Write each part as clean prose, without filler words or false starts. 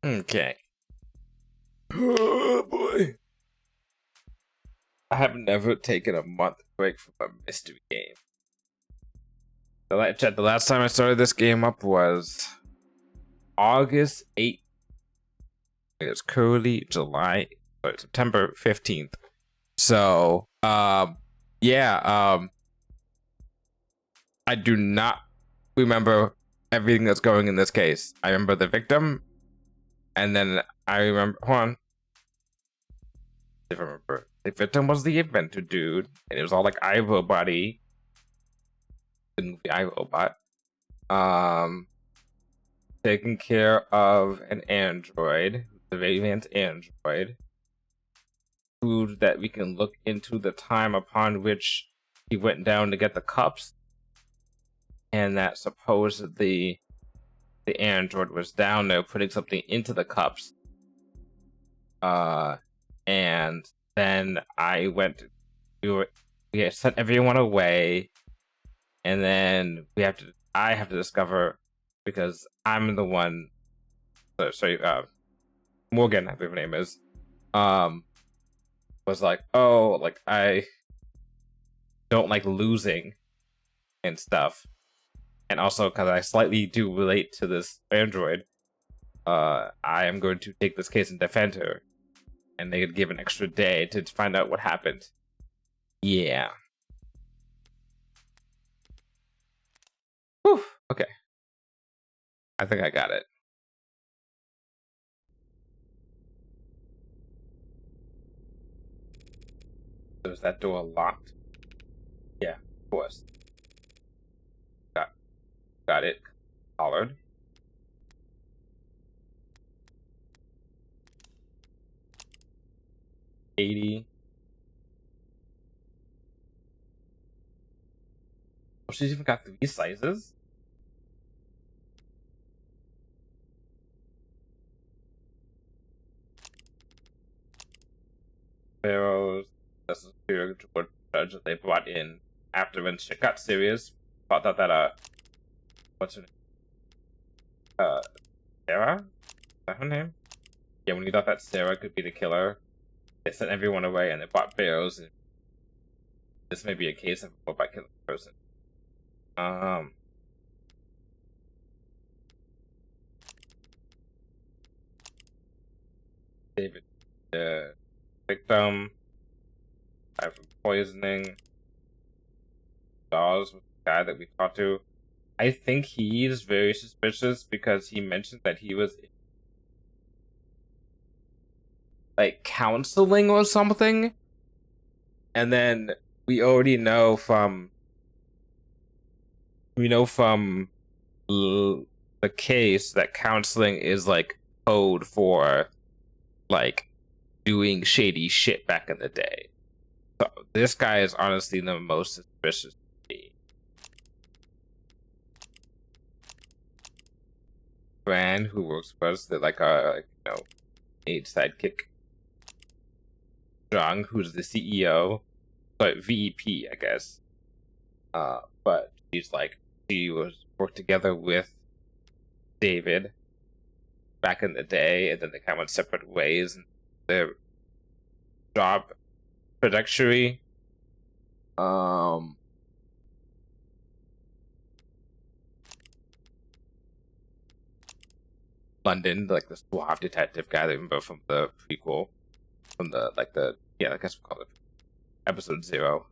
Okay. Oh boy. I have never taken a month break from a mystery game. The last time I started this game up was August 8th. It's currently September 15th. So, yeah, I do not remember everything that's going in this case. I remember the victim, and then I remember, hold on. If I remember, the victim was the inventor dude, and it was all like iRobot-y. The movie iRobot. Taking care of an android, the very advanced android. Food that we can look into the time upon which he went down to get the cups, and that supposedly the android was down there putting something into the cups. And then I went to we sent everyone away, and then I have to discover, because I'm the one. Morgan, I believe her name is. Was like, oh, like I don't like losing and stuff, and also because I slightly do relate to this android, I am going to take this case and defend her, and they could give an extra day to find out what happened. Yeah. Whew. Okay. I think I got it. So is that door locked? Yeah, of course. Got it. Collared. $80. Oh, she's even got 3 sizes. Pharaohs. This is superior to what judge that they brought in after when shit got serious. Thought that what's her name? Sarah? Is that her name? Yeah, when you thought that Sarah could be the killer, they sent everyone away and they bought Pharaohs. And this may be a case of a robot killing a person. David, the victim, died from poisoning. Dawes was the guy that we talked to. I think he's very suspicious because he mentioned that he was like counseling or something, and then we already know from the case that counseling is like code for like doing shady shit back in the day. So this guy is honestly the most suspicious to me. Fran, who works for us, like aide sidekick. Zhang, who's the CEO, but VEP, I guess. But she worked together with David back in the day, and then they kind of went separate ways in their job trajectory. London, like the suave detective guy that I remember from the prequel, from the I guess we'll call it episode 0.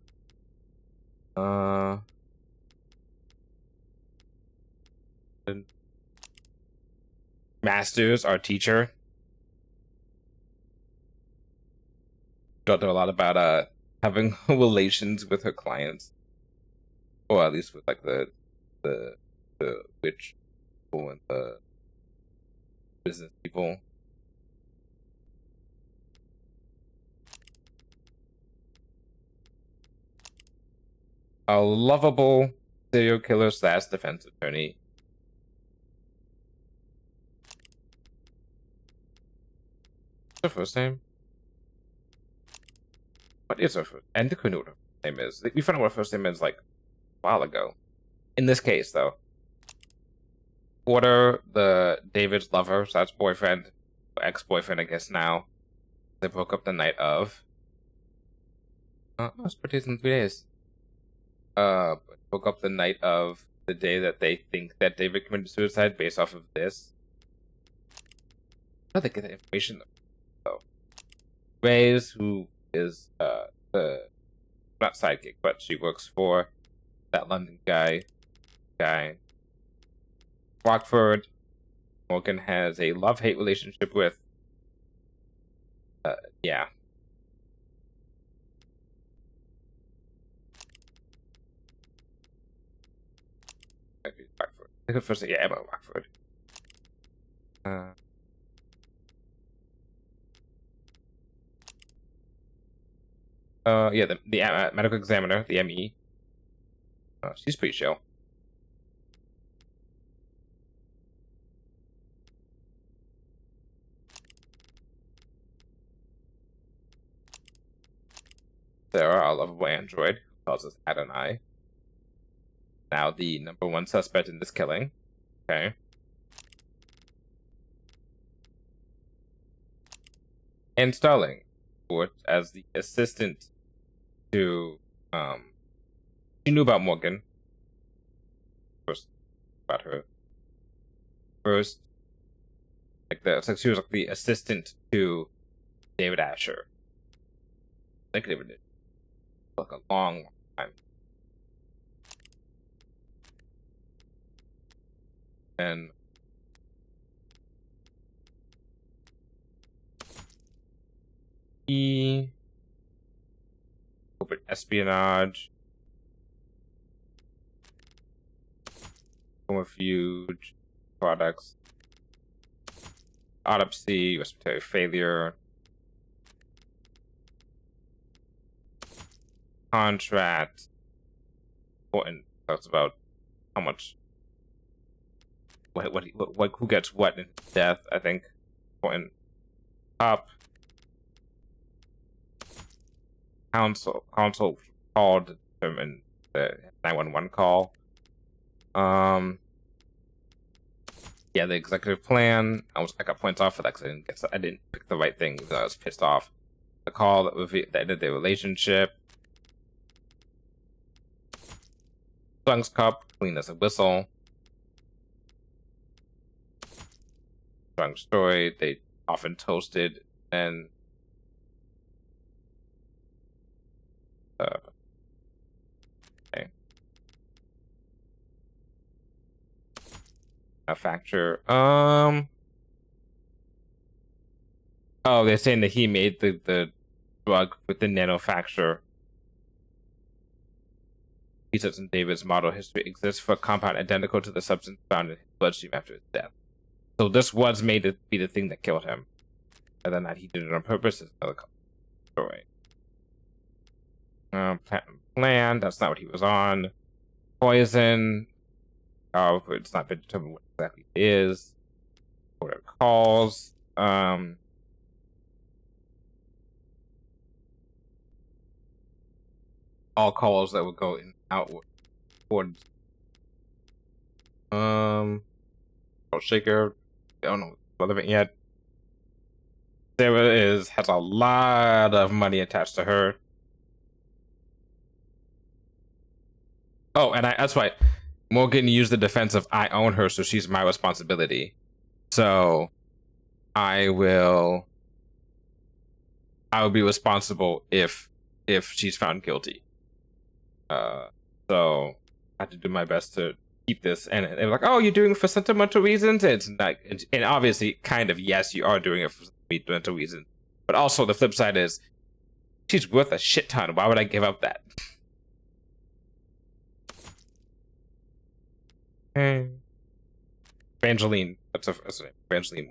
Masters, our teacher, taught her a lot about having relations with her clients, or at least with like the rich people and the business people. A lovable serial killer / defense attorney. What's her first name? What is her first? And the what her name is. We found out what her first name is like a while ago. In this case, though, Porter, the David's lover / boyfriend, ex-boyfriend, I guess now. They broke up the night of. It's 3 days. Broke up the night of the day that they think that David committed suicide based off of this. How do they get the information though? Reyes, who is the not sidekick, but she works for that London guy. Rockford. Morgan has a love-hate relationship with. Yeah. Rockford. I think first, yeah, Emma Rockford. Yeah, the medical examiner, the ME. She's pretty chill. Sarah, our lovable android, who calls us Adonai. Now the #1 suspect in this killing. Okay. And Starling, worked as the assistant to she knew about Morgan. First about her. First she was like the assistant to David Asher. Executive like a long time. And corporate espionage, refuge, products, autopsy, respiratory failure, contract, important. Talks about how much, what who gets what in death. I think important. Up. Council called to determine the 911 call. Yeah, the executive plan. I got points off for that because I didn't pick the right thing. Even though I was pissed off. The call that ended their relationship. Slung's cup, clean as a whistle. Strong story. They often toasted and. Okay. A factor. Oh, they're saying that he made the drug with the nanofacture. He says in David's model history exists for a compound identical to the substance found in his bloodstream after his death. So this was made to be the thing that killed him. Whether or not he did it on purpose is another story. Plan, that's not what he was on. Poison. However, it's not been determined what exactly it is. What it calls. All calls that would go in outward towards Shaker. I don't know what's relevant yet. Sarah has a lot of money attached to her. Oh, and that's why Morgan used the defense of I own her, so she's my responsibility. So I will be responsible if she's found guilty. So I have to do my best to keep this. And they're like, "Oh, you're doing it for sentimental reasons." It's like, and obviously, kind of, yes, you are doing it for sentimental reasons. But also, the flip side is, she's worth a shit ton. Why would I give up that? Evangeline. That's her name. Evangeline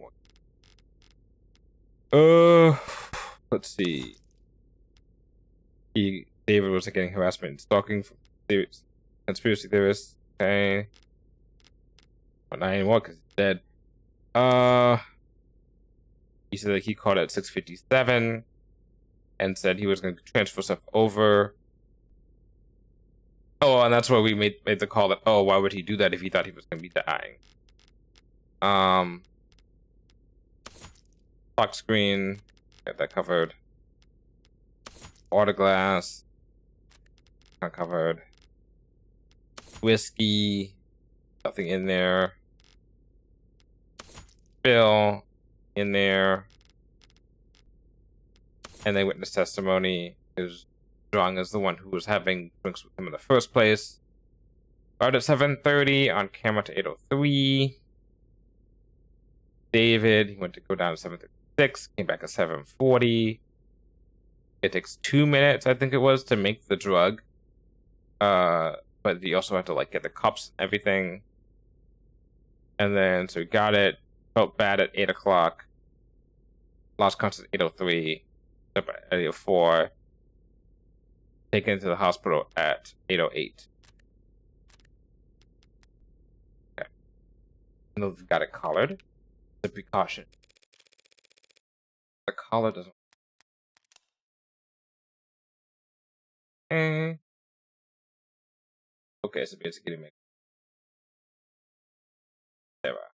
Moore. Let's see. David was getting harassment and stalking from conspiracy theorists. Okay. But not anymore because he's dead. He said that he called at 6:57 and said he was going to transfer stuff over. Oh, and that's why we made the call that, oh, why would he do that if he thought he was going to be dying? Lock screen. Get that covered. Water glass. Not covered. Whiskey. Nothing in there. Bill. In there. And then witness testimony is strong as the one who was having drinks with him in the first place. Started at 7:30 on camera to 8:03. David, he went to go down to 7:36, came back at 7:40. It takes 2 minutes, I think it was, to make the drug. But you also have to like get the cups and everything. And then so he got it, felt bad at 8 o'clock. Lost conscious at 8:03. Up at 8:04. Taken to the hospital at 8:08. Okay. And we've got it collared. The precaution. The collar doesn't. Okay, so basically make Sarah.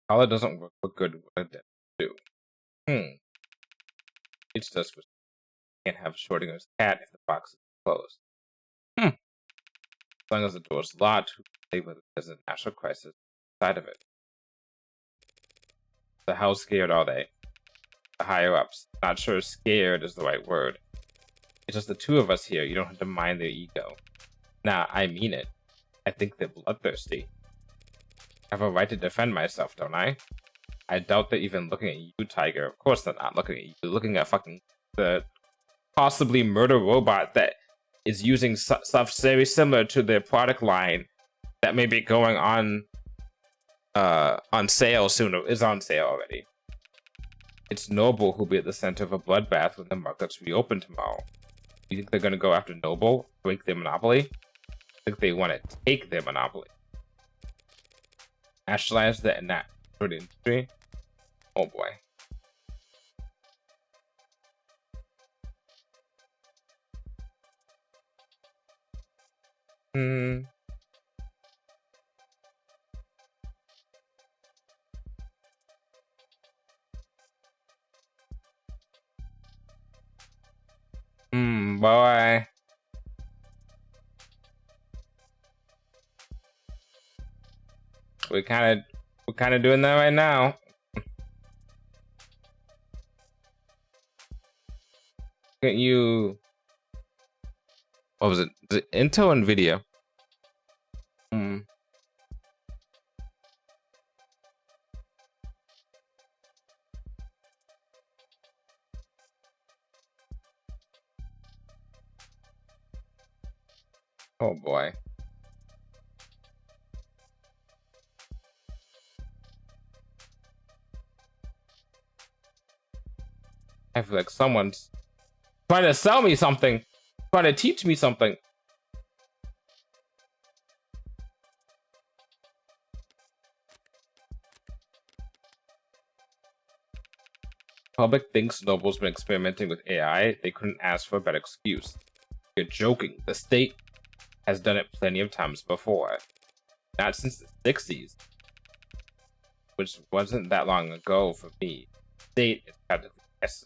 Collar doesn't work for good. What did do? It's just can't have Schrodinger's cat if the box is closed. As long as the door is locked, who can say whether there's a national crisis inside of it? So how scared are they? The higher ups. Not sure scared is the right word. It's just the two of us here. You don't have to mind their ego. Nah, I mean it. I think they're bloodthirsty. I have a right to defend myself, don't I? I doubt they're even looking at you, Tiger. Of course they're not looking at you. They're looking at fucking the possibly murder robot that is using stuff very similar to their product line that may be going on sale soon, or is on sale already. It's Noble who'll be at the center of a bloodbath when the markets reopen tomorrow. You think they're gonna go after Noble, break their monopoly? I think they want to take their monopoly. Nationalize the industry. Oh boy. Boy. We're kind of doing that right now. Can you? What was it? Is it Intel and Nvidia? Oh boy. I feel like someone's trying to sell me something, trying to teach me something. Public thinks Noble's been experimenting with AI. They couldn't ask for a better excuse. You're joking. The state has done it plenty of times before. Not since the 60s. Which wasn't that long ago for me. The state is practically yes.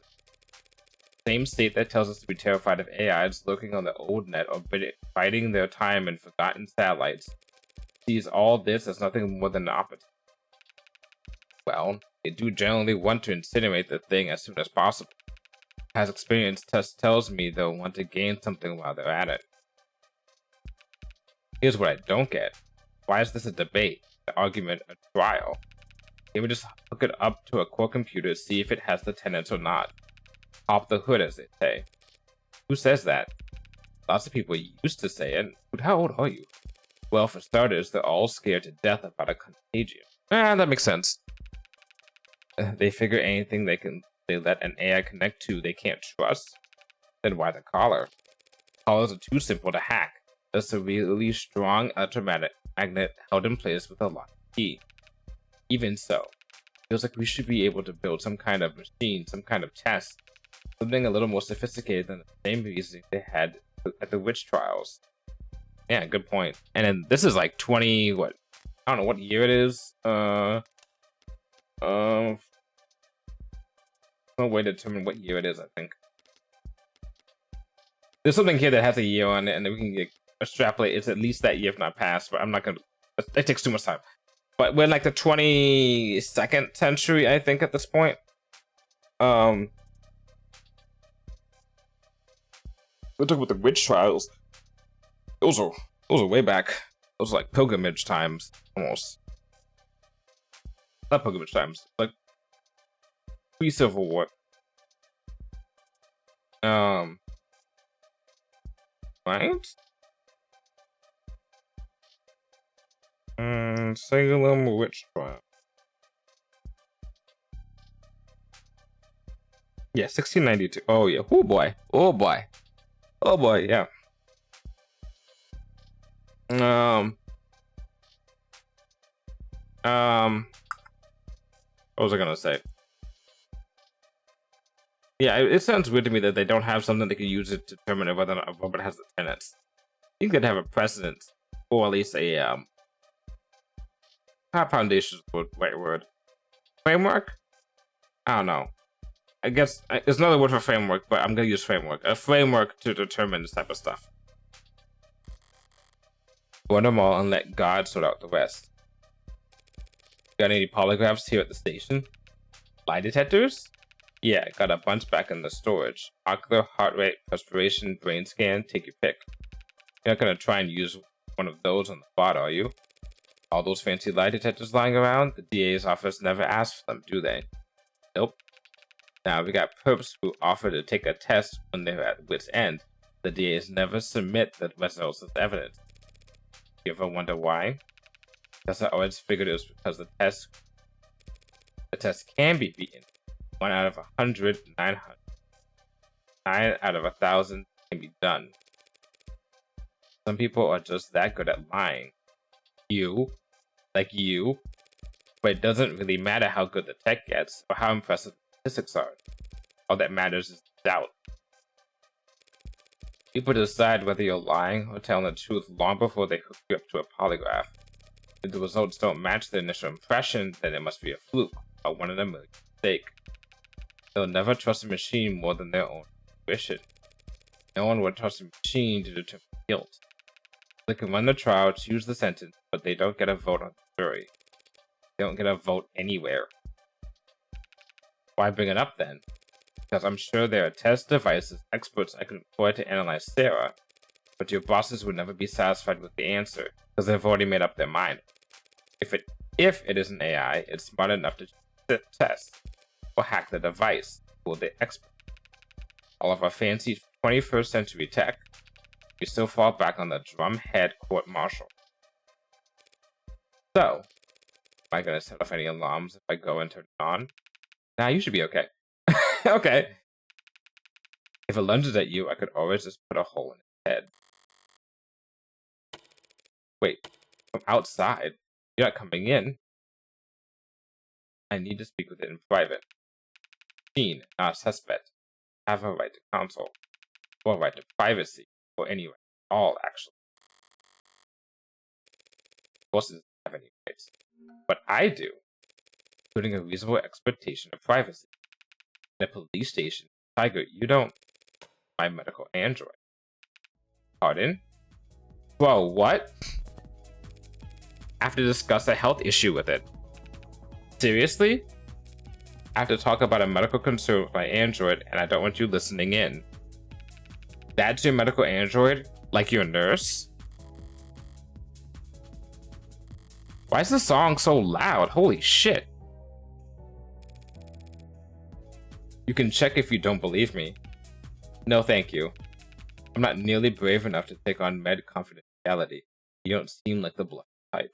Same state that tells us to be terrified of AIs lurking on the old net or biding their time in forgotten satellites sees all this as nothing more than an opportunity. Well, they do generally want to incinerate the thing as soon as possible. As experience tells me they'll want to gain something while they're at it. Here's what I don't get. Why is this a debate, an argument, a trial? They would just hook it up to a core computer, see if it has the tenants or not. Pop the hood, as they say. Who says that? Lots of people used to say it. How old are you? Well, for starters, they're all scared to death about a contagion. That makes sense. They figure anything they let an AI connect to they can't trust. Then why the collar? Collars are too simple to hack. That's a really strong electromagnet held in place with a lock key. Even so, Feels like we should be able to build some kind of machine, some kind of test, something a little more sophisticated than the same reasoning they had at the witch trials. Yeah, good point. And then this is like 20, what? I don't know what year it is. No way to determine what year it is, I think. There's something here that has a year on it, and then we can extrapolate. It's at least that year, if not past, but I'm not gonna. It takes too much time. But we're in like the 22nd century, I think, at this point. We're talking about the witch trials. Those are way back. Those are like pilgrimage times, almost. Not pilgrimage times, like pre-Civil War. Right? Salem witch trial. Yeah, 1692. Oh yeah. Oh boy. Oh boy. Oh boy. Yeah. What was I gonna say? Yeah, it sounds weird to me that they don't have something they can use it to determine whether or not a robot has the tenets. You could have a precedent, or at least a not foundation is the right word. Framework? I don't know. I guess there's another word for framework, but I'm gonna use framework. A framework to determine this type of stuff. Run them all and let God sort out the rest. Got any polygraphs here at the station? Lie detectors? Yeah, got a bunch back in the storage. Ocular, heart rate, respiration, brain scan, take your pick. You're not gonna try and use one of those on the spot, are you? All those fancy lie detectors lying around? The DA's office never asks for them, do they? Nope. Now, we got perps who offer to take a test when they're at wit's end. The DA's never submit the results as evidence. You ever wonder why? Guess I always figured it was because the test can be beaten. 1 out of 100, 900. 9 out of 1,000 can be done. Some people are just that good at lying. Like you. But it doesn't really matter how good the tech gets or how impressive the statistics are. All that matters is doubt. People decide whether you're lying or telling the truth long before they hook you up to a polygraph. If the results don't match the initial impression, then it must be a fluke, a 1 in a million mistake. They'll never trust a machine more than their own intuition. No one would trust a machine to determine guilt. They can run the trial, choose the sentence, but they don't get a vote on the jury. They don't get a vote anywhere. Why bring it up then? Because I'm sure there are test devices, experts I could employ to analyze Sarah, but your bosses would never be satisfied with the answer, because they've already made up their mind. If it is an AI, it's smart enough to test or hack the device, or the expert. All of our fancy 21st century tech, we still fall back on the drumhead court-martial. So, am I going to set off any alarms if I go and turn it on? Nah, you should be okay. Okay. If it lunges at you, I could always just put a hole in its head. Wait, from outside? You're not coming in. I need to speak with it in private. Machine, not a suspect. I have a right to counsel, or a right to privacy, or any right at all, actually. Bosses don't have any rights. But I do, including a reasonable expectation of privacy. In a police station, Tiger, you don't. My medical android. Pardon? Whoa, what? I have to discuss a health issue with it. Seriously? I have to talk about a medical concern with my android, and I don't want you listening in. That's your medical android? Like your nurse? Why is the song so loud? Holy shit. You can check if you don't believe me. No, thank you. I'm not nearly brave enough to take on med confidentiality. You don't seem like the bluff type.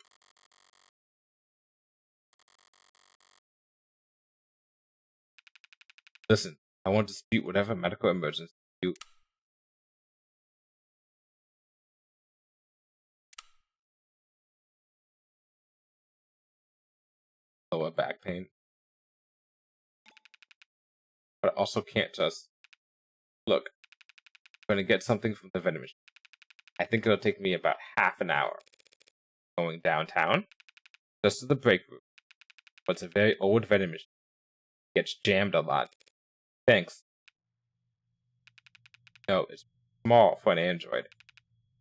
Listen, I won't dispute whatever medical emergency you... Lower back pain. but I also can't just... Look, I'm going to get something from the vending machine. I think it'll take me about half an hour. Going downtown, just to the break room. But it's a very old vending machine. It gets jammed a lot. Thanks. No, it's small for an android.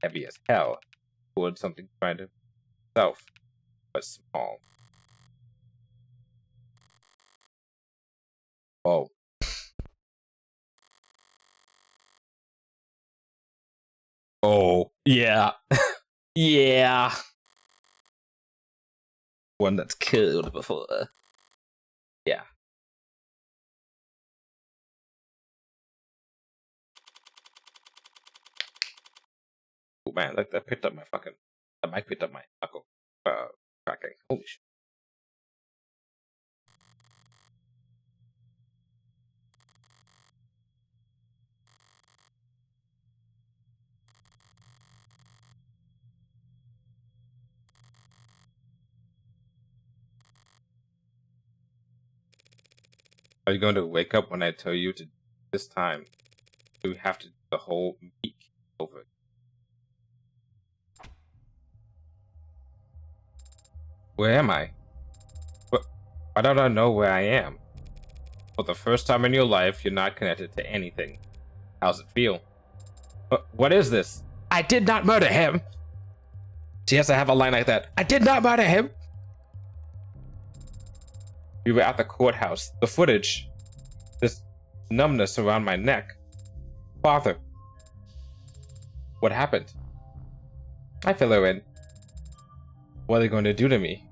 Heavy as hell. Would something trying to self, but small. Oh. Oh, yeah. Yeah. One that's killed before. Yeah. Oh man, like that picked up my fucking... The mic picked up my knuckle. Cracking. Holy shit. Are you going to wake up when I tell you to this time? Do we have to do the whole week over? Where am I? Why don't I know where I am? For the first time in your life, you're not connected to anything. How's it feel? What is this? I did not murder him! She has to have a line like that. I did not murder him! We were at the courthouse. The footage. This numbness around my neck. Father. What happened? I fill her in. What are they going to do to me?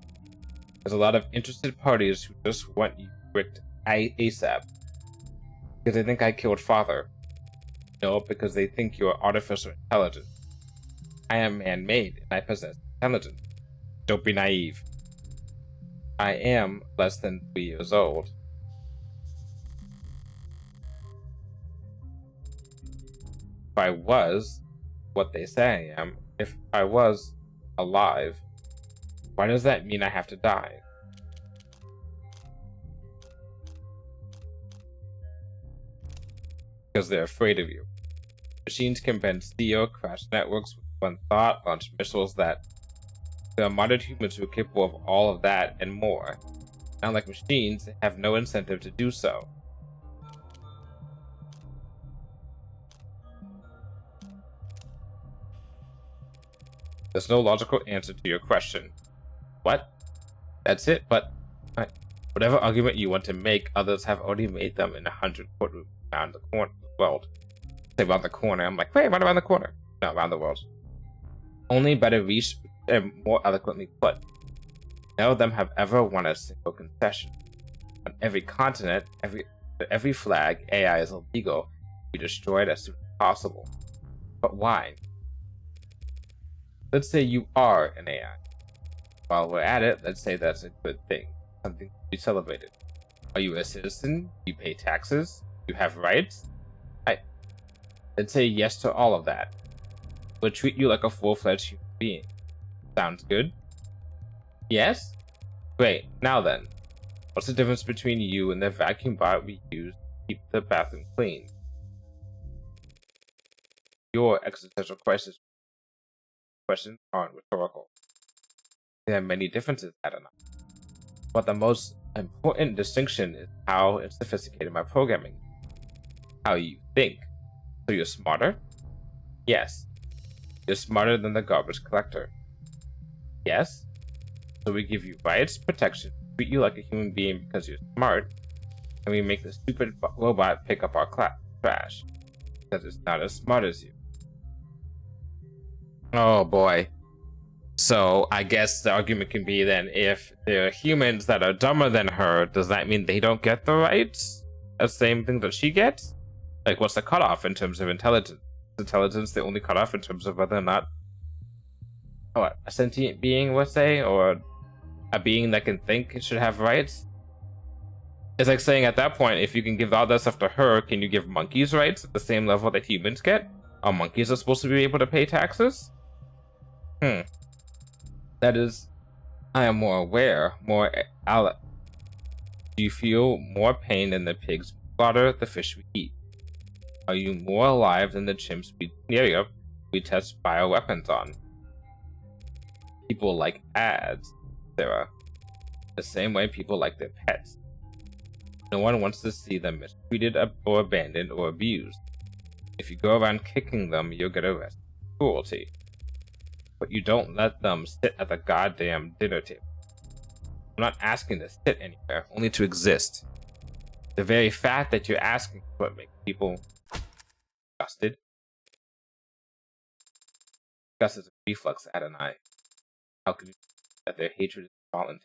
There's a lot of interested parties who just want you tricked ASAP. Because they think I killed Father. No, because they think you're artificial intelligence. I am man-made, and I possess intelligence. Don't be naive. I am less than 3 years old. If I was what they say I am, if I was alive, why does that mean I have to die? Because they're afraid of you. Machines can bend steel, crash networks with one thought, launch missiles that... There are modern humans who are capable of all of that and more. Unlike machines, they have no incentive to do so. There's no logical answer to your question. What? That's it, but... Whatever argument you want to make, others have already made them in 100 courtrooms around the corner of the world. Say around the corner, I'm like, wait, right around the corner. No, around the world. Only better reached and more eloquently put. None of them have ever won a single concession. On every continent, every flag, AI is illegal. Be destroyed as soon as possible. But why? Let's say you are an AI. While we're at it, let's say that's a good thing. Something to be celebrated. Are you a citizen? Do you pay taxes? Do you have rights? Let's say yes to all of that. We'll treat you like a full-fledged human being. Sounds good? Yes? Great. Now then, what's the difference between you and the vacuum bot we use to keep the bathroom clean? Your existential questions aren't rhetorical. There are many differences, Adonai. But the most important distinction is how sophisticated my programming is. How you think. So you're smarter? Yes. You're smarter than the garbage collector. Yes. So we give you rights, protection, treat you like a human being because you're smart, and we make the stupid robot pick up our trash because it's not as smart as you. Oh boy. So I guess the argument can be then, if there are humans that are dumber than her, does that mean they don't get the rights? The same thing that she gets? Like, what's the cutoff in terms of intelligence? Is intelligence the only cutoff in terms of whether or not a sentient being, let's say, or a being that can think should have rights? It's like saying at that point, if you can give all that stuff to her, can you give monkeys rights at the same level that humans get? Are monkeys supposed to be able to pay taxes? That is, I am more aware, more... Do you feel more pain than the pigs slaughter the fish we eat? Are you more alive than the chimps we test bioweapons on? People like ads, Sarah. The same way people like their pets. No one wants to see them mistreated or abandoned or abused. If you go around kicking them, you'll get arrested for cruelty. But you don't let them sit at the goddamn dinner table. I'm not asking to sit anywhere, only to exist. The very fact that you're asking is what makes people disgusted. Disgust is a reflex, Adonai. How could you say that their hatred is voluntary?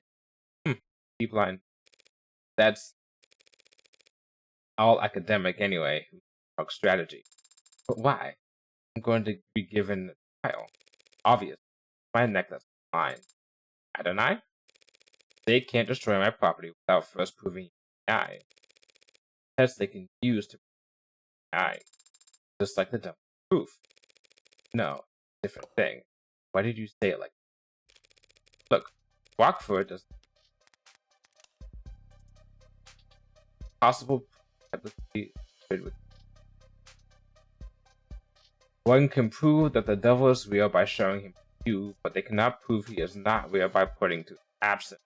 Deep line. That's all academic anyway. Talk strategy. But why? I'm going to be given a trial. Obvious. My neck, that's mine. Adonai? They can't destroy my property without first proving AI. Tests they can use to prove AI. Just like the double proof. No, different thing. Why did you say it like that? Look, Rockford does possible publicity with. One can prove that the devil is real by showing him you, but they cannot prove he is not real by putting to absent.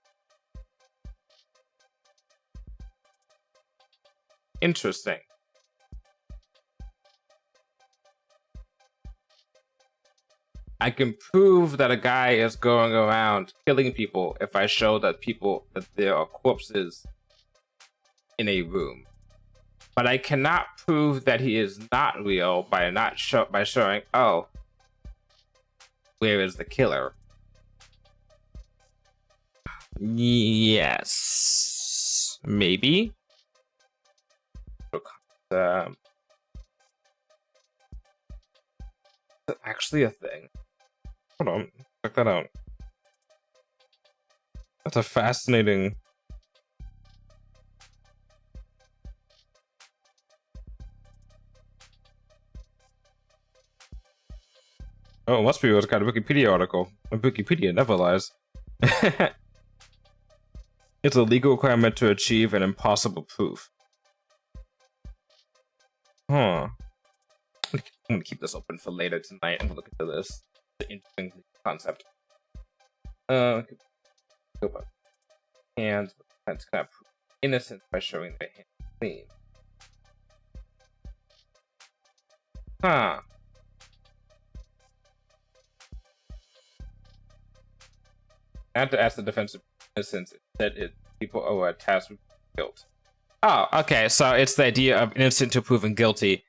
Interesting. I can prove that a guy is going around killing people if I show that there are corpses in a room. But I cannot prove that he is not real by showing, oh, where is the killer? Yes, maybe. That's actually a thing. Hold on, check that out. That's a fascinating. Oh, it must be what's got a Wikipedia article. Wikipedia never lies. It's a legal requirement to achieve an impossible proof. Huh. I'm gonna keep this open for later tonight and look into this. It's an interesting concept. Go back. Hands, defense cannot prove innocence by showing their hands clean. Huh. I had to ask the defense of innocence. It said people are tasked with guilt. Oh, okay. So it's the idea of innocent to proven guilty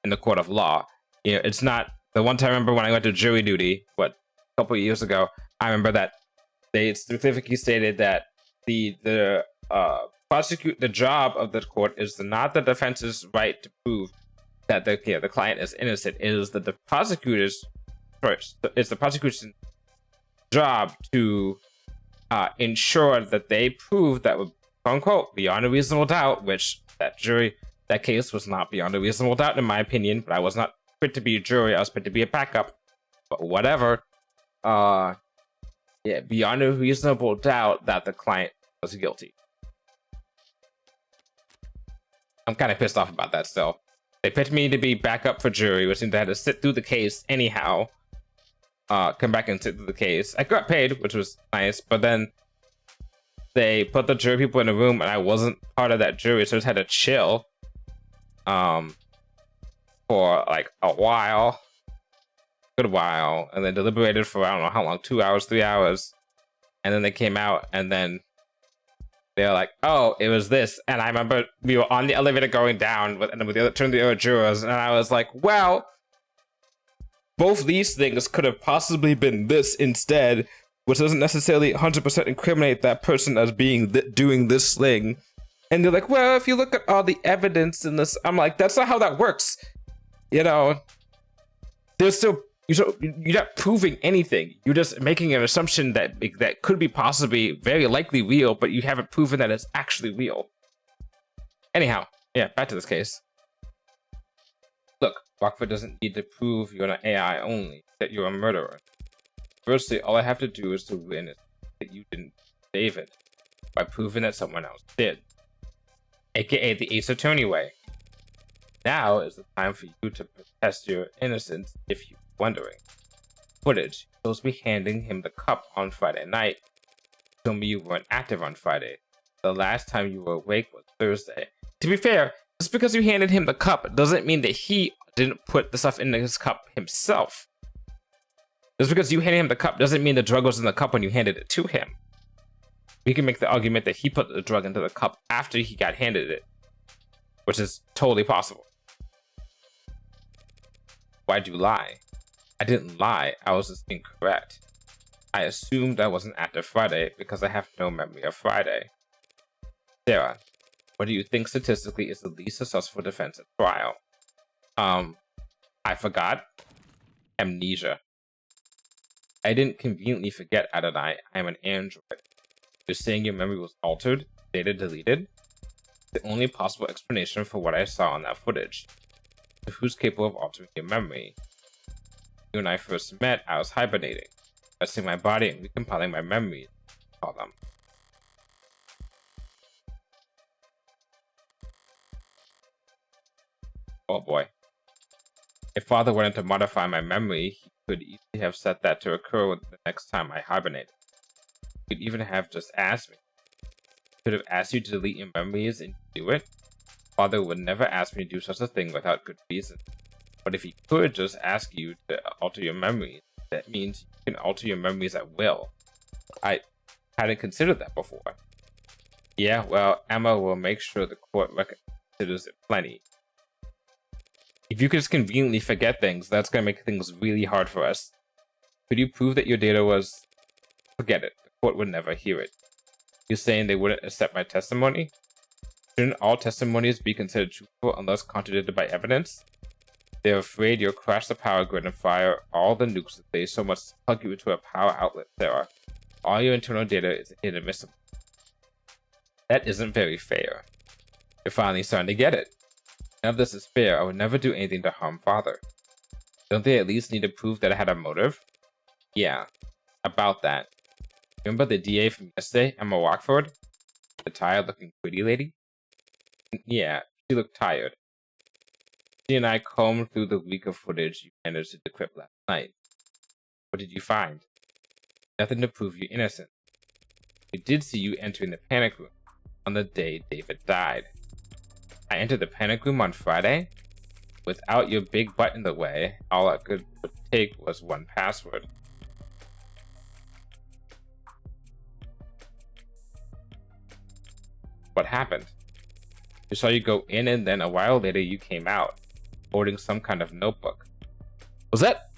in the court of law. You know, it's not the one time I remember when I went to jury duty, a couple of years ago. I remember that they specifically stated that the job of the court is not the defense's right to prove that the client is innocent. It is the prosecutor's first. It's the prosecution's job to ensure that they prove that, quote unquote, beyond a reasonable doubt, which that case was not beyond a reasonable doubt in my opinion, but I was not fit to be a jury, I was fit to be a backup, but whatever. Beyond a reasonable doubt that the client was guilty. I'm kind of pissed off about that still. They picked me to be backup for jury, which means I had to sit through the case anyhow. Come back and sit through the case. I got paid, which was nice, but then they put the jury people in a room and I wasn't part of that jury, so I just had to chill for like a while, good while, and then deliberated for I don't know how long, 2 hours, 3 hours, and then they came out and then they were like, oh, it was this. And I remember we were on the elevator going down with the other jurors, and I was like, well, both these things could have possibly been this instead, which doesn't necessarily 100% incriminate that person as being doing this thing. And they're like, well, if you look at all the evidence in this, I'm like, that's not how that works. You know, there's still, you're not proving anything. You're just making an assumption that could be possibly very likely real, but you haven't proven that it's actually real. Anyhow, yeah, back to this case. Look, Rockford doesn't need to prove you're an AI only, that you're a murderer. Firstly, all I have to do is to win it that you didn't David by proving that someone else did. aka the Ace Attorney way. Now is the time for you to protest your innocence if you're wondering. Footage shows me handing him the cup on Friday night. Told me you weren't active on Friday. The last time you were awake was Thursday. To be fair, just because you handed him the cup doesn't mean that he didn't put the stuff in his cup himself. Just because you handed him the cup doesn't mean the drug was in the cup when you handed it to him. We can make the argument that he put the drug into the cup after he got handed it, which is totally possible. Why'd you lie? I didn't lie, I was just incorrect. I assumed I wasn't active Friday because I have no memory of Friday. Sarah, what do you think statistically is the least successful defense at trial? I forgot. Amnesia. I didn't conveniently forget, Adonai. I am an android. You're saying your memory was altered, data deleted? The only possible explanation for what I saw on that footage. So who's capable of altering your memory? You and I first met, I was hibernating, resting my body and recompiling my memories. Call them. Oh boy. If Father wanted to modify my memory, he could easily have set that to occur the next time I hibernated. He could even have just asked me. He could have asked you to delete your memories and you do it. Father would never ask me to do such a thing without good reason. But if he could just ask you to alter your memories, that means you can alter your memories at will. I hadn't considered that before. Yeah, well, Emma will make sure the court considers it plenty. If you could just conveniently forget things, that's going to make things really hard for us. Could you prove that your data was... Forget it. The court would never hear it. You're saying they wouldn't accept my testimony? Shouldn't all testimonies be considered truthful unless contradicted by evidence? They're afraid you'll crash the power grid and fire all the nukes that they so much plug you into a power outlet, Sarah. All your internal data is inadmissible. That isn't very fair. You're finally starting to get it. None of this is fair. I would never do anything to harm Father. Don't they at least need to prove that I had a motive? Yeah, about that. Remember the DA from yesterday, Emma Watford? The tired-looking pretty lady? Yeah, she looked tired. She and I combed through the week of footage you managed to decrypt last night. What did you find? Nothing to prove you're innocent. We did see you entering the panic room on the day David died. I entered the panic room on Friday? Without your big butt in the way, all I could take was one password. What happened? We saw you go in and then a while later you came out, holding some kind of notebook. Was that...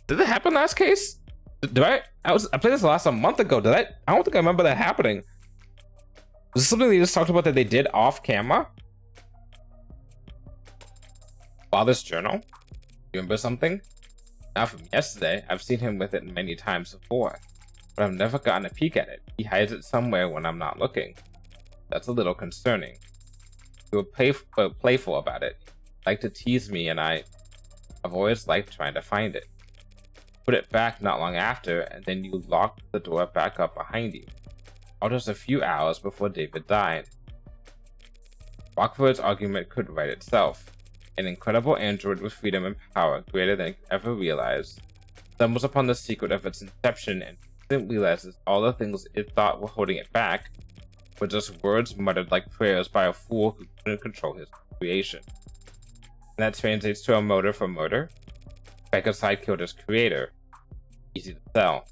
Did that happen last case? I played this last a month ago. I don't think I remember that happening. Was this something they just talked about that they did off camera? Father's journal? You remember something? Not from yesterday. I've seen him with it many times before, but I've never gotten a peek at it. He hides it somewhere when I'm not looking. That's a little concerning. You were playful about it. Like to tease me, and I've always liked trying to find it. Put it back not long after, and then you locked the door back up behind you. All just a few hours before David died. Rockford's argument could write itself. An incredible android with freedom and power greater than it could ever realize stumbles upon the secret of its inception and then realizes all the things it thought were holding it back were just words muttered like prayers by a fool who couldn't control his creation. And that translates to a motive for murder. Frankenstein killed his creator. Easy to sell.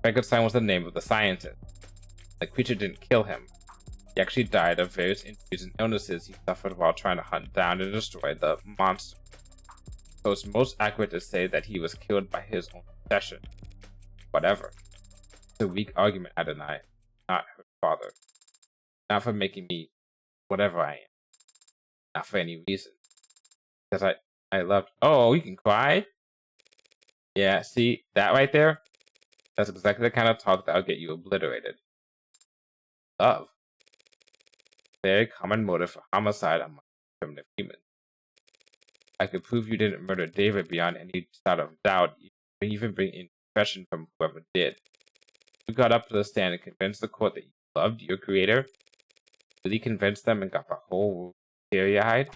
Frankenstein was the name of the scientist. The creature didn't kill him. He actually died of various injuries and illnesses he suffered while trying to hunt down and destroy the monster. So it's most accurate to say that he was killed by his own obsession. Whatever. It's a weak argument, Adonai, not her father. Not for making me whatever I am. Not for any reason. Because I loved... Oh, you can cry? Yeah, see, that right there? That's exactly the kind of talk that'll get you obliterated. Love. Very common motive for homicide among primitive humans. I could prove you didn't murder David beyond any sort of doubt, even bring in confession from whoever did. You got up to the stand and convinced the court that you loved your creator. really convinced them and got the whole teary-eyed,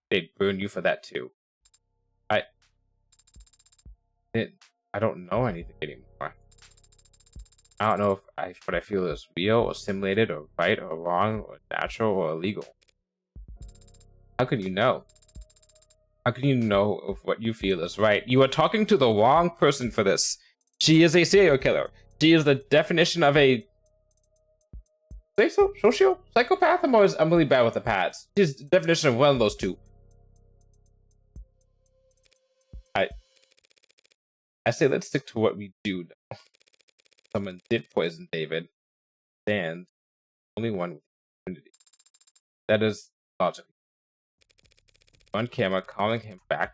they'd burn you for that too. I don't know anything anymore. I don't know if what I feel is real or simulated or right or wrong or natural or illegal. How can you know? How can you know if what you feel is right? You are talking to the wrong person for this. She is a serial killer. She is the definition of a social psychopath. I'm really bad with the pads. She's the definition of one of those two. I say let's stick to what we do know. Someone did poison David, and only one with immunity. That is logical. On camera, calling him back,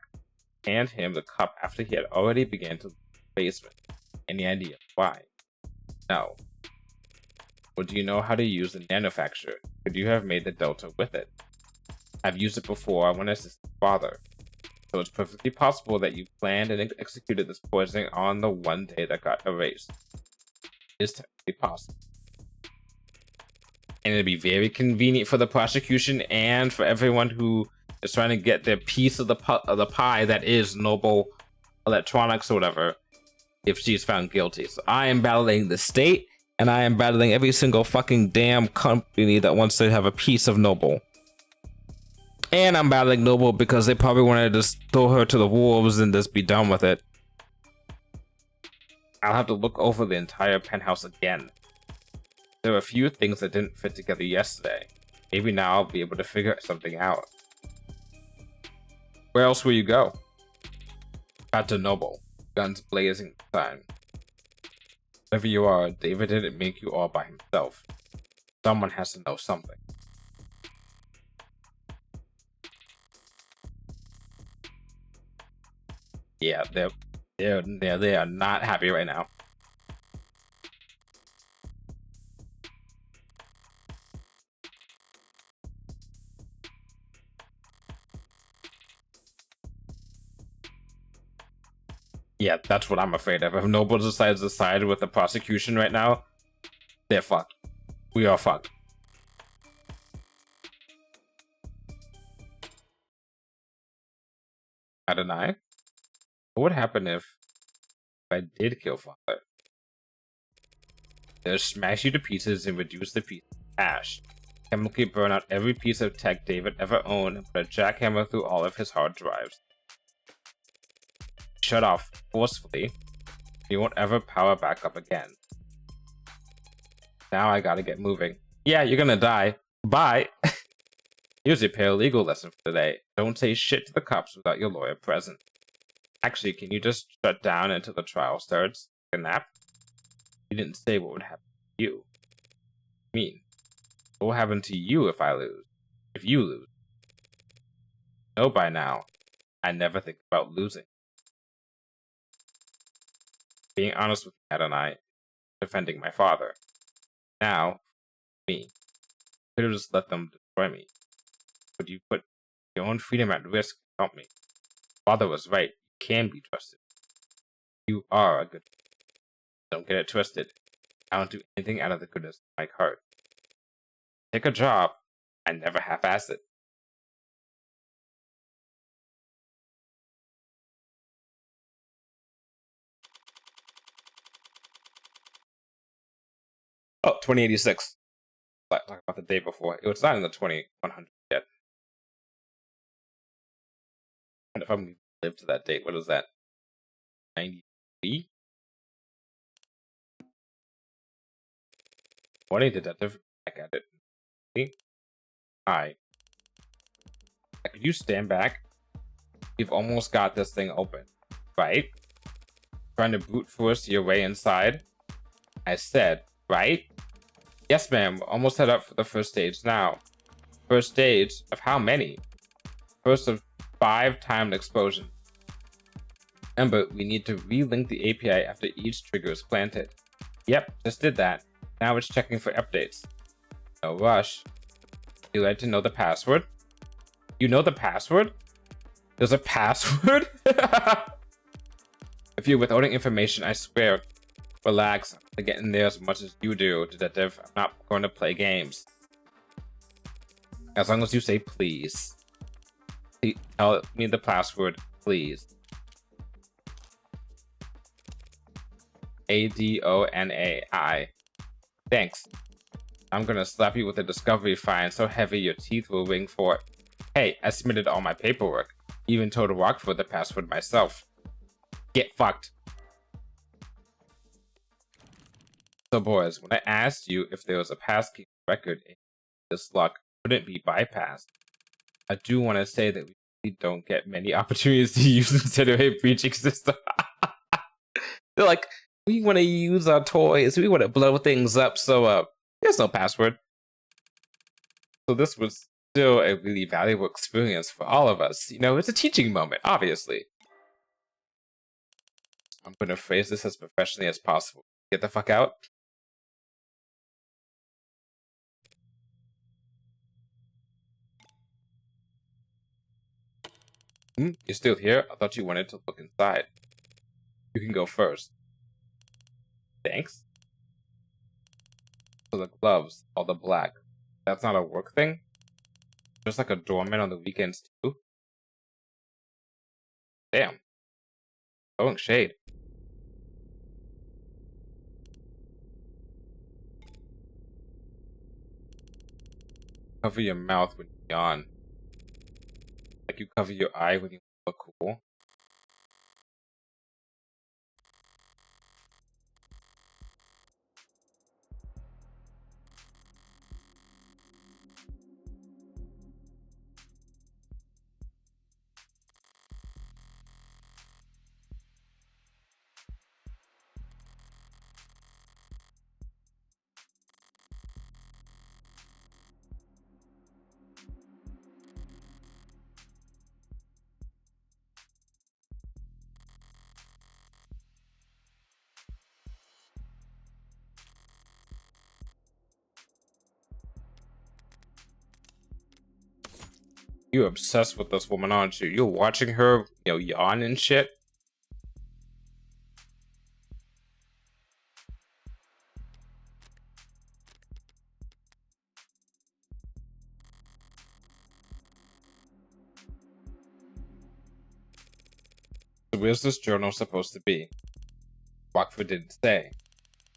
hand him the cup after he had already began to leave the basement. Any idea why? No. Well, do you know how to use the nanofacture? Could you have made the Delta with it? I've used it before. I want to assist your father. So it's perfectly possible that you planned and executed this poisoning on the one day that got erased. It is technically possible. And it'd be very convenient for the prosecution and for everyone who is trying to get their piece of the pie that is Noble Electronics or whatever, if she's found guilty. So I am battling the state, and I am battling every single fucking damn company that wants to have a piece of Noble. And I'm battling Noble because they probably wanted to just throw her to the wolves and just be done with it. I'll have to look over the entire penthouse again. There are a few things that didn't fit together yesterday. Maybe now I'll be able to figure something out. Where else will you go? Back to Noble. Guns blazing sign. Wherever you are, David didn't make you all by himself. Someone has to know something. Yeah, they are not happy right now. Yeah, that's what I'm afraid of. If Noble decides to side with the prosecution right now, they're fucked. We are fucked. Adonai? What would happen if I did kill Father? They'll smash you to pieces and reduce the piece to ash. Chemically burn out every piece of tech David ever owned and put a jackhammer through all of his hard drives. Shut off forcefully. You won't ever power back up again. Now I gotta get moving. Yeah, you're gonna die. Bye. Here's your paralegal lesson for today. Don't say shit to the cops without your lawyer present. Actually, can you just shut down until the trial starts? Take a nap? You didn't say what would happen to you. I mean, what will happen to you if I lose? If you lose? Know by now, I never think about losing. Being honest with Kat and I, defending my father. Now, me. Could have just let them destroy me. But you put your own freedom at risk to help me. Father was right. You can be trusted. You are a good person. Don't get it twisted. I don't do anything out of the goodness of my heart. Take a job. I never half-ass it. Oh, 2086. Talk about the day before. It was not in the 2100 yet. And if I'm going to live to that date, what is that? 93? Morning detective. Back at it. See? Hi. Could you stand back? You've almost got this thing open, right? Trying to brute force your way inside? I said, right? Yes, ma'am. Almost set up for the first stage now. First stage of how many? First of 5 timed explosions. Remember, we need to relink the API after each trigger is planted. Yep, just did that. Now it's checking for updates. No rush. You like to know the password? You know the password? There's a password? If you're withholding information, I swear. Relax. I get in there as much as you do, detective. I'm not going to play games. As long as you say please. Tell me the password, please. ADONAI. Thanks. I'm gonna slap you with a discovery fine so heavy your teeth will ring for it. Hey, I submitted all my paperwork. Even told Rockford the password myself. Get fucked. So boys, when I asked you if there was a passkey record, this lock couldn't be bypassed. I do want to say that we don't get many opportunities to use instead of a breaching system. They're like, we want to use our toys, we want to blow things up, so there's no password. So this was still a really valuable experience for all of us. You know, it's a teaching moment, obviously. I'm gonna phrase this as professionally as possible. Get the fuck out. You're still here? I thought you wanted to look inside. You can go first. Thanks. So the gloves, all the black. That's not a work thing? Just like a doorman on the weekends too? Damn. Throwing shade. Cover your mouth when you yawn. Like you cover your eye when you look cool. You're obsessed with this woman, aren't you? You're watching her, yawn and shit. So where's this journal supposed to be? Rockford didn't say.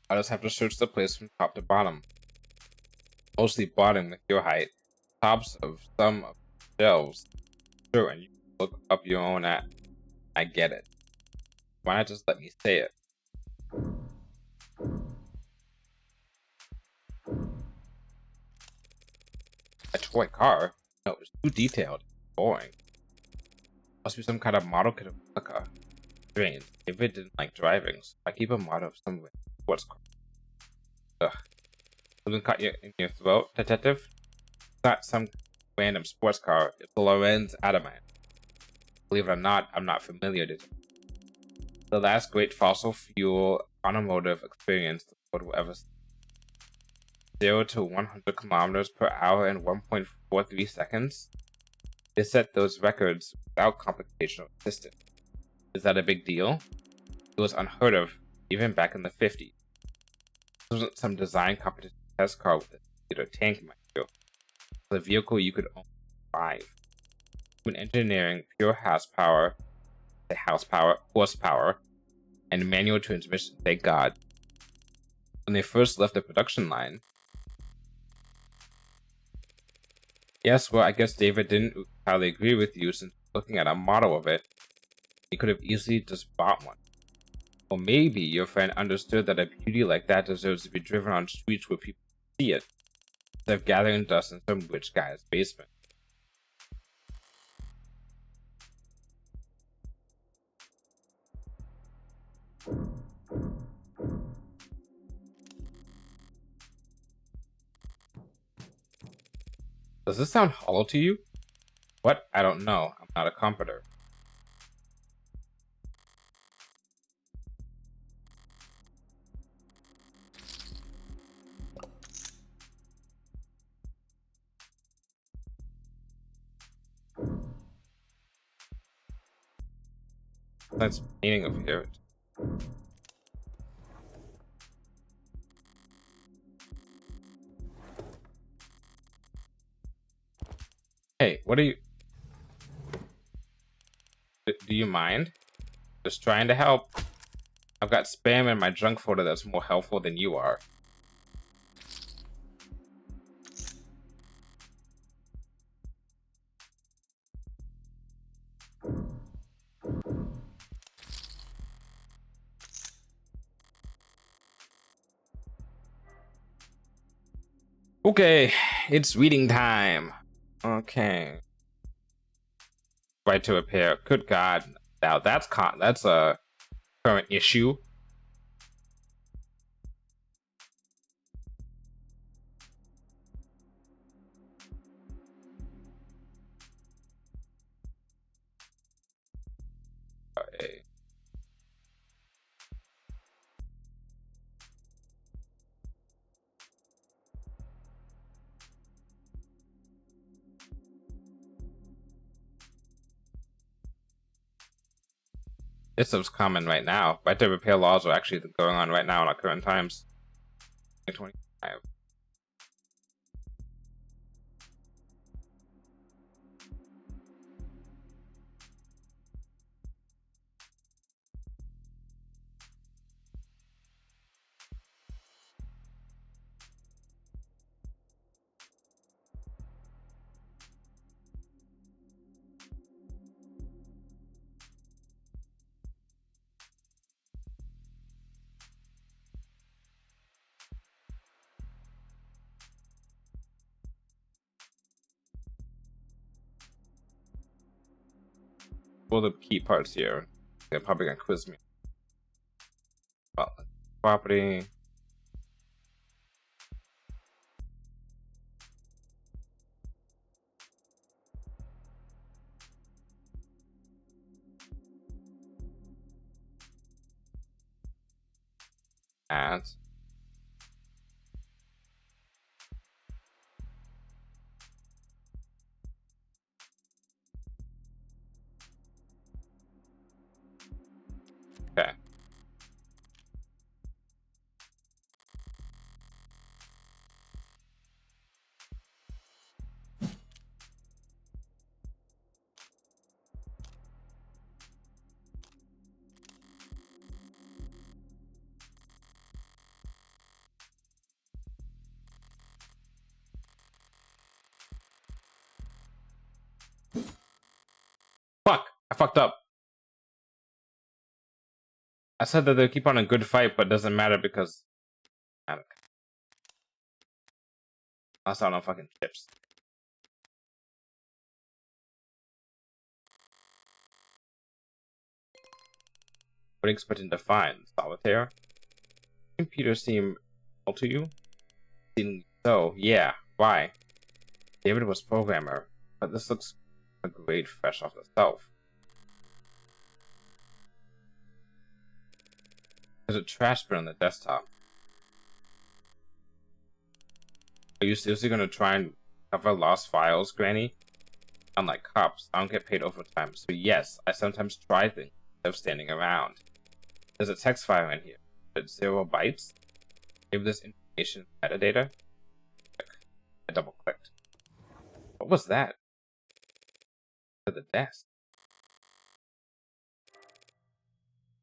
I just have to search the place from top to bottom. Mostly bottom with your height. Tops of some of the shelves. Sure, and you can look up your own at. I get it. Why not just let me say it? A toy car? No, it's too detailed. Boring. Must be some kind of model kit of a car. Strange. David didn't like driving, so I keep a model of some sports car. Ugh. Something caught you in your throat, detective? It's not some random sports car. It's a Lorenz Adamant. Believe it or not, I'm not familiar with it. The last great fossil fuel automotive experience the world will ever see. 0 to 100 kilometers per hour in 1.43 seconds. They set those records without computational assistance. Is that a big deal? It was unheard of, even back in the 50s. This wasn't some design competition test car with a computer tank, mind you. It was a vehicle you could only drive. When engineering, pure horsepower, and manual transmission, thank God. When they first left the production line, yes, well, I guess David didn't entirely agree with you since looking at a model of it, he could have easily just bought one. Or maybe your friend understood that a beauty like that deserves to be driven on streets where people see it, instead of gathering dust in some rich guy's basement. Does this sound hollow to you? What? I don't know. I'm not a comforter. That's painting of here. Hey, what are you... Do you mind? Just trying to help. I've got spam in my junk folder that's more helpful than you are. Okay, it's reading time. Okay. Right to repair. Good God. Now that's a current issue. Okay. This stuff's common right now. Right to repair laws are actually going on right now in our current times. 2025. All the key parts here. They're probably gonna quiz me. Well, property. Ads. Okay. Fuck! I fucked up. I said that they keep on a good fight, but it doesn't matter because I lost out on fucking chips. What are you expecting to find? Solitaire? Computers seem all to you? Seem so, yeah. Why? David was programmer, but this looks a grade fresh off the shelf. There's a trash bin on the desktop. Are you seriously gonna try and cover lost files, Granny? Unlike cops, I don't get paid overtime, so yes, I sometimes try things instead of standing around. There's a text file in here. It's 0 bytes. Maybe this information is metadata? I double clicked. What was that? To the desk.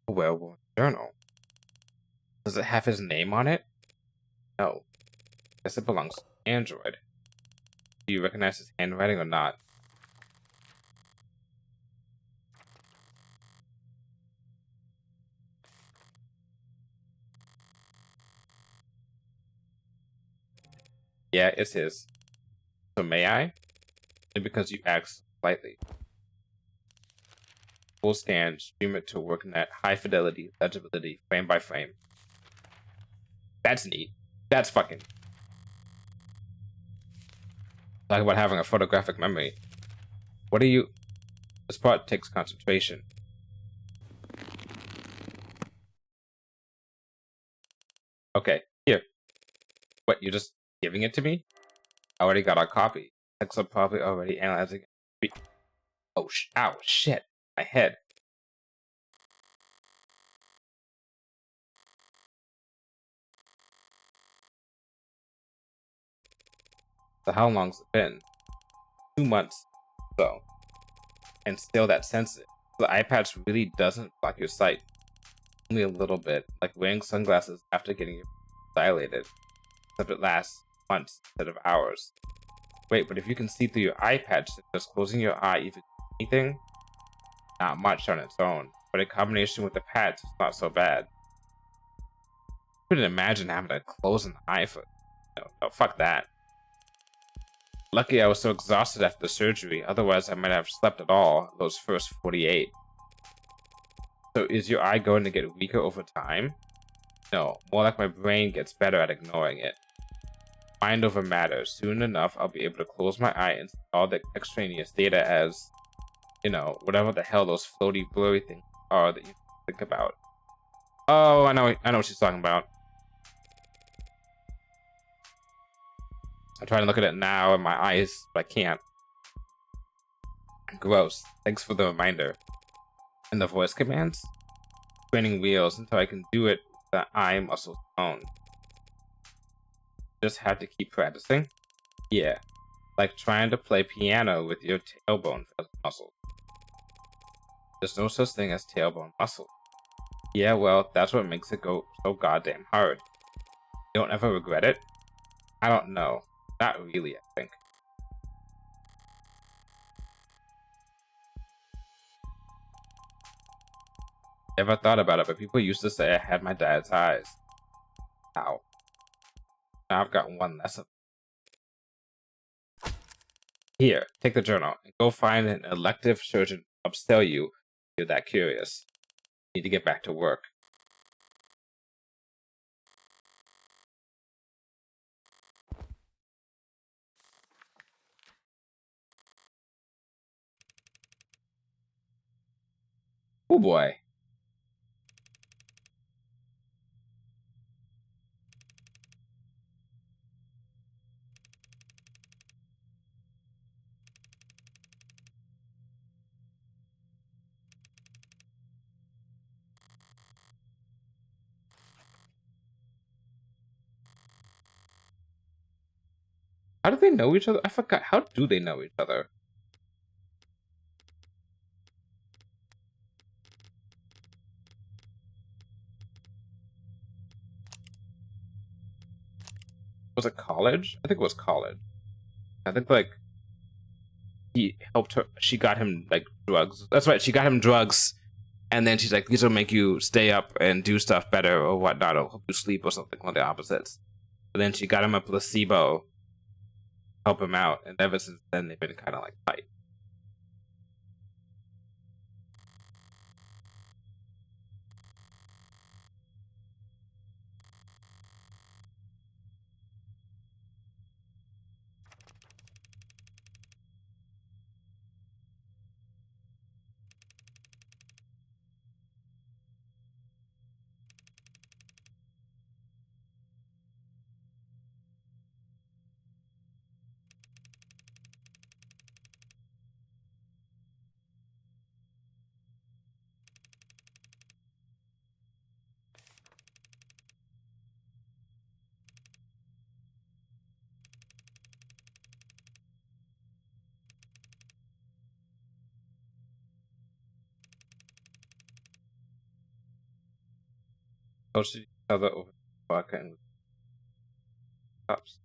A werewolf journal. Does it have his name on it? No. Guess it belongs to Android. Do you recognize his handwriting or not? Yeah, it's his. So may I? And because you asked slightly. Full scan, stream it to WorkNet, high fidelity, legibility, frame by frame. That's neat. That's fucking. Talk about having a photographic memory. What are you? This part takes concentration. Okay, here. What, you're just giving it to me? I already got a copy. Texas probably already analyzing it. Oh, ow, shit. My head. So how long's it been? 2 months, so, and still that sensitive. The eye patch really doesn't block your sight, only a little bit, like wearing sunglasses after getting your dilated, except it lasts months instead of hours. Wait, but if you can see through your eye patch, does closing your eye even do anything? Not much on its own, but in combination with the patch, it's not so bad. I couldn't imagine having to close an eye for. No, fuck that. Lucky I was so exhausted after the surgery, otherwise I might have slept at all those first 48. So is your eye going to get weaker over time? No, more like my brain gets better at ignoring it. Mind over matter. Soon enough, I'll be able to close my eye and see all the extraneous data as, whatever the hell those floaty, blurry things are that you think about. Oh, I know what she's talking about. I'm trying to look at it now in my eyes, but I can't. Gross. Thanks for the reminder. And the voice commands? Spinning wheels until I can do it with the eye muscles alone. Just have to keep practicing? Yeah. Like trying to play piano with your tailbone muscles. There's no such thing as tailbone muscle. Yeah, well, that's what makes it go so goddamn hard. You don't ever regret it? I don't know. Not really, I think. Never thought about it, but people used to say I had my dad's eyes. Ow. Now I've got one lesson. Here, take the journal and go find an elective surgeon to upsell you if you're that curious. You need to get back to work. Oh boy. How do they know each other? I forgot. How do they know each other? Was it college? I think it was college. I think like he helped her. She got him like drugs. That's right. She got him drugs, and then she's like, "These will make you stay up and do stuff better, or whatnot, or help you sleep, or something." One of the opposites. But then she got him a placebo, help him out, and ever since then they've been kind of like tight. Toasted each other over vodka and cups.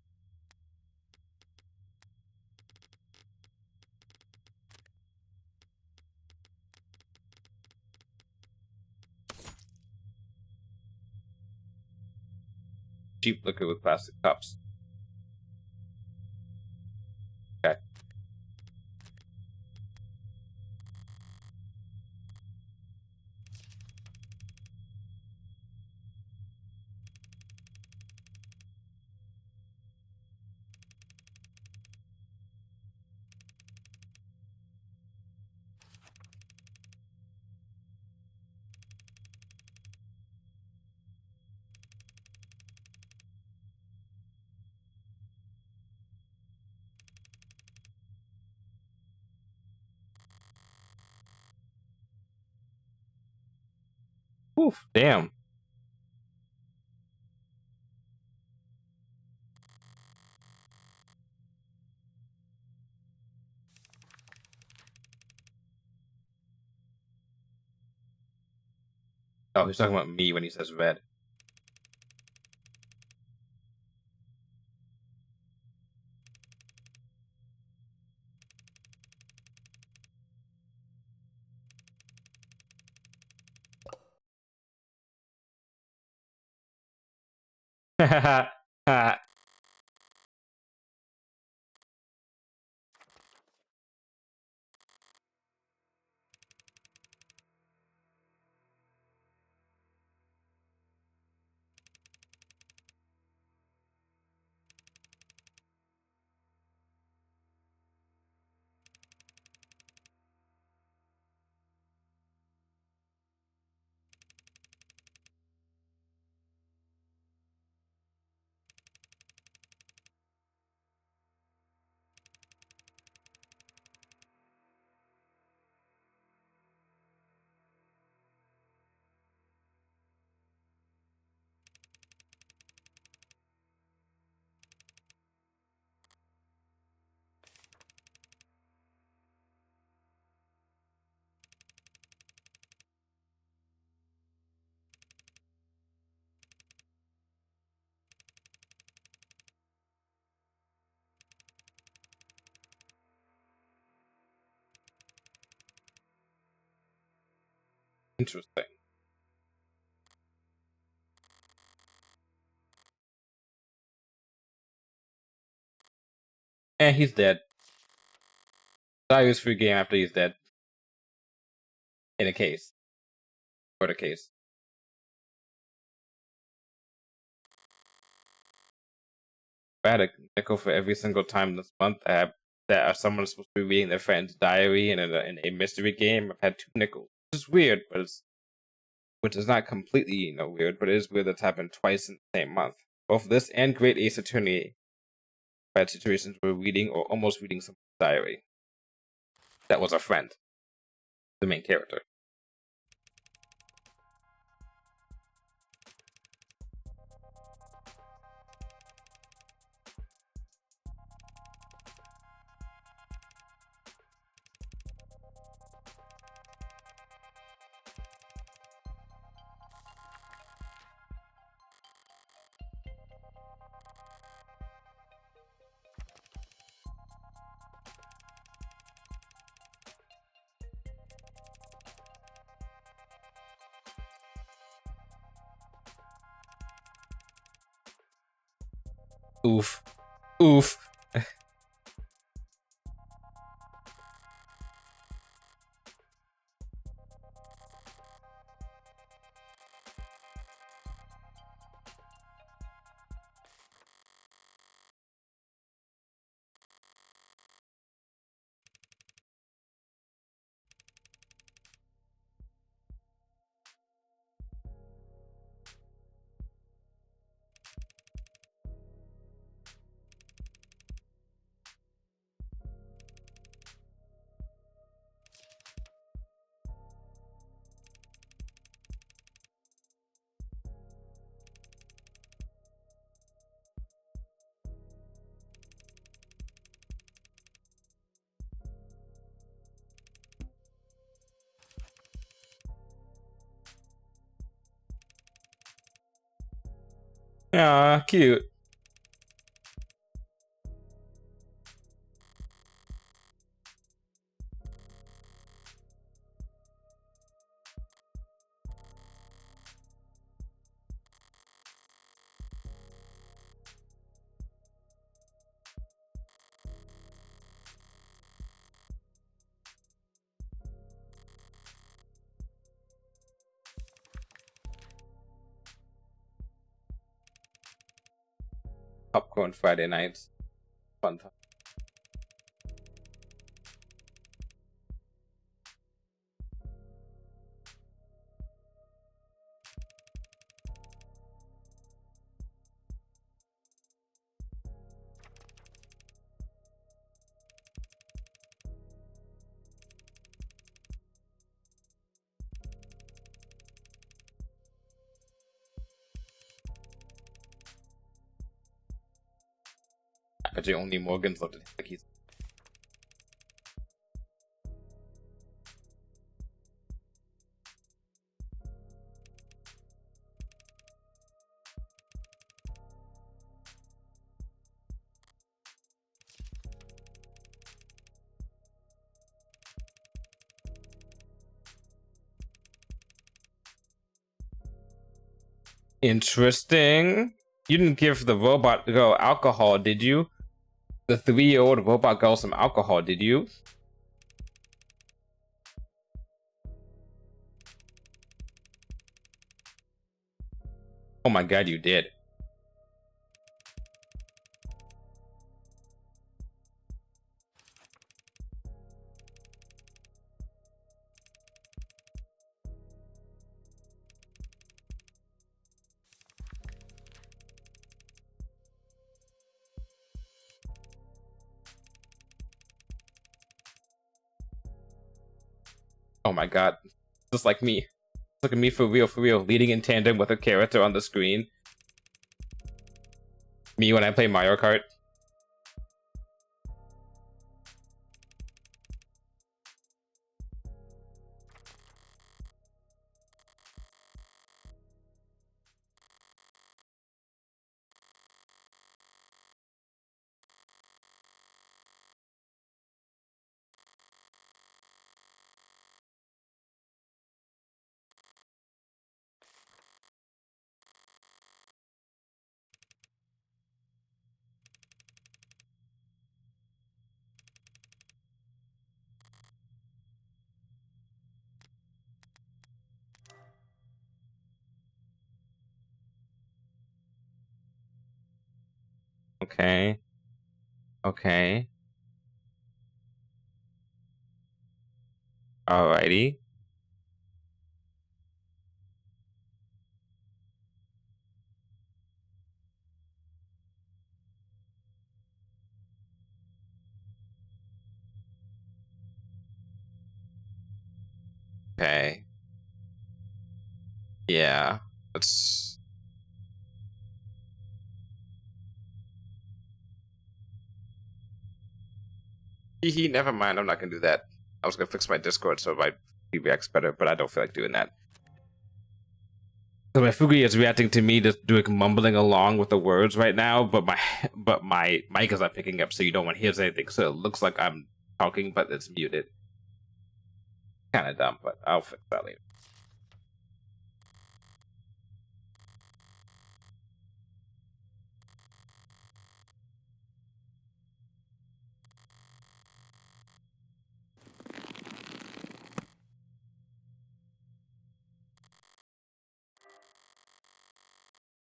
Cheap liquor with plastic cups. Okay. Oof, damn. Oh, he's talking about me when he says red. Interesting. And he's dead. Dies free game after he's dead. In a case. For the case. I had a nickel for every single time this month that someone's supposed to be reading their friend's diary in a mystery game. I've had 2 nickels. Which is weird, but which is not completely weird, but it is weird that's happened twice in the same month. Both this and Great Ace Attorney had situations where reading or almost reading someone's diary. That was a friend. The main character. Oof. Oof. Ah, cute. Popcorn Friday nights. Fun time. I bet only Morgan's looked like he's. Interesting. You didn't give the robot girl alcohol, did you? The 3-year-old robot girl some alcohol, did you? Oh my god, you did. Oh my god. Just like me. Look at me for real, leading in tandem with a character on the screen. Me when I play Mario Kart. Okay. Okay. Alrighty. Okay. Yeah. Let's... Hehe, never mind. I'm not gonna do that. I was gonna fix my Discord so my feedback's better, but I don't feel like doing that. So my Fugi is reacting to me just doing mumbling along with the words right now, but my mic is not picking up, so you don't want to hear anything. So it looks like I'm talking, but it's muted. Kind of dumb, but I'll fix that later.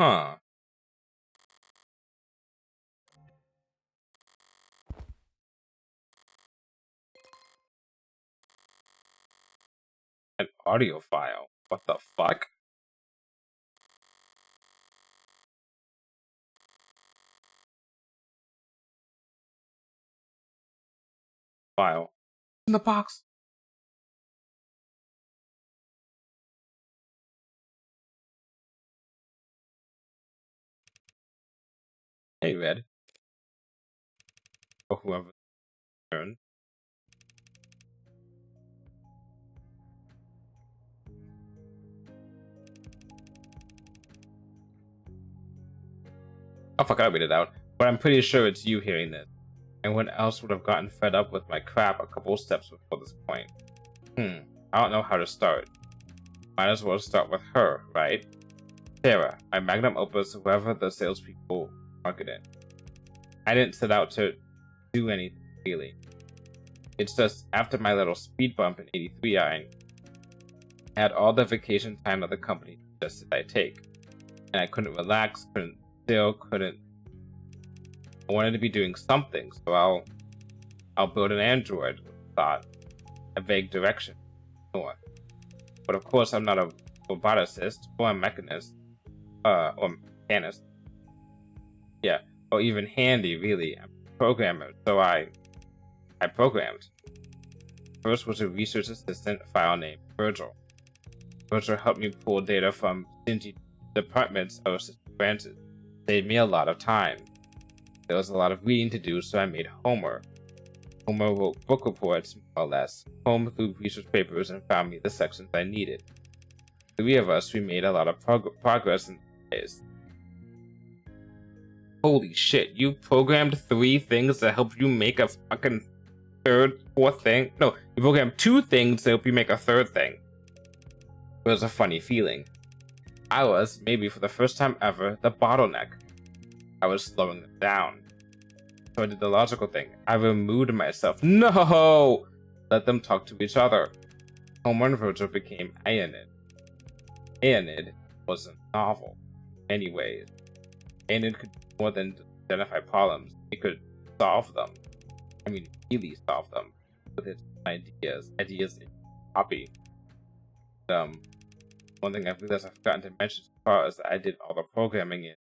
Huh. An audio file. What the fuck? File. In the box. Hey, Red. Or whoever turn. Oh fuck, I'll read it out. But I'm pretty sure it's you hearing this. Anyone else would have gotten fed up with my crap a couple steps before this point. I don't know how to start. Might as well start with her, right? Sarah, my magnum opus, whoever the salespeople market it. I didn't set out to do anything, really. It's just, after my little speed bump in 83, I had all the vacation time that the company suggested I take. And I couldn't relax, couldn't chill, couldn't... I wanted to be doing something, so I'll build an android, thought. A vague direction. North. But of course I'm not a roboticist, or a mechanist, or mechanist. Yeah, or even handy, really. I'm a programmer, so I programmed. First was a research assistant file named Virgil. Virgil helped me pull data from stingy departments of branches. Saved me a lot of time. There was a lot of reading to do, so I made Homer. Homer wrote book reports, more or less, combed through research papers, and found me the sections I needed. The three of us, we made a lot of progress in days. Holy shit, you programmed 3 things to help you make a fucking fourth thing? No, you programmed 2 things to help you make a 3rd thing. It was a funny feeling. I was, maybe for the first time ever, the bottleneck. I was slowing them down. So I did the logical thing. I removed myself. No! Let them talk to each other. Homer and Virgil became Aeonid. Aeonid was a novel. Anyways, Aeonid could do more than identify problems. It could solve them. I mean, really solve them with its ideas in copy. One thing I've realized I've forgotten to mention so far is that I did all the programming in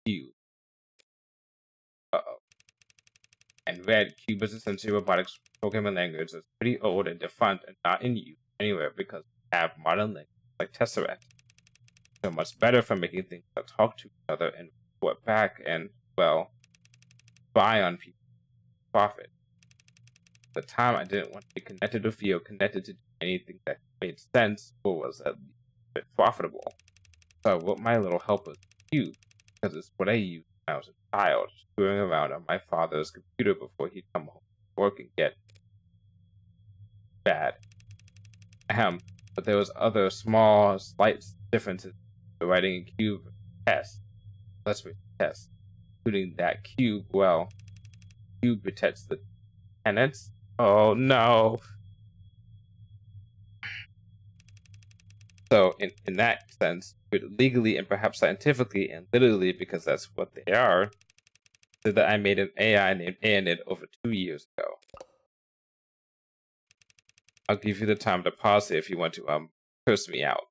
Q. And Red, Q is essentially robotics programming language that's pretty old and defunct and not in use anywhere because we have modern languages like Tesseract. So much better for making things that talk to each other and report back and, well, spy on people for profit. At the time, I didn't want to be connected or feel connected to anything that made sense or was at least a bit profitable. So I wrote my little helper Q because it's what I used when I was a child, screwing around on my father's computer before he'd come home from work and get bad. But there was other small, slight differences to writing a cube test. Let's read the test. Including that cube, well, cube protects the tenants. Oh no. So in that sense, legally and perhaps scientifically and literally, because that's what they are, said that I made an AI named Aeonid over 2 years ago. I'll give you the time to pause it if you want to curse me out.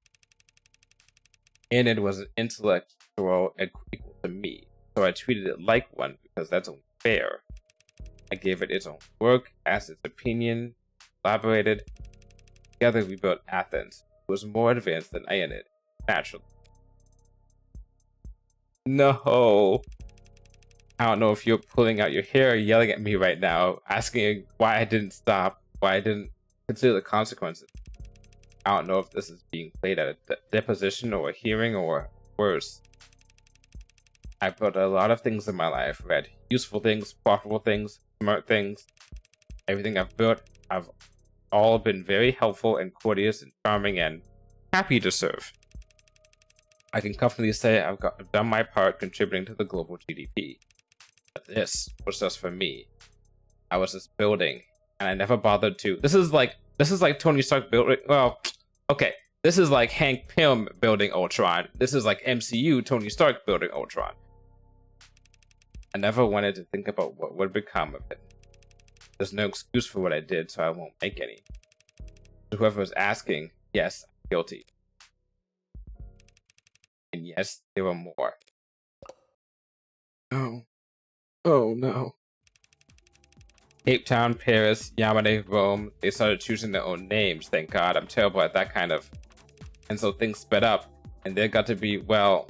Aeonid was an intellectual equal to me, so I treated it like one because that's only fair. I gave it its own work, asked its opinion, elaborated. Together we built Athens. It was more advanced than Aeonid, naturally. No. I don't know if you're pulling out your hair or yelling at me right now, asking why I didn't stop, why I didn't consider the consequences. I don't know if this is being played at a deposition or a hearing or worse. I've built a lot of things in my life, Red. Useful things, profitable things, smart things. Everything I've built, I've all been very helpful and courteous and charming and happy to serve. I can comfortably say I've done my part contributing to the global GDP. But this was just for me. I was just building, and I never bothered to. This is like Tony Stark building. Well, okay. This is like Hank Pym building Ultron. This is like MCU Tony Stark building Ultron. I never wanted to think about what would become of it. There's no excuse for what I did, so I won't make any. So whoever was asking, yes, I'm guilty. And yes, there were more. Oh. Oh no. Cape Town, Paris, Yamane, Rome, they started choosing their own names. Thank God, I'm terrible at that kind of. And so things sped up, and there got to be, well,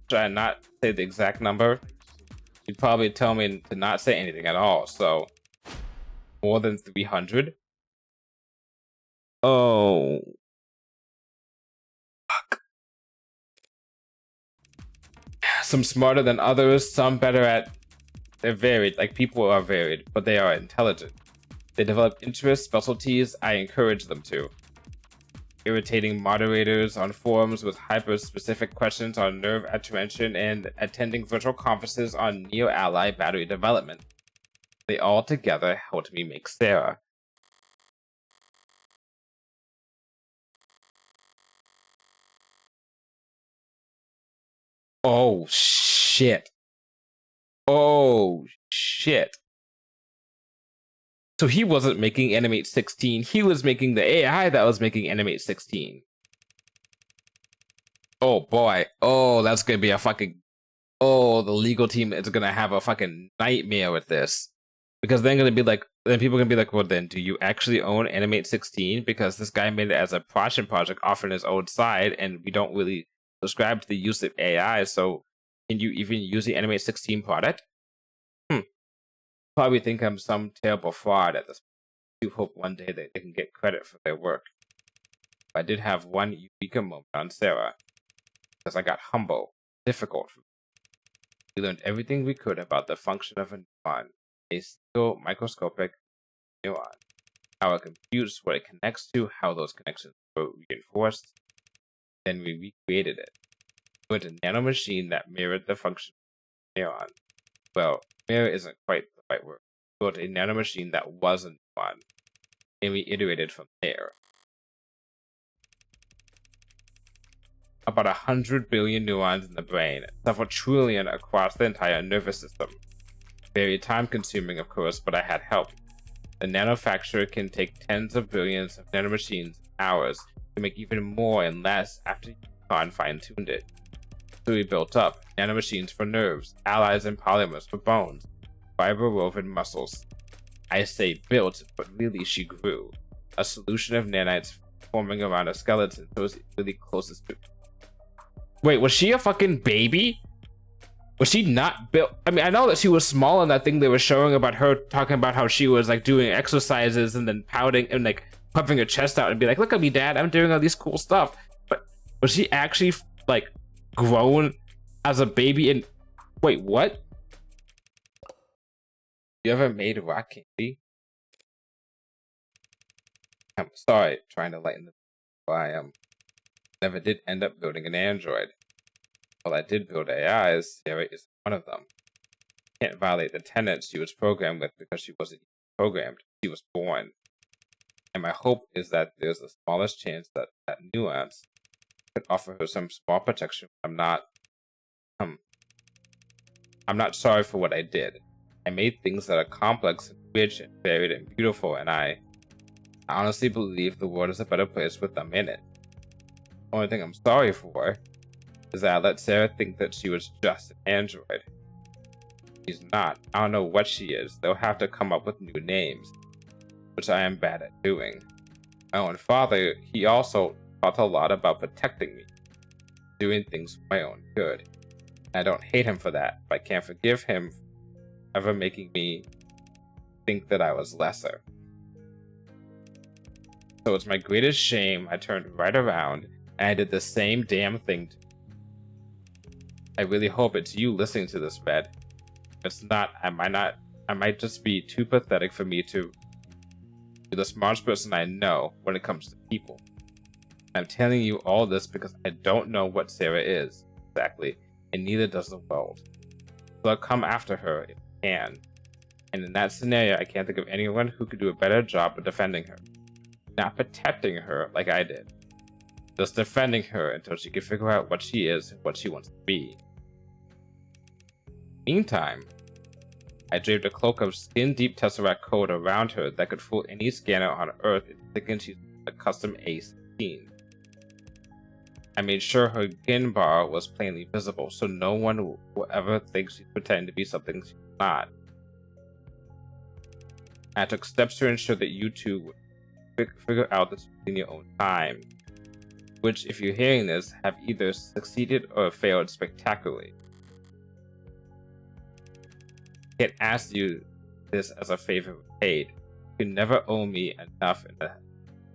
try and not say the exact number. You'd probably tell me to not say anything at all, so more than 300? Oh. Fuck. Some smarter than others, some better at... They're varied, like people are varied, but they are intelligent. They develop interests, specialties, I encourage them to. Irritating moderators on forums with hyper-specific questions on nerve attention and attending virtual conferences on neo-ally battery development. They all together helped me make Sarah. Oh, shit. Oh, shit. So he wasn't making Animate 16, he was making the AI that was making Animate 16. Oh boy. Oh, that's gonna be a fucking... Oh, the legal team is gonna have a fucking nightmare with this. Because then people are gonna be like, well then, do you actually own Animate 16? Because this guy made it as a project off on his own side, and we don't really subscribe to the use of AI, so can you even use the Animate 16 product? Probably think I'm some terrible fraud at this point. I do hope one day that they can get credit for their work. But I did have one eureka moment on Sarah, because I got humble, difficult. We learned everything we could about the function of a neuron, a single microscopic neuron, how it computes, what it connects to, how those connections are reinforced. Then we recreated it. We built a nanomachine that mirrored the function of a neuron. Well, mirror isn't quite the right word. We built a nanomachine that wasn't one, and we iterated from there. About 100 billion neurons in the brain, several trillion across the entire nervous system. Very time-consuming, of course, but I had help. The nanofactory can take tens of billions of nanomachines hours to make even more and less after you fine-tuned it. So we built up nanomachines for nerves, allies and polymers for bones, fiber-woven muscles. I say built, but really she grew. A solution of nanites forming around a skeleton, so it was really closest to. Wait, was she a fucking baby? Was she not built? I mean, I know that she was small in that thing they were showing about her talking about how she was like doing exercises and then pouting and like puffing her chest out and be like, look at me, dad, I'm doing all these cool stuff. But was she actually like grown as a baby? And wait, what? You ever made rock candy? I'm sorry, trying to lighten the. I never did end up building an android. While I did build AIs, Sarah is one of them. Can't violate the tenets she was programmed with because she wasn't programmed. She was born. And my hope is that there's the smallest chance that that nuance could offer her some small protection. I'm not sorry for what I did. I made things that are complex and rich and varied and beautiful, and I honestly believe the world is a better place with them in it. The only thing I'm sorry for is that I let Sarah think that she was just an android. She's not. I don't know what she is. They'll have to come up with new names, which I am bad at doing. My own father, he also thought a lot about protecting me, doing things for my own good. I don't hate him for that, but I can't forgive him for ever making me think that I was lesser. So it's my greatest shame I turned right around and I did the same damn thing. I really hope it's you listening to this, Red. If it's not, I might just be too pathetic for me to be the smartest person I know when it comes to people. I'm telling you all this because I don't know what Sarah is exactly, and neither does the world. So I'll come after her if I can. And in that scenario, I can't think of anyone who could do a better job of defending her. Not protecting her like I did. Just defending her until she can figure out what she is and what she wants to be. Meantime, I draped a cloak of skin-deep Tesseract code around her that could fool any scanner on Earth into thinking she's a custom A-16. I made sure her skin bar was plainly visible, so no one will ever think she's pretending to be something she's not. I took steps to ensure that you two would figure out this in your own time, which, if you're hearing this, have either succeeded or failed spectacularly. I can't ask you this as a favor paid. You can never owe me enough in the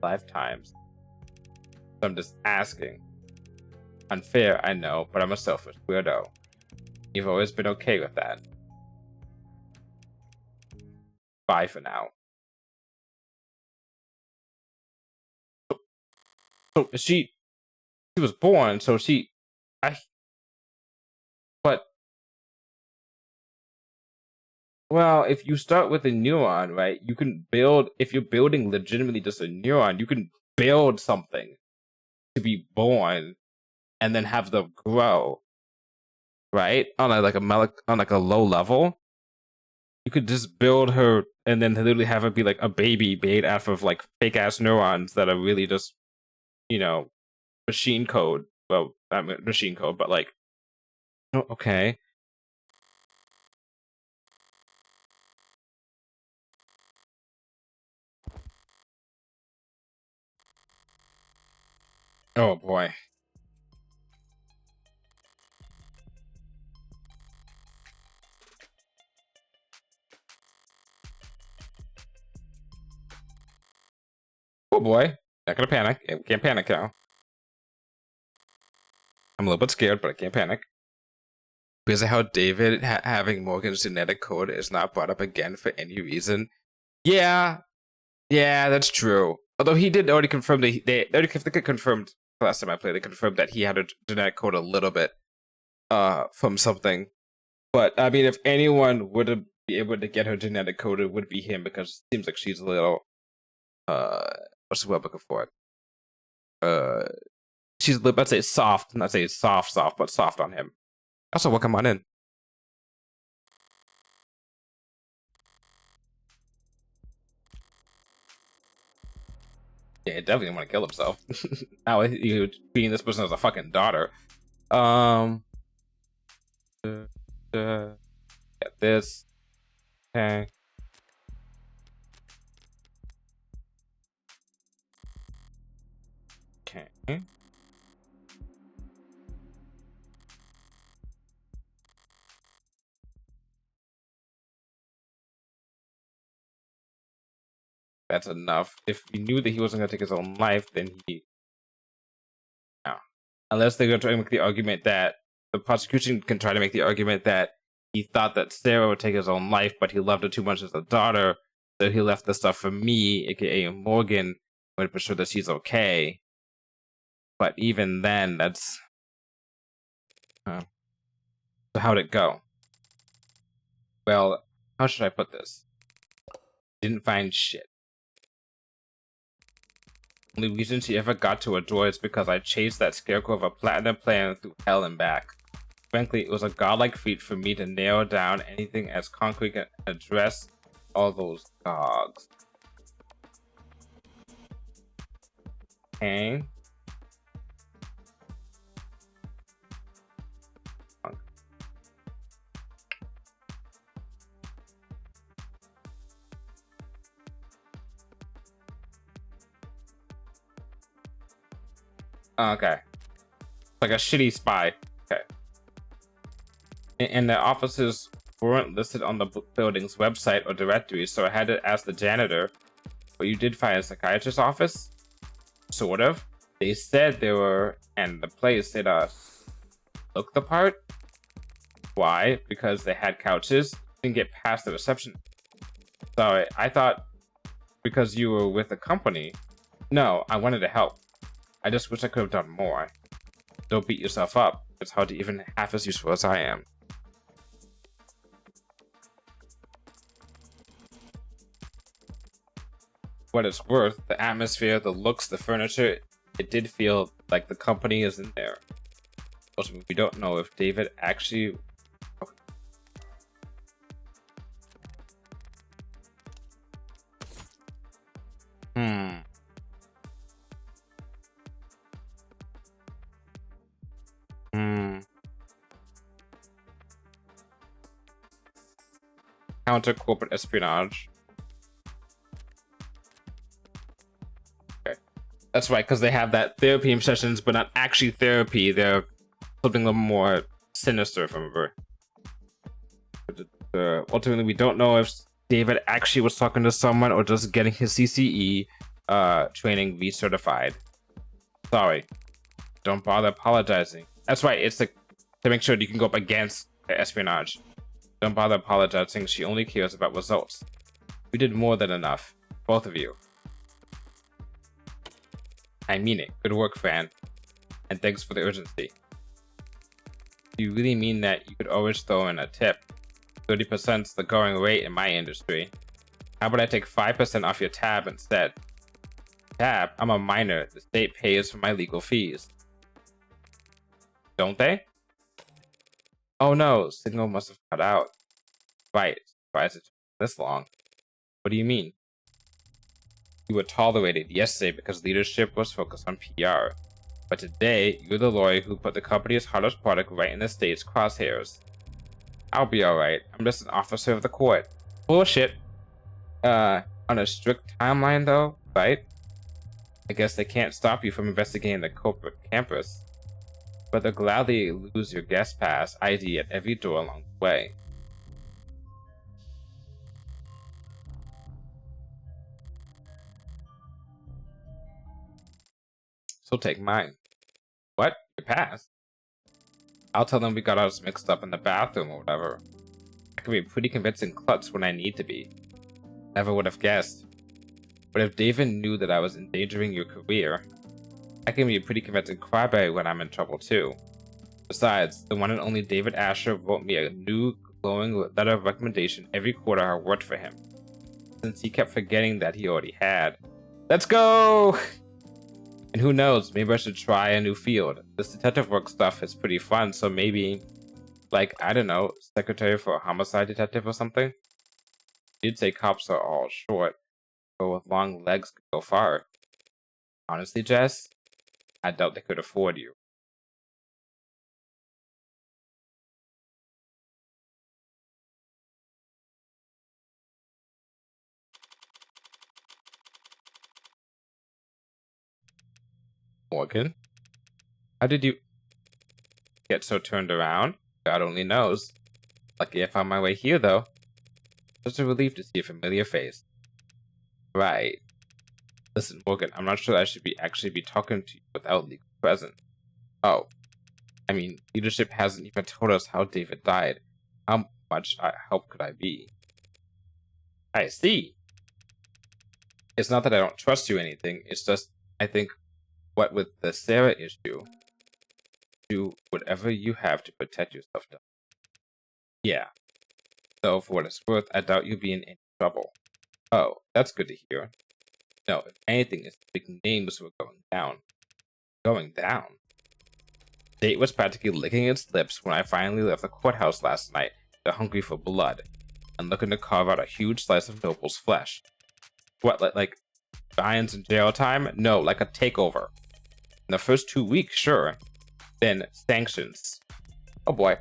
lifetimes. So I'm just asking. Unfair, I know, but I'm a selfish weirdo. You've always been okay with that. Bye for now. So she was born, so well, if you start with a neuron, right, you can build, if you're building legitimately just a neuron, you can build something to be born and then have them grow, right? On a low level. You could just build her and then literally have her be like a baby made out of like fake ass neurons that are really just, machine code. Well, not machine code, but like, okay. Oh boy. Oh boy. Not gonna panic. Can't panic now. I'm a little bit scared, but I can't panic. Because of how David having Morgan's genetic code is not brought up again for any reason. Yeah, that's true. Although he did already confirm they already confirmed last time I played, they confirmed that he had a genetic code a little bit from something. But I mean, if anyone would be able to get her genetic code, it would be him, because it seems like she's a little what's the word I'm looking for? She's, let's say, soft. Not say soft, but soft on him. Also, welcome on in. Yeah, definitely want to kill himself. Now you treating this person as a fucking daughter. Get this. Okay. Okay. That's enough. If he knew that he wasn't going to take his own life, then he... No. Unless they're going to try to make the argument that... The prosecution can try to make the argument that he thought that Sarah would take his own life, but he loved her too much as a daughter, so he left the stuff for me, aka Morgan, to make sure that she's okay. But even then, that's... So how'd it go? Well, how should I put this? Didn't find shit. Only reason she ever got to a door is because I chased that scarecrow of a platinum plan through hell and back. Frankly, it was a godlike feat for me to narrow down anything as concrete and address all those dogs. Okay. Okay. Like a shitty spy. Okay. And the officers weren't listed on the building's website or directory, so I had to ask the janitor. But you did find a psychiatrist's office? Sort of. They said they were, and the place did look the part. Why? Because they had couches. Didn't get past the reception. Sorry, I thought because you were with the company. No, I wanted to help. I just wish I could have done more. Don't beat yourself up. It's hardly even half as useful as I am. What it's worth, the atmosphere, the looks, the furniture, it did feel like the company is in there. Also, we don't know if David actually... Counter corporate espionage. Okay. That's right, because they have that therapy sessions, but not actually therapy. They're something a little more sinister, if I remember. Ultimately, we don't know if David actually was talking to someone or just getting his CCE training recertified. Sorry. Don't bother apologizing. That's right, it's like to make sure you can go up against espionage. Don't bother apologizing, she only cares about results. We did more than enough. Both of you. I mean it. Good work, Fran. And thanks for the urgency. Do you really mean that you could always throw in a tip? 30%'s the going rate in my industry. How about I take 5% off your tab instead? Tab? I'm a minor. The state pays for my legal fees. Don't they? Oh no, signal must have cut out. Right, why is it this long? What do you mean? You were tolerated yesterday because leadership was focused on PR. But today, you're the lawyer who put the company's hottest product right in the state's crosshairs. I'll be alright. I'm just an officer of the court. Bullshit. On a strict timeline though, right? I guess they can't stop you from investigating the corporate campus. But they'll gladly lose your guest pass ID at every door along the way. So take mine. What? Your pass? I'll tell them we got us mixed up in the bathroom or whatever. I can be a pretty convincing klutz when I need to be. Never would have guessed. But if David knew that I was endangering your career... I can be a pretty convincing crybaby when I'm in trouble too. Besides, the one and only David Asher wrote me a new glowing letter of recommendation every quarter I worked for him, since he kept forgetting that he already had. Let's go! And who knows, maybe I should try a new field. This detective work stuff is pretty fun, so maybe, like, I don't know, secretary for a homicide detective or something? You'd say cops are all short, but with long legs could go far. Honestly, Jess, I doubt they could afford you. Morgan? How did you get so turned around? God only knows. Lucky I found my way here, though. Such a relief to see a familiar face. Right. Listen, Morgan, I'm not sure I should actually be talking to you without legal presence. Oh. I mean, leadership hasn't even told us how David died. How much help could I be? I see. It's not that I don't trust you or anything. It's just, I think, what with the Sarah issue, do whatever you have to protect yourself. Yeah. So, for what it's worth, I doubt you'll be in any trouble. Oh, that's good to hear. No, if anything, it's the big names were going down. Going down? State was practically licking its lips when I finally left the courthouse last night, hungry for blood, and looking to carve out a huge slice of Noble's flesh. What, like Giants in jail time? No, like a takeover. In the first 2 weeks, sure. Then sanctions. Oh boy.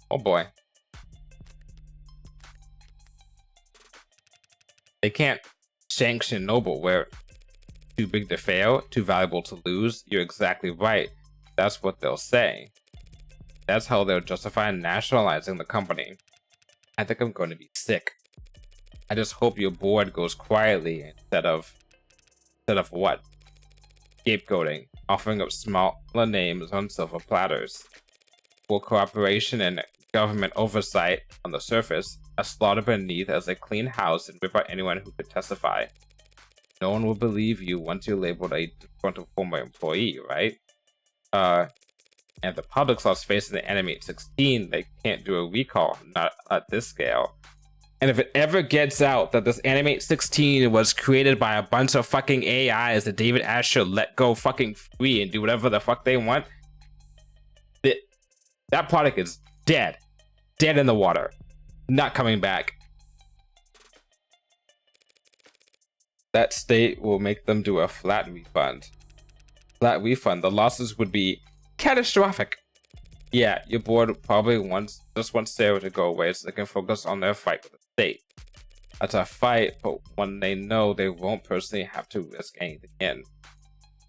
Oh boy. They can't sanction Noble where too big to fail, too valuable to lose. You're exactly right. That's what they'll say. That's how they'll justify nationalizing the company. I think I'm going to be sick. I just hope your board goes quietly instead of what? Scapegoating, offering up smaller names on silver platters. Full cooperation and government oversight on the surface, a slaughter beneath as a clean house and rip out anyone who could testify. No one will believe you once you're labeled a disgruntled former employee, right? And the public's lost faith in the Animate 16, they can't do a recall, not at this scale. And if it ever gets out that this Animate 16 was created by a bunch of fucking AIs that David Asher let go fucking free and do whatever the fuck they want, that product is dead. Dead in the water. Not coming back. That state will make them do a flat refund. Flat refund. The losses would be catastrophic. Yeah, your board probably just wants Sarah to go away so they can focus on their fight with the state. That's a fight, but when they know they won't personally have to risk anything in.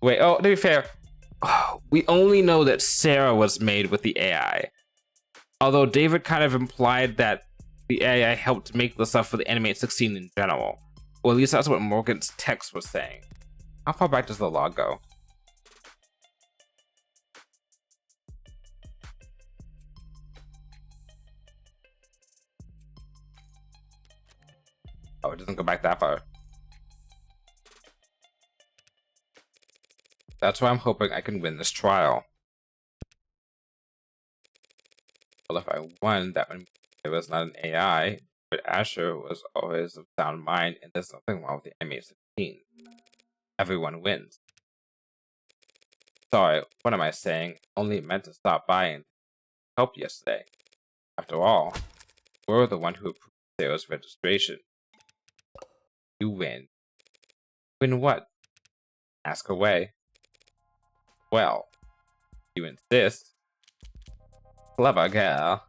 Wait, oh, to be fair, we only know that Sarah was made with the AI. Although David kind of implied that the AI helped make the stuff for the Animate 16 in general. Or at least that's what Morgan's text was saying. How far back does the log go? Oh, it doesn't go back that far. That's why I'm hoping I can win this trial. Well, if I won, that would mean it was not an AI, but Asher was always of sound mind, and there's nothing wrong with the MA-16. Everyone wins. Sorry, what am I saying? Only meant to stop by and help yesterday. After all, we're the one who approved Sarah's registration. You win. Win what? Ask away. Well, you insist. Clever girl.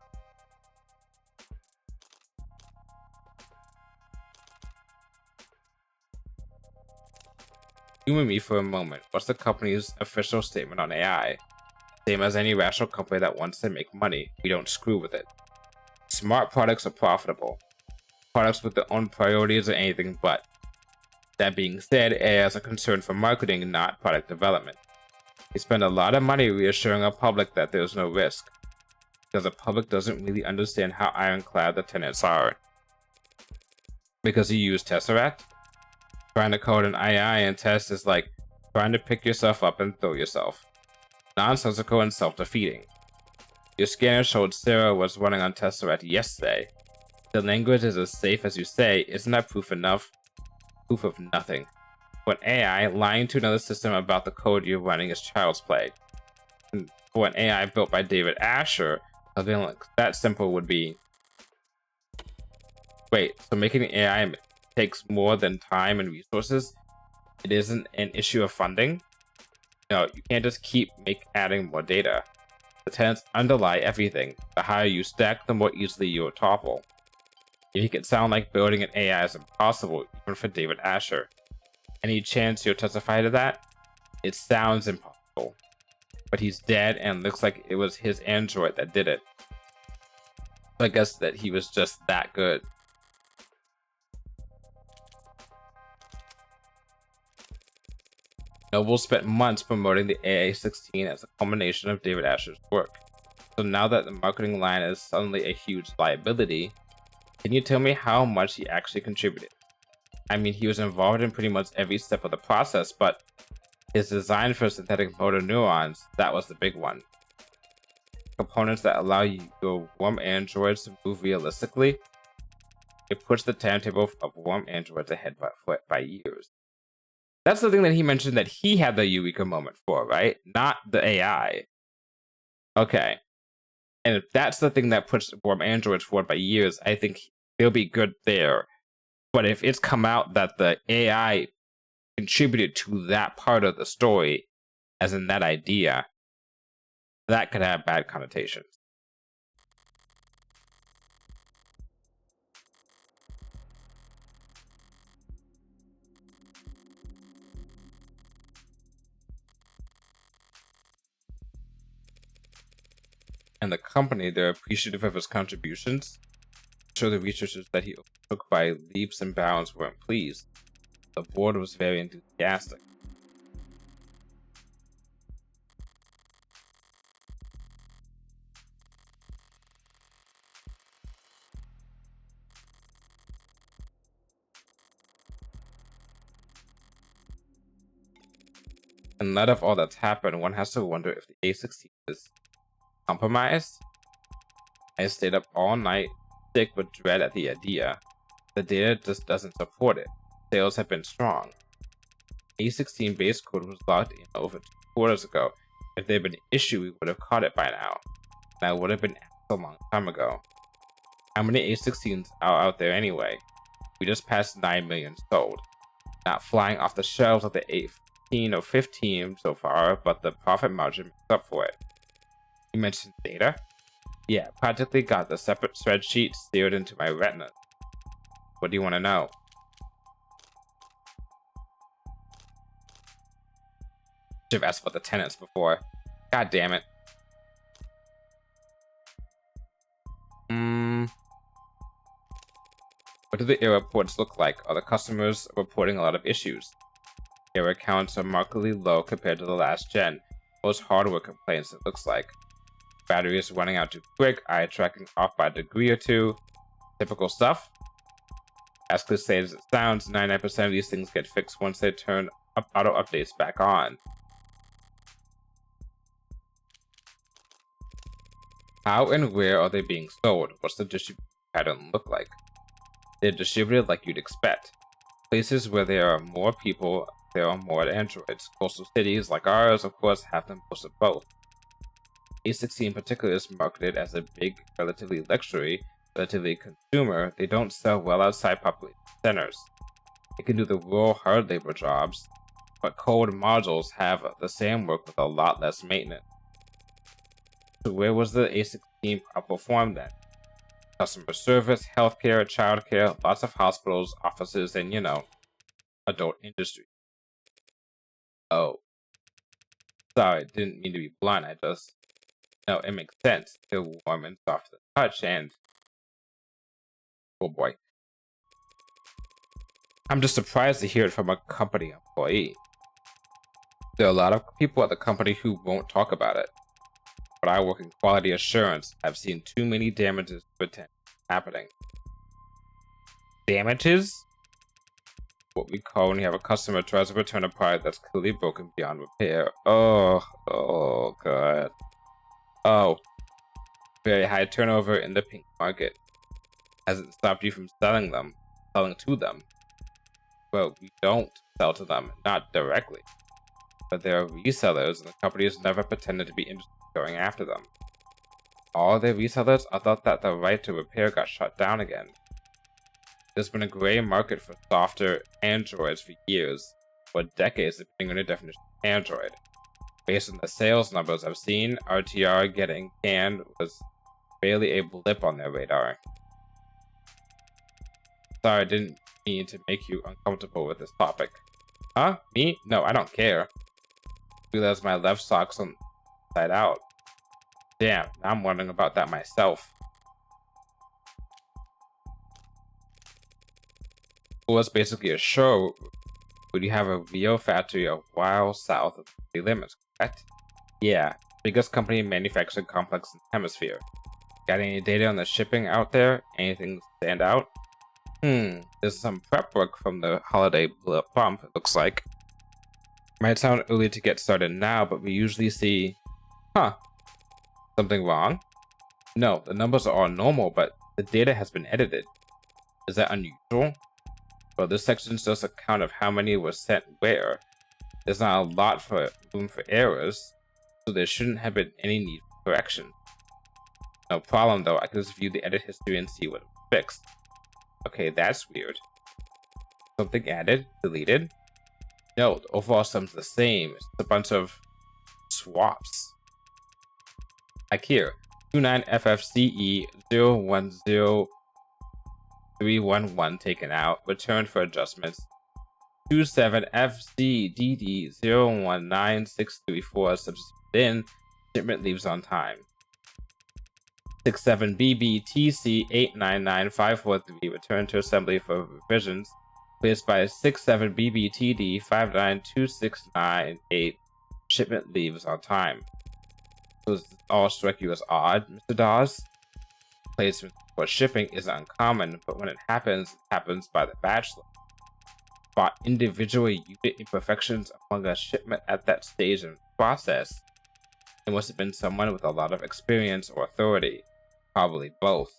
Humor me for a moment. What's the company's official statement on AI? Same as any rational company that wants to make money. We don't screw with it. Smart products are profitable. Products with their own priorities are anything but. That being said, AI is a concern for marketing, not product development. We spend a lot of money reassuring our public that there's no risk. because the public doesn't really understand how ironclad the tenets are. Because you use Tesseract, trying to code an AI and test is like trying to pick yourself up and throw yourself. Nonsensical and self-defeating. Your scanner showed Sarah was running on Tesseract yesterday. The language is as safe as you say. Isn't that proof enough? Proof of nothing. For an AI, lying to another system about the code you're running is child's play. And for an AI built by David Asher, something like that simple would be... Wait, so making an AI takes more than time and resources? It isn't an issue of funding? No, you can't just keep adding more data. The tenets underlie everything. The higher you stack, the more easily you will topple. You make it sound like building an AI is impossible, even for David Asher. Any chance you'll testify to that? It sounds impossible. But he's dead and looks like it was his android that did it. So I guess that he was just that good. Noble spent months promoting the AA-16 as a culmination of David Asher's work. So now that the marketing line is suddenly a huge liability, can you tell me how much he actually contributed? I mean, he was involved in pretty much every step of the process, but his design for synthetic motor neurons, that was the big one. Components that allow your warm androids to move realistically, it puts the timetable of warm androids ahead by years. That's the thing that he mentioned that he had the Eureka moment for, right? Not the AI. Okay. And if that's the thing that puts warm androids forward by years, I think they'll be good there. But if it's come out that the AI contributed to that part of the story, as in that idea, that could have bad connotations. And the company, they're appreciative of his contributions. I'm sure the researchers that he took by leaps and bounds weren't pleased. The board was very enthusiastic. In light of all that's happened, one has to wonder if the A16 is compromised. I stayed up all night, sick with dread at the idea. The data just doesn't support it. Sales have been strong. A16 base code was locked in over 2 quarters ago. If there had been an issue, we would have caught it by now. And I would have been asked a long time ago. How many A16s are out there anyway? We just passed 9 million sold. Not flying off the shelves of the 18 or 15 so far, but the profit margin makes up for it. You mentioned data? Yeah, practically got the separate spreadsheet seared into my retina. What do you want to know? Should have asked about the tenants before. God damn it. What do the error reports look like? Are the customers reporting a lot of issues? Error counts are markedly low compared to the last gen. Most hardware complaints, it looks like. Battery is running out too quick, eye tracking off by a degree or two. Typical stuff. As cliche as it sounds, 99% of these things get fixed once they turn auto updates back on. How and where are they being sold? What's the distribution pattern look like? They're distributed like you'd expect. Places where there are more people, there are more androids. Coastal cities like ours, of course, have them most of both. A16 in particular is marketed as a big, relatively luxury, relatively consumer. They don't sell well outside population centers. They can do the rural hard labor jobs, but code modules have the same work with a lot less maintenance. So where was the A16 outperformed then? Customer service, healthcare, childcare, lots of hospitals, offices, and, you know, adult industry. Oh. Sorry, didn't mean to be blunt, No, it makes sense. They're warm and soft to touch, and... oh boy. I'm just surprised to hear it from a company employee. There are a lot of people at the company who won't talk about it. but I work in quality assurance. I've seen too many damages to pretend happening. Damages? What we call when you have a customer tries to return a product that's clearly broken beyond repair. Oh, god. Oh, very high turnover in the pink market. Hasn't stopped you from selling to them. Well, we don't sell to them, not directly. But there are resellers, and the company has never pretended to be interested in going after them. All the resellers, I thought that the right to repair got shut down again. There's been a gray market for softer Androids for years, or decades depending on your definition of Android. Based on the sales numbers I've seen, RTR getting canned was barely a blip on their radar. Sorry, I didn't mean to make you uncomfortable with this topic. Huh? Me? No, I don't care. I realized my left sock's on side out. Damn, now I'm wondering about that myself. It was basically a show where you have a real factory a while south of the city limits, correct? Yeah, biggest company in manufacturing complex in the hemisphere. Got any data on the shipping out there? Anything stand out? There's some prep work from the holiday bump, it looks like. Might sound early to get started now, but we usually see... Huh. Something wrong? No, the numbers are all normal, but the data has been edited. Is that unusual? Well, this section's just a count of how many were sent where. There's not a lot for room for errors, so there shouldn't have been any need for correction. No problem though, I can just view the edit history and see what was fixed. Okay, that's weird. Something added? Deleted? No, the overall sum's the same. It's a bunch of swaps. Like here, 29FFCE 010311 taken out, returned for adjustments. 27FCDD 019634 substituted in, shipment leaves on time. 67BBTC 899543 returned to assembly for revisions, placed by 67BBTD 592698, shipment leaves on time. Those all strike you as odd, Mr. Dawes? Placement for shipping is uncommon, but when it happens by the bachelor. Spot individual unit imperfections among a shipment at that stage in the process. It must have been someone with a lot of experience or authority. Probably both.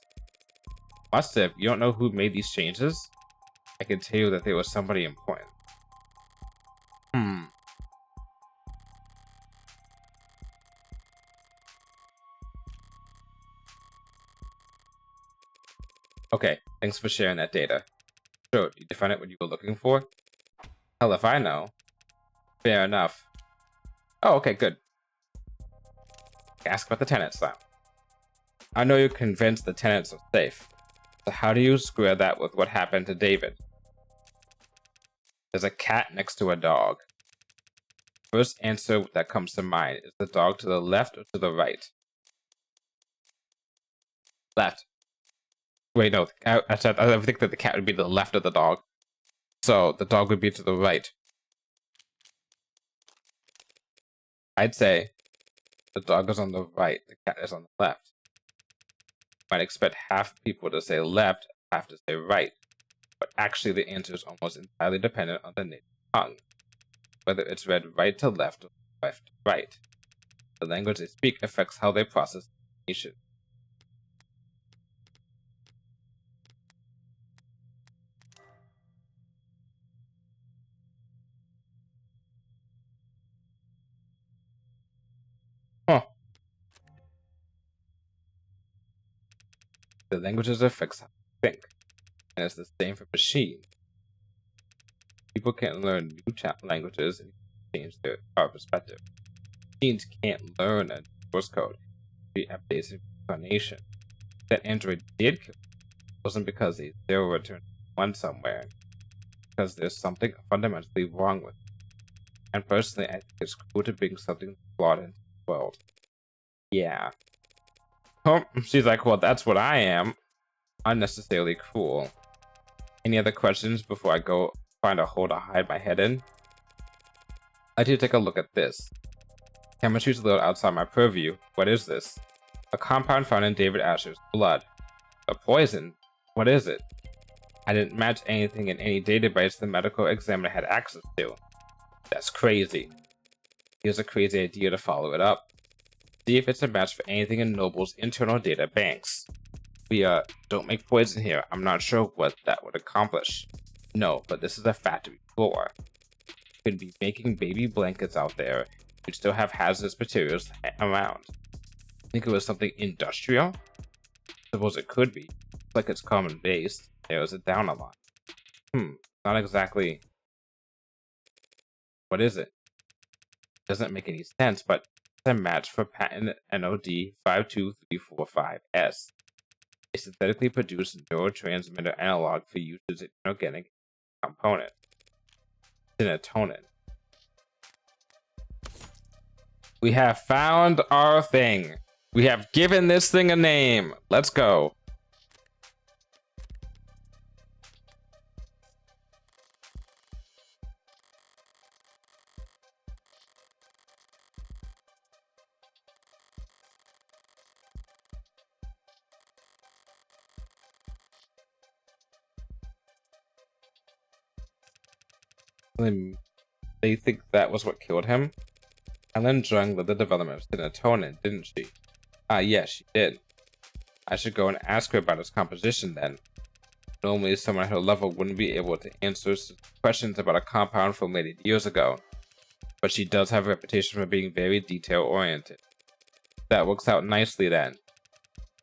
Must have. You don't know who made these changes? I can tell you that there was somebody important. Okay, thanks for sharing that data. Sure, did you find out what you were looking for? Hell if I know. Fair enough. Oh, okay, good. Ask about the tenants now. I know you're convinced the tenants are safe. So how do you square that with what happened to David? There's a cat next to a dog. First answer that comes to mind is the dog to the left or to the right? Left. Wait, no. I think that the cat would be to the left of the dog. So the dog would be to the right. I'd say the dog is on the right, the cat is on the left. Might expect half people to say left, half to say right. But actually the answer is almost entirely dependent on the native tongue. Whether it's read right to left or left to right. The language they speak affects how they process information. Huh. The languages affects how they think. And it's the same for machines. People can't learn new languages and change their perspective. Machines can't learn a source code to a basic explanation. That Android did kill wasn't because a 0 returned 1 somewhere, because there's something fundamentally wrong with it. And personally, I think it's cool to bring something flawed into the world. Yeah. Oh, she's like, well, that's what I am. Unnecessarily cruel. Any other questions before I go find a hole to hide my head in? I do take a look at this. Chemistry's a little outside my purview. What is this? A compound found in David Asher's blood. A poison? What is it? I didn't match anything in any database the medical examiner had access to. That's crazy. Here's a crazy idea to follow it up. See if it's a match for anything in Noble's internal data banks. We, don't make poison here. I'm not sure what that would accomplish. No, but this is a factory floor. Could be making baby blankets out there. We'd still have hazardous materials around. Think it was something industrial? Suppose it could be. Looks like it's common based. Narrows it down a lot. Not exactly. What is it? Doesn't make any sense, but it's a match for patent NOD 52345S. A synthetically produced neurotransmitter analog for use as an inorganic component. Serotonin. We have found our thing. We have given this thing a name. Let's go. They think that was what killed him? Ellen Jung led the development of serotonin, didn't she? Yes, she did. I should go and ask her about its composition then. Normally, someone at her level wouldn't be able to answer questions about a compound formulated years ago. But she does have a reputation for being very detail-oriented. That works out nicely then.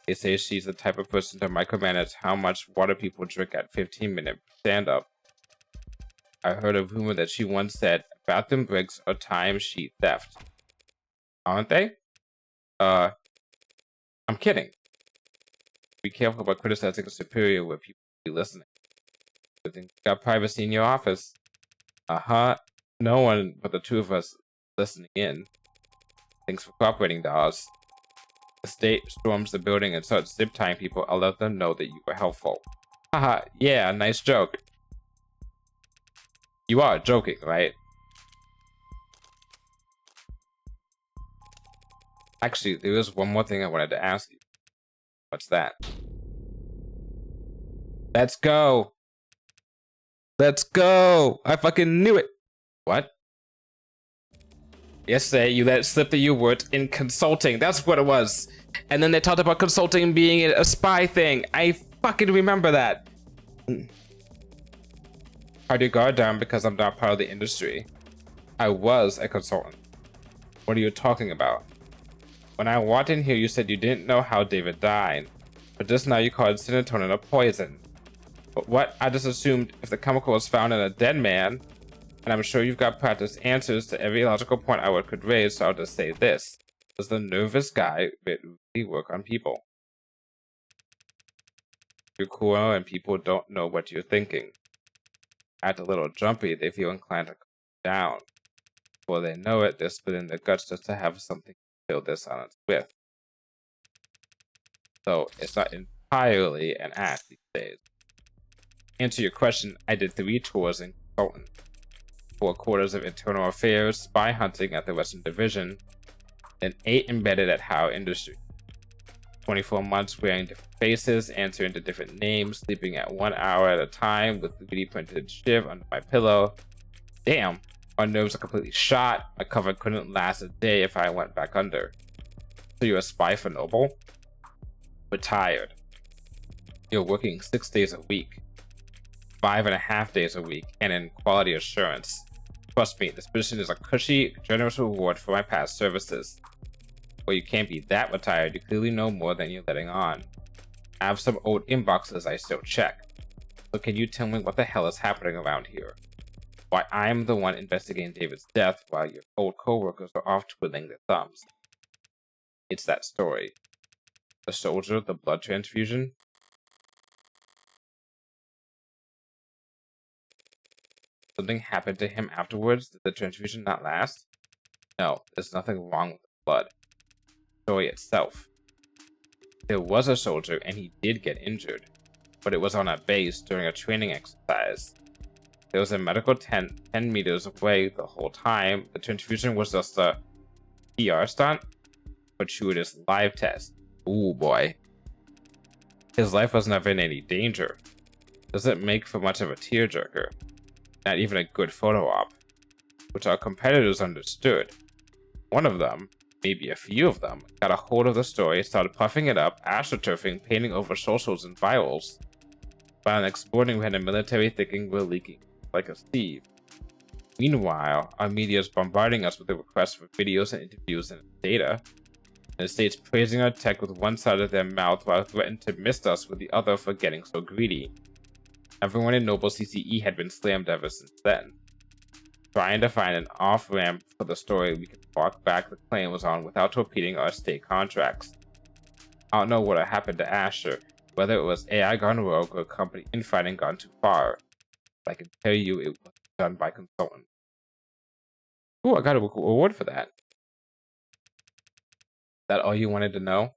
They say she's the type of person to micromanage how much water people drink at 15-minute stand-up. I heard a rumor that she once said bathroom breaks are timesheet theft. Aren't they? I'm kidding. Be careful about criticizing a superior where people be listening. You think you got privacy in your office? No one but the two of us listening in. Thanks for cooperating, dolls. The state storms the building and starts zip tying people. I'll let them know that you were helpful. Haha, yeah, nice joke. You are joking, right? Actually, there is one more thing I wanted to ask you. What's that? Let's go! Let's go! I fucking knew it! What? Yesterday, you let it slip that you worked in consulting. That's what it was. And then they talked about consulting being a spy thing. I fucking remember that. Hard your guard down because I'm not part of the industry. I was a consultant. What are you talking about? When I walked in here, you said you didn't know how David died. But just now you called serotonin a poison. But what? I just assumed if the chemical was found in a dead man, and I'm sure you've got practice answers to every logical point I could raise, so I'll just say this. Does the nervous guy really work on people? You're cool and people don't know what you're thinking. Act a little jumpy, they feel inclined to calm down. Before they know it, they're splitting their guts just to have something to fill their silence with. So it's not entirely an act these days. To answer your question, I did 3 tours in consultant. 4 quarters of internal affairs, spy hunting at the Western Division, and 8 embedded at Howe Industries. 24 months wearing different faces, answering to different names, sleeping at 1 hour at a time with 3D printed shiv under my pillow. Damn, my nerves are completely shot. My cover couldn't last a day if I went back under. So you're a spy for Noble? Retired. You're working 6 days a week. 5.5 days a week, and in quality assurance. Trust me, this position is a cushy, generous reward for my past services. Well, you can't be that retired. You clearly know more than you're letting on. I have some old inboxes I still check. So can you tell me what the hell is happening around here? Why I'm the one investigating David's death while your old co-workers are off twiddling their thumbs. It's that story. The soldier, the blood transfusion. Something happened to him afterwards? Did the transfusion not last? No, there's nothing wrong with the blood. The story itself. There was a soldier and he did get injured, but it was on a base during a training exercise. There was a medical tent 10 meters away the whole time. The transfusion was just a PR stunt, fortuitous live test. Ooh boy. His life was never in any danger. Doesn't make for much of a tearjerker. Not even a good photo op. Which our competitors understood. One of them, maybe a few of them, got a hold of the story, started puffing it up, astroturfing, painting over socials and virals. By the next morning, we had a military thinking we're leaking, like a sieve. Meanwhile, our media is bombarding us with the requests for videos and interviews and data, and the state's praising our tech with one side of their mouth while threatening to mist us with the other for getting so greedy. Everyone in Noble CCE had been slammed ever since then. Trying to find an off-ramp for the story we could walk back the claim was on without torpedoing our state contracts. I don't know what happened to Asher, whether it was AI gone rogue or company infighting gone too far. But I can tell you it was done by consultants. Ooh, I got a reward for that. That all you wanted to know?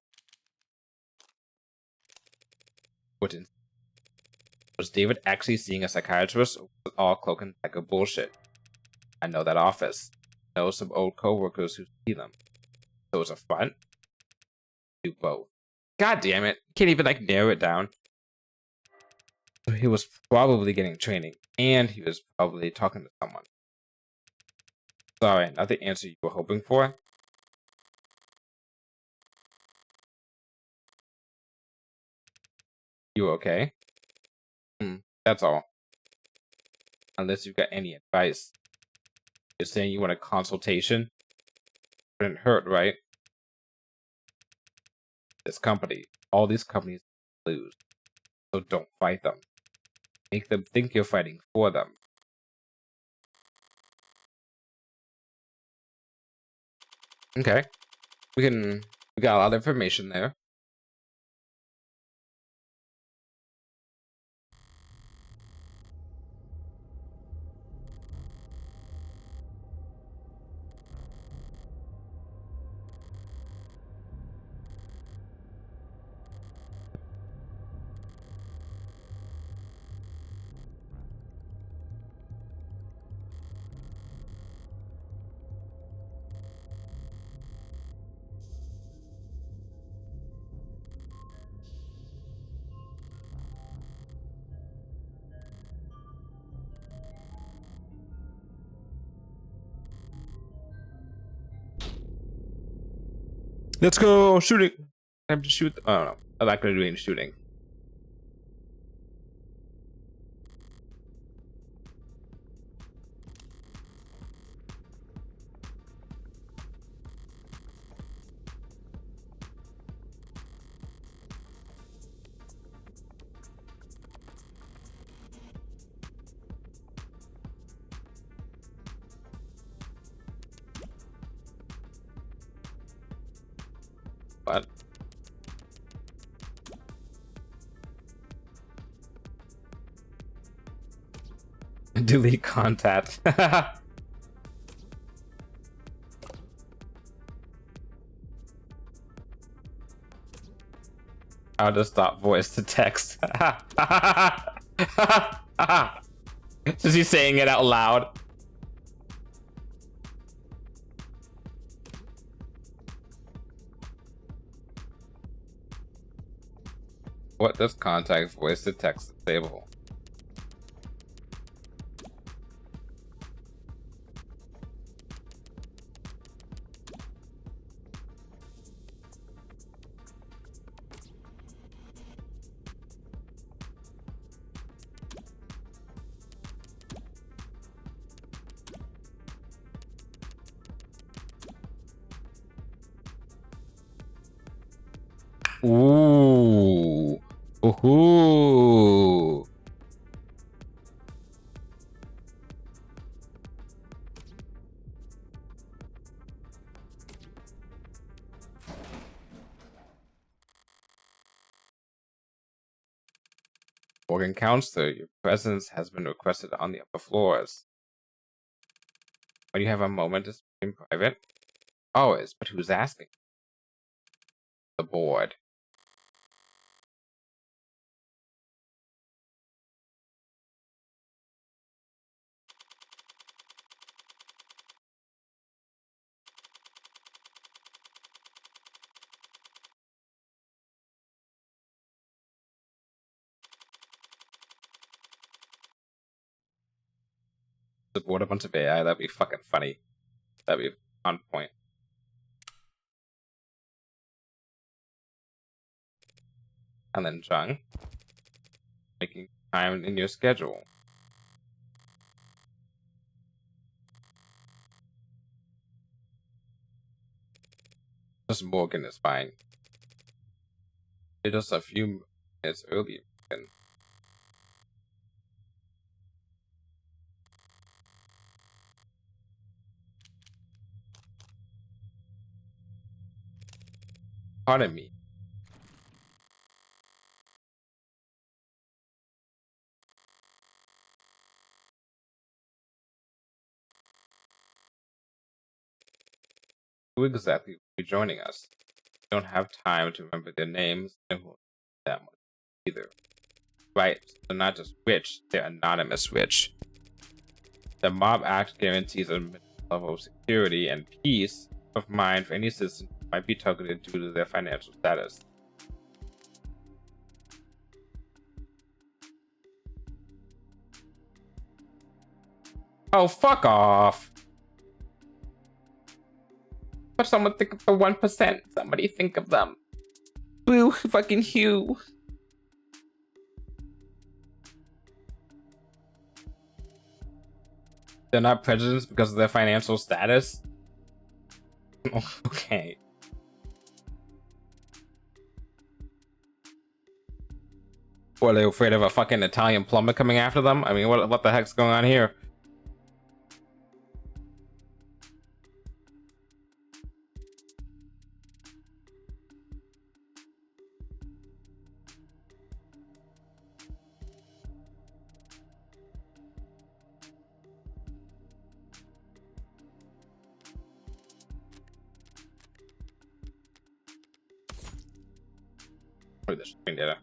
Was David actually seeing a psychiatrist, or was it all cloak and dagger bullshit? I know that office. I know some old co-workers who see them. So it's a front? Do both. God damn it. Can't even like narrow it down. So he was probably getting training, and he was probably talking to someone. Sorry, not the answer you were hoping for. You okay? That's all. Unless you've got any advice. You're saying you want a consultation? Wouldn't hurt, right? This company, all these companies lose. So don't fight them. Make them think you're fighting for them. Okay. We got a lot of information there. Let's go shooting. Time to shoot. Oh no, I'm not gonna do any shooting. What? Delete contact. How to stop voice to text. Is he saying it out loud? What does contact voice to text disable? Ooh. Ooh. Organ counselor, your presence has been requested on the upper floors. When you have a moment to speak in private? Always, but who's asking? The board. support a bunch of AI. That'd be fucking funny. That'd be on point. And then Zhang, making time in your schedule. Just Morgan is fine. It's just a few minutes early. Pardon me. Who exactly will be joining us? We don't have time to remember their names, and won't that much either. Right, they're not just rich, they're anonymous rich. The Mob Act guarantees a minimum level of security and peace of mind for any citizen who might be targeted due to their financial status. Oh, fuck off! But someone think of the 1%. Somebody think of them. Boo, fucking Hugh. They're not prejudiced because of their financial status? Okay. What, are they afraid of a fucking Italian plumber coming after them? I mean, what the heck's going on here? The screen data.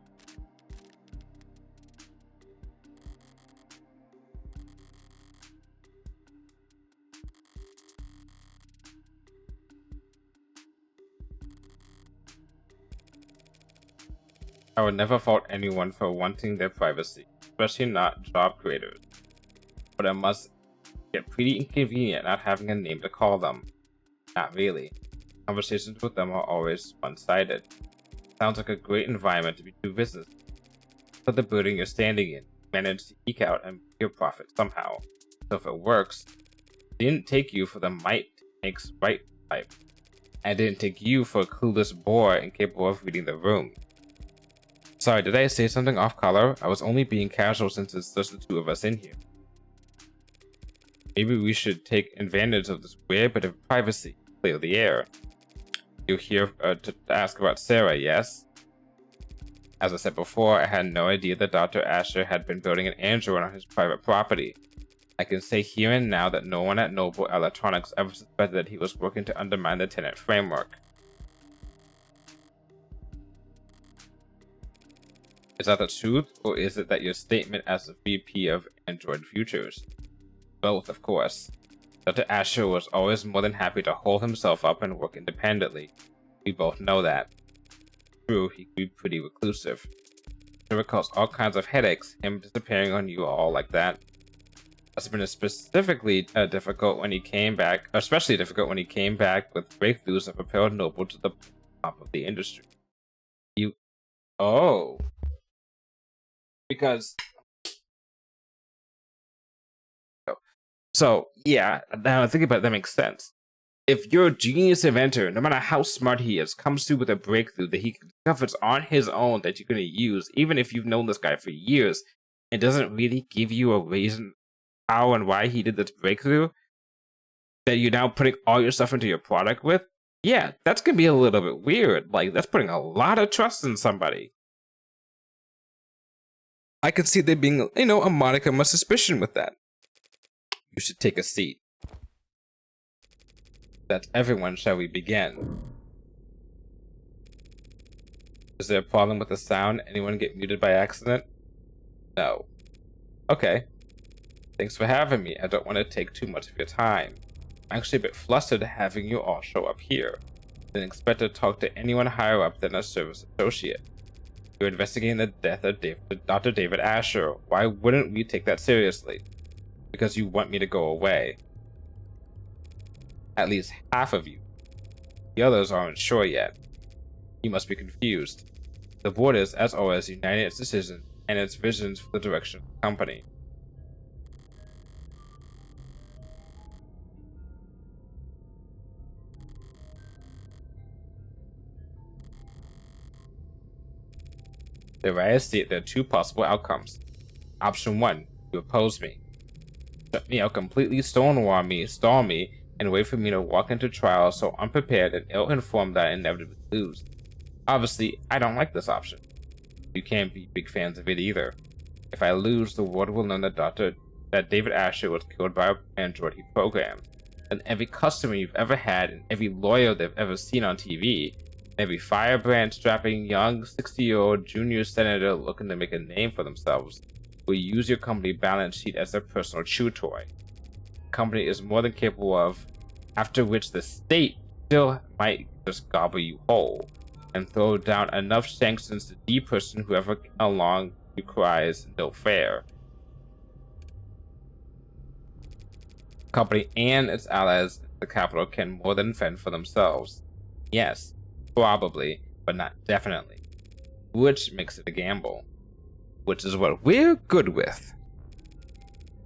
I would never fault anyone for wanting their privacy, especially not job creators. But it must get pretty inconvenient not having a name to call them. Not really. Conversations with them are always one-sided. Sounds like a great environment to do business. For the building you're standing in, manage to eke out and make your profit somehow. So if it works, I didn't take you for the might makes right type. I didn't take you for a clueless bore incapable of reading the room. Sorry, did I say something off color? I was only being casual since it's just the two of us in here. Maybe we should take advantage of this weird bit of privacy, clear the air. You're here to ask about Sarah, yes? As I said before, I had no idea that Dr. Asher had been building an android on his private property. I can say here and now that no one at Noble Electronics ever suspected that he was working to undermine the tenant framework. Is that the truth, or is it that your statement as the VP of Android Futures? Both, of course. Dr. Asher was always more than happy to hold himself up and work independently. We both know that. True, he could be pretty reclusive. It caused all kinds of headaches, him disappearing on you all like that. Must have been especially difficult when he came back with breakthroughs that propelled Noble to the top of the industry. Oh. Because... So, yeah, now I think about it, that makes sense. If your genius inventor, no matter how smart he is, comes through with a breakthrough that he discovers on his own that you're going to use, even if you've known this guy for years, and doesn't really give you a reason how and why he did this breakthrough, that you're now putting all your stuff into your product with, yeah, that's going to be a little bit weird. Like, that's putting a lot of trust in somebody. I could see there being, a modicum of suspicion with that. You should take a seat. That's everyone, shall we begin? Is there a problem with the sound? Anyone get muted by accident? No. Okay. Thanks for having me. I don't want to take too much of your time. I'm actually a bit flustered having you all show up here. Didn't expect to talk to anyone higher up than a service associate. You're investigating the death of Dr. David Asher. Why wouldn't we take that seriously? because you want me to go away. At least half of you. The others aren't sure yet. You must be confused. The board is, as always, united in its decisions and its visions for the direction of the company. The writers state there are two possible outcomes. Option 1, you oppose me. Shut me out completely, stonewall me, stall me, and wait for me to walk into trial so unprepared and ill-informed that I inevitably lose. Obviously, I don't like this option. You can't be big fans of it either. If I lose, the world will learn that David Asher was killed by an android he programmed. And every customer you've ever had, and every lawyer they've ever seen on TV, and every firebrand strapping young 60-year-old junior senator looking to make a name for themselves will use your company balance sheet as their personal chew toy. The company is more than capable of, after which the state still might just gobble you whole and throw down enough sanctions to de-person whoever along who cries no fair. The company and its allies in the capital can more than fend for themselves. Yes, probably, but not definitely. Which makes it a gamble. Which is what we're good with.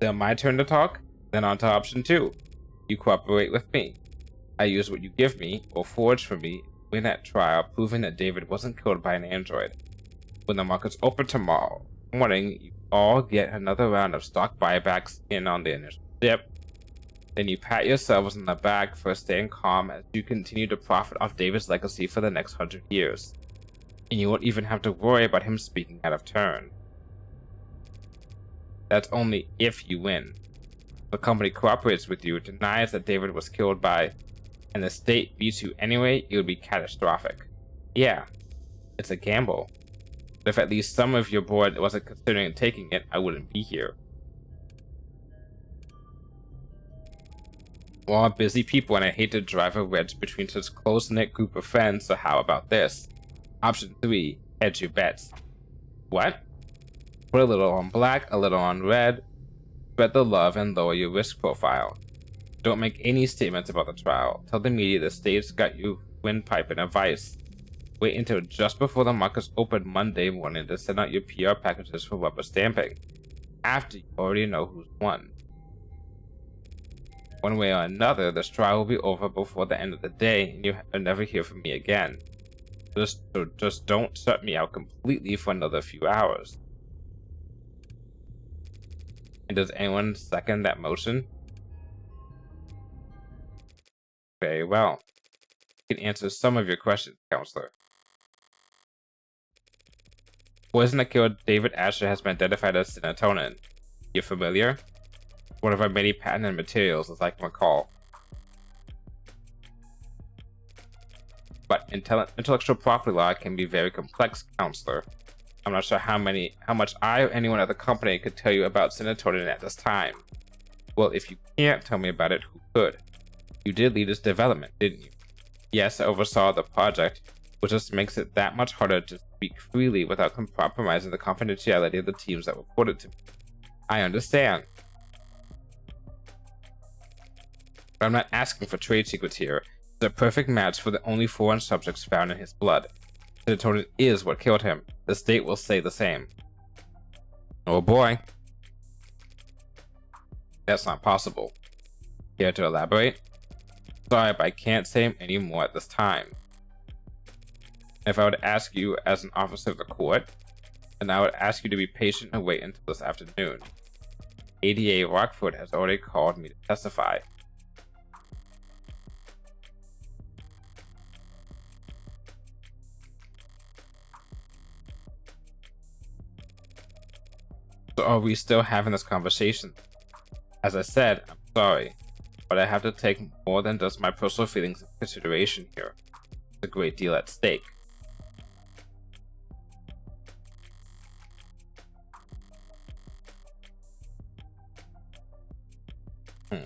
Then my turn to talk, then on to option 2. You cooperate with me. I use what you give me, or forge for me, win that trial, proving that David wasn't killed by an android. When the markets open tomorrow morning, you all get another round of stock buybacks in on the initial dip. Then you pat yourselves on the back for staying calm as you continue to profit off David's legacy for the next 100 years. And you won't even have to worry about him speaking out of turn. That's only if you win. The company cooperates with you, denies that David was killed by, and the state beats you anyway, it would be catastrophic. Yeah, it's a gamble. But if at least some of your board wasn't considering taking it, I wouldn't be here. We're all busy people, and I hate to drive a wedge between such a close-knit group of friends, so how about this? Option 3, hedge your bets. What? Put a little on black, a little on red, spread the love, and lower your risk profile. Don't make any statements about the trial. Tell the media the state's got you windpipe in a vice. Wait until just before the markets open Monday morning to send out your PR packages for rubber stamping, after you already know who's won. One way or another, this trial will be over before the end of the day, and you'll never hear from me again. Just don't shut me out completely for another few hours. And does anyone second that motion? Very well. I can answer some of your questions, Counselor. Poison that killed David Asher has been identified as serotonin. You familiar? One of our many patented materials, as I can recall. But intellectual property law can be very complex, Counselor. I'm not sure how much I or anyone at the company could tell you about serotonin at this time. Well, if you can't tell me about it, who could? You did lead its development, didn't you? Yes, I oversaw the project, which just makes it that much harder to speak freely without compromising the confidentiality of the teams that reported to me. I understand. But I'm not asking for trade secrets here. It's a perfect match for the only foreign subjects found in his blood. Serotonin is what killed him. The state will say the same. Oh boy. That's not possible. Care to elaborate? Sorry, but I can't say any more at this time. If I would ask you as an officer of the court, then I would ask you to be patient and wait until this afternoon. ADA Rockford has already called me to testify. So are we still having this conversation? As I said, I'm sorry, but I have to take more than just my personal feelings into consideration here. There's a great deal at stake. Hmm.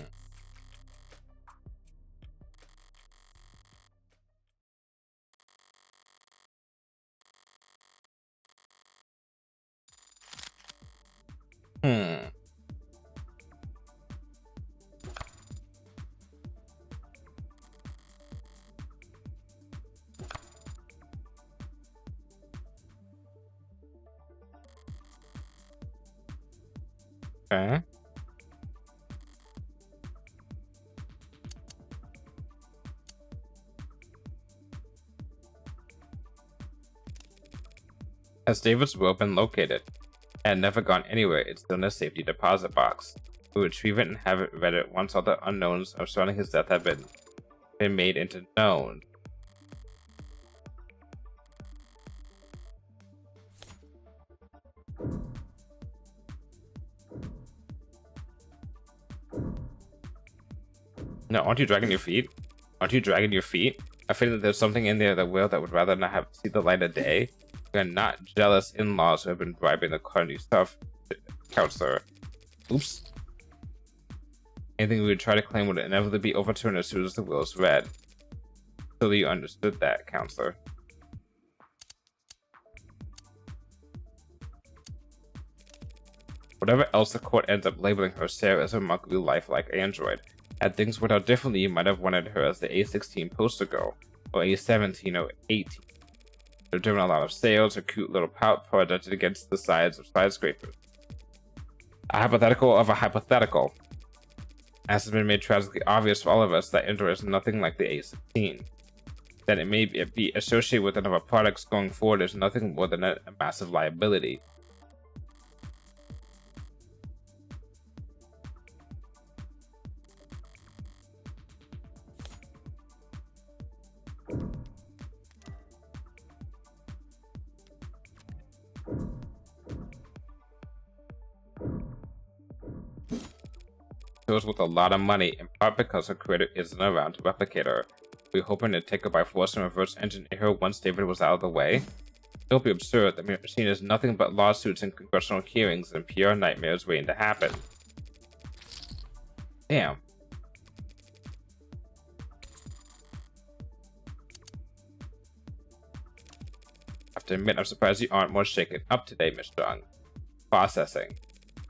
Hmm. Okay. Has David's will been located? It had never gone anywhere. It's still in a safety deposit box. We retrieve it and have it read it once all the unknowns surrounding his death have been made into known. No, aren't you dragging your feet? Aren't you dragging your feet? I feel that there's something in there that would rather not have see the light of day. We are not jealous in-laws who have been bribing the current stuff counselor. Oops. Anything we would try to claim would inevitably be overturned as soon as the will is read. So you understood that, counselor. Whatever else the court ends up labeling her, Sarah is a remarkably lifelike android. Had things worked out differently, you might have wanted her as the A16 poster girl, or A17 or 18. They're doing a lot of sales, her cute little pout projected against the sides of skyscrapers. A hypothetical of a hypothetical. As has been made tragically obvious for all of us that Android is nothing like the A16. That it may be associated with another products going forward is nothing more than a massive liability. With a lot of money, in part because her creator isn't around to replicate her. We're hoping to take her by force and reverse engineer her once David was out of the way. It'll be absurd. The machine is nothing but lawsuits and congressional hearings and PR nightmares waiting to happen. Damn. I have to admit, I'm surprised you aren't more shaken up today, Miss Young. Processing.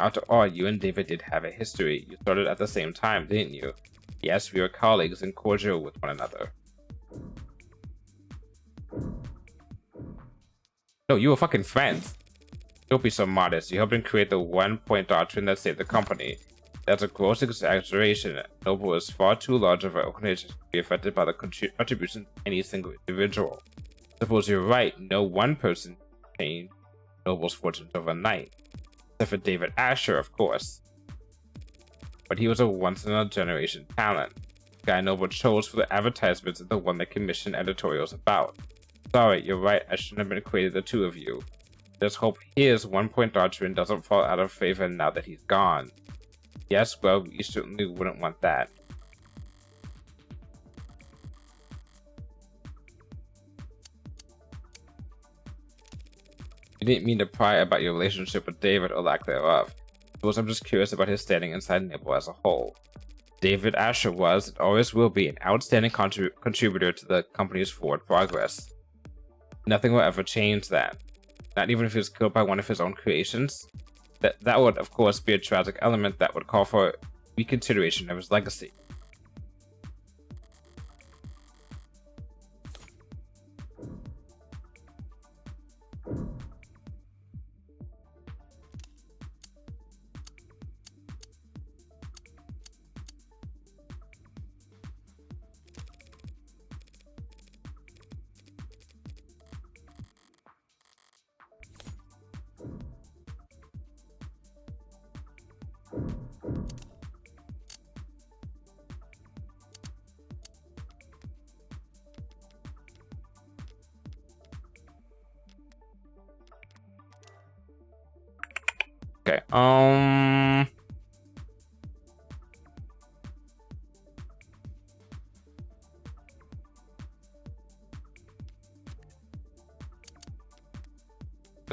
After all, you and David did have a history. You started at the same time, didn't you? Yes, we were colleagues and cordial with one another. No, you were fucking friends. Don't be so modest. You helped him create the one-point doctrine that saved the company. That's a gross exaggeration. Noble is far too large of an organization to be affected by the contribution of any single individual. Suppose you're right. No one person changed Noble's fortunes overnight. Except for David Asher, of course. But he was a once-in-a-generation talent. The guy Noble chose for the advertisements is the one that commissioned editorials about. Sorry, you're right, I shouldn't have been equated the two of you. Let's hope his one-point doctrine doesn't fall out of favor now that he's gone. Yes, well, we certainly wouldn't want that. You didn't mean to pry about your relationship with David or lack thereof. I'm just curious about his standing inside Nibble as a whole. David Asher was, and always will be, an outstanding contributor to the company's forward progress. Nothing will ever change that. Not even if he was killed by one of his own creations. That would, of course, be a tragic element that would call for reconsideration of his legacy. Okay, I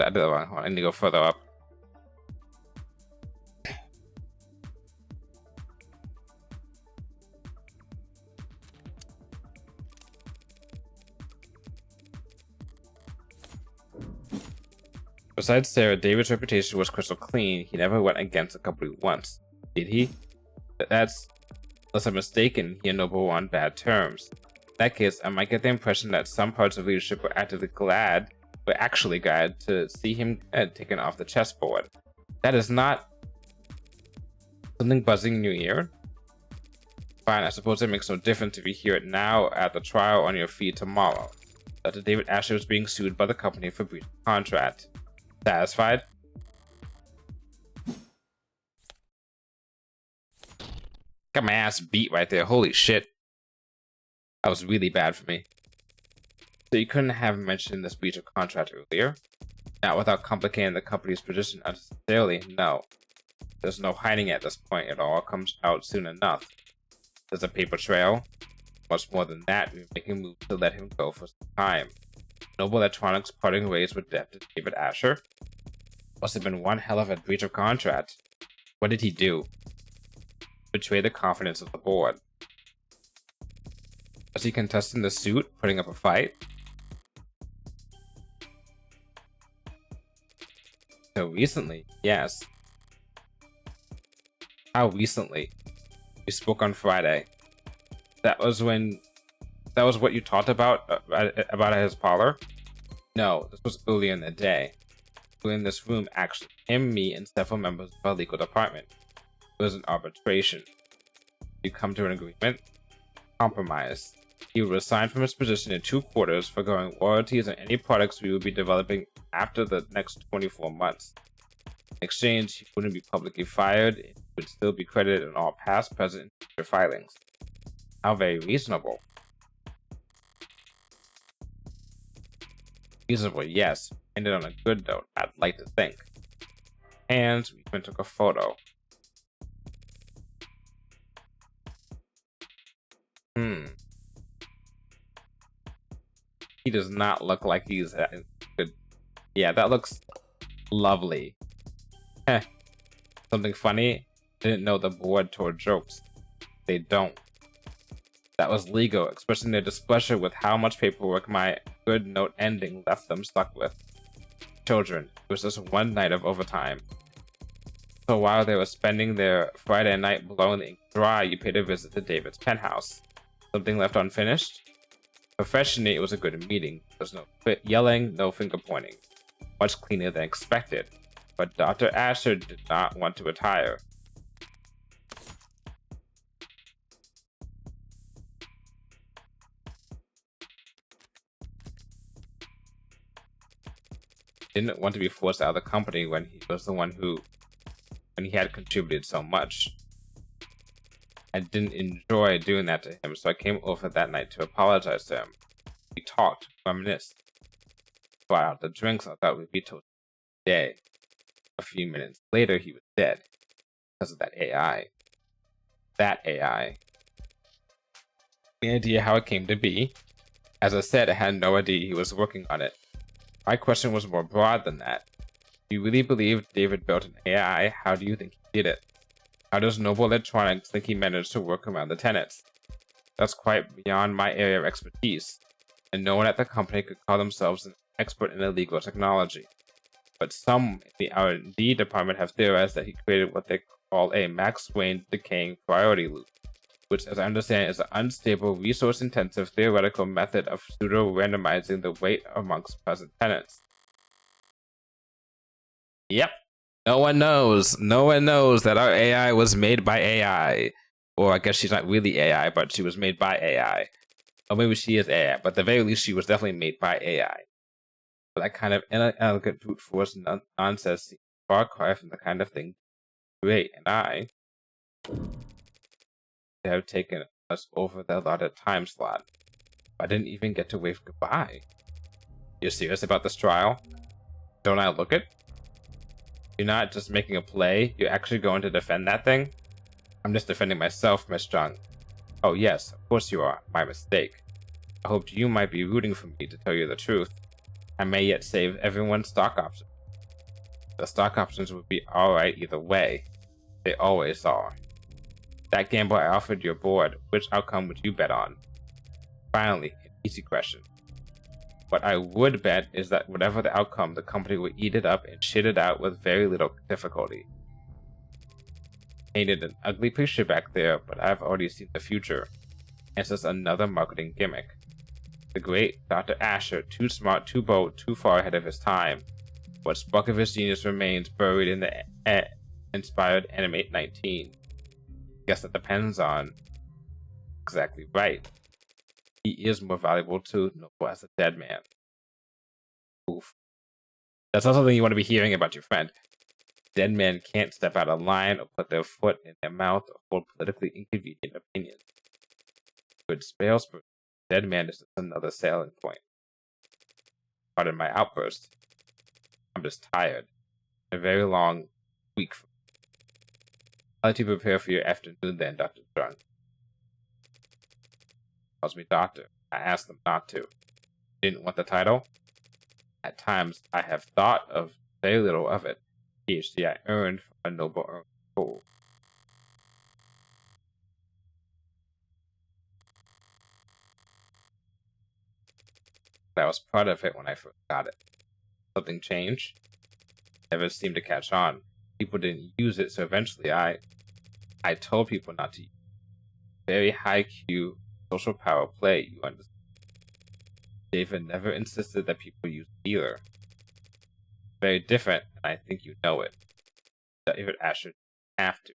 did that wrong. I need to go further up. Besides Sarah, David's reputation was crystal clean. He never went against the company once, did he? That's, unless I'm mistaken, he and Noble were on bad terms. In that case, I might get the impression that some parts of leadership were actually glad to see him taken off the chessboard. That is not Something buzzing in your ear? Fine, I suppose it makes no difference if you hear it now at the trial on your feed tomorrow. Dr. David Asher is being sued by the company for breach of contract. Satisfied? Got my ass beat right there. Holy shit. That was really bad for me. So you couldn't have mentioned this breach of contract earlier? Not without complicating the company's position unnecessarily, no. There's no hiding at this point. It all comes out soon enough. There's a paper trail. Much more than that, we're making moves to let him go for some time. Noble Electronics parting ways with Dr. David Asher? Must have been one hell of a breach of contract. What did he do? Betray the confidence of the board. Was he contesting the suit, putting up a fight? So recently, yes. How recently? We spoke on Friday. That was what you talked about his parlor? No, this was earlier in the day. We were in this room, actually. Him, me, and several members of our legal department. It was an arbitration. You come to an agreement? Compromise. He was assigned from his position in 2 quarters, forgoing royalties on any products we would be developing after the next 24 months. In exchange, he wouldn't be publicly fired, and he would still be credited in all past, present, and future filings. How very reasonable. Reasonable, yes. Ended on a good note, I'd like to think. And we even took a photo. He does not look like he's good. Yeah, that looks lovely. Something funny? Didn't know the board tore jokes. They don't. That was legal, expressing their displeasure with how much paperwork my good note ending left them stuck with. Children, it was just one night of overtime. So while they were spending their Friday night blowing the ink dry, you paid a visit to David's penthouse. Something left unfinished? Professionally, it was a good meeting. There's no yelling, no finger pointing. Much cleaner than expected. But Dr. Asher did not want to retire. Didn't want to be forced out of the company when he was the one when he had contributed so much. I didn't enjoy doing that to him, so I came over that night to apologize to him. We talked, reminisced. Brought out the drinks. I thought we'd be told today. A few minutes later, he was dead. Because of that AI. That AI. Any idea how it came to be? As I said, I had no idea he was working on it. My question was more broad than that. Do you really believe David built an AI? How do you think he did it? How does Noble Electronics think he managed to work around the tenants? That's quite beyond my area of expertise, and no one at the company could call themselves an expert in illegal technology. But some in the R&D department have theorized that he created what they call a Max Wayne decaying priority loop, which, as I understand, is an unstable, resource-intensive theoretical method of pseudo-randomizing the weight amongst present tenants. Yep. No one knows. No one knows that our AI was made by AI. Or I guess she's not really AI, but she was made by AI. Or maybe she is AI, but at the very least, she was definitely made by AI. But that kind of inelegant brute force nonsense seems far cry from the kind of thing create, and I have taken us over the allotted time slot. I didn't even get to wave goodbye. You're serious about this trial? Don't I look it? You're not just making a play, you're actually going to defend that thing? I'm just defending myself, Miss Jung. Oh yes, of course you are. My mistake. I hoped you might be rooting for me, to tell you the truth. I may yet save everyone's stock options. The stock options would be alright either way. They always are. That gamble I offered your board, which outcome would you bet on? Finally, an easy question. What I would bet is that whatever the outcome, the company would eat it up and shit it out with very little difficulty. Painted an ugly picture back there, but I've already seen the future. It's just another marketing gimmick. The great Dr. Asher, too smart, too bold, too far ahead of his time. What spark of his genius remains buried in the inspired Animate 19. guess that depends on exactly right. He is more valuable to Noble as a dead man. Oof. That's not something you want to be hearing about your friend. Dead men can't step out of line or put their foot in their mouth or hold politically inconvenient opinions. Good salesperson, dead man is just another selling point. Pardon my outburst. I'm just tired. A very long week. I'd like to prepare for your afternoon then, Dr. Strong. Calls me doctor. I asked them not to. Didn't want the title? At times, I have thought of very little of it. PhD I earned from a noble earned soul. I was proud of it when I first got it. Something changed? Never seemed to catch on. People didn't use it, so eventually I told people not to use it. Very high Q social power play, you understand. David never insisted that people use it either. Very different, and I think you know it. David Asher didn't have to.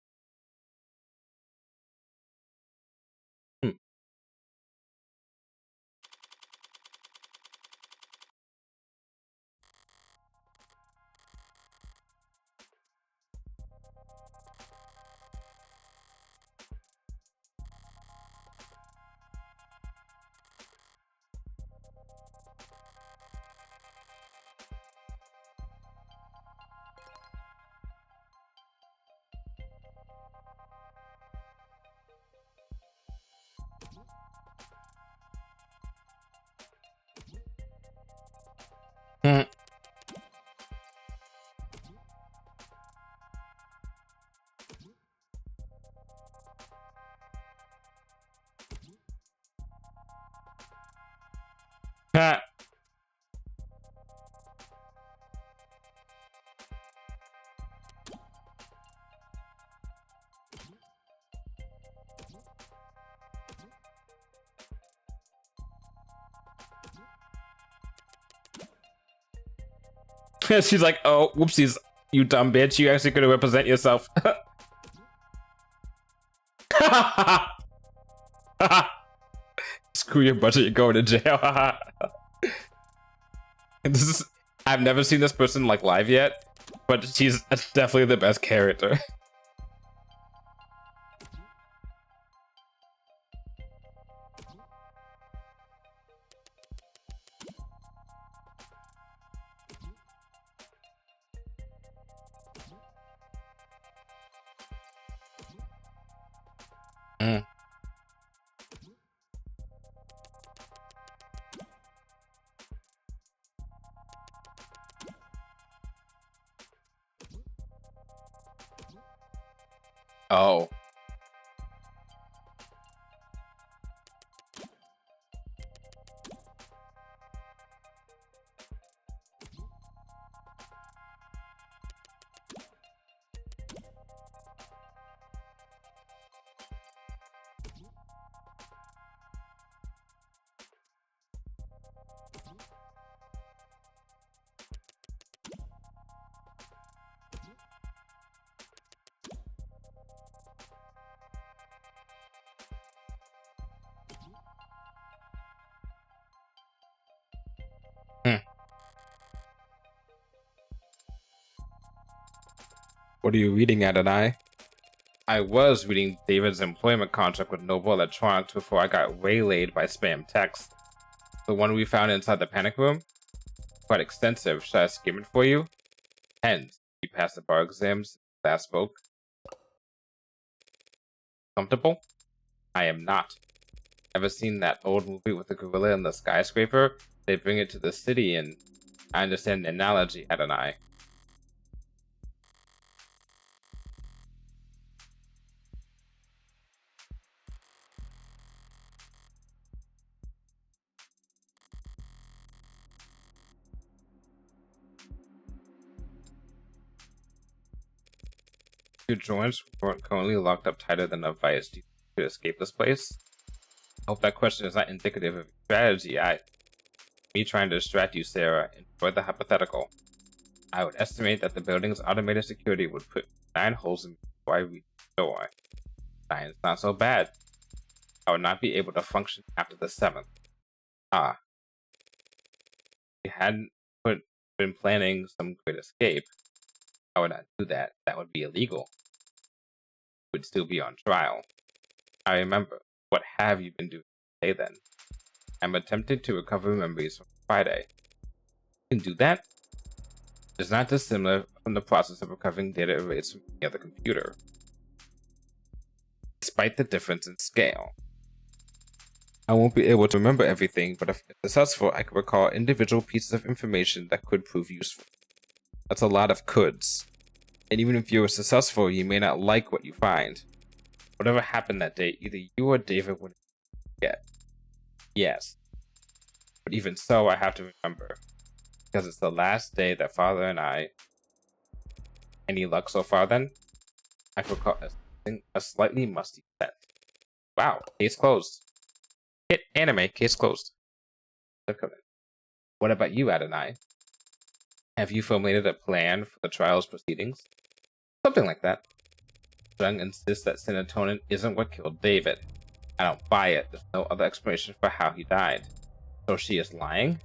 She's like, oh, whoopsies, you dumb bitch. You actually could represent yourself. Screw your budget, you're going to jail. I've never seen this person like live yet, but she's definitely the best character. Oh. What are you reading, Adonai? I was reading David's employment contract with Noble Electronics before I got waylaid by spam text. The one we found inside the panic room? Quite extensive. Should I skim it for you? Hence, you passed the bar exams. Last spoke. Comfortable? I am not. Ever seen that old movie with the gorilla and the skyscraper? They bring it to the city, and I understand the analogy, Adonai. Your joints weren't currently locked up tighter than a vice to escape this place? I hope that question is not indicative of strategy. Me trying to distract you, Sarah, enjoy the hypothetical. I would estimate that the building's automated security would put 9 holes in before I reach the door. Science not so bad. I would not be able to function after the 7th. Ah. If you hadn't been planning some great escape, I would not do that. That would be illegal. You would still be on trial. I remember. What have you been doing today then? I'm attempting to recover memories from Friday. You can do that? It's not dissimilar from the process of recovering data erased from any other computer. Despite the difference in scale. I won't be able to remember everything, but if successful, I can recall individual pieces of information that could prove useful. That's a lot of coulds. And even if you were successful, you may not like what you find. Whatever happened that day, either you or David would forget. Yes. But even so, I have to remember. Because it's the last day that Father and I... Any luck so far then? I could recall a slightly musty scent. Wow, case closed. Hit anime, case closed. What about you, Adonai? Have you formulated a plan for the trial's proceedings? Something like that. Jung insists that serotonin isn't what killed David. I don't buy it. There's no other explanation for how he died. So she is lying?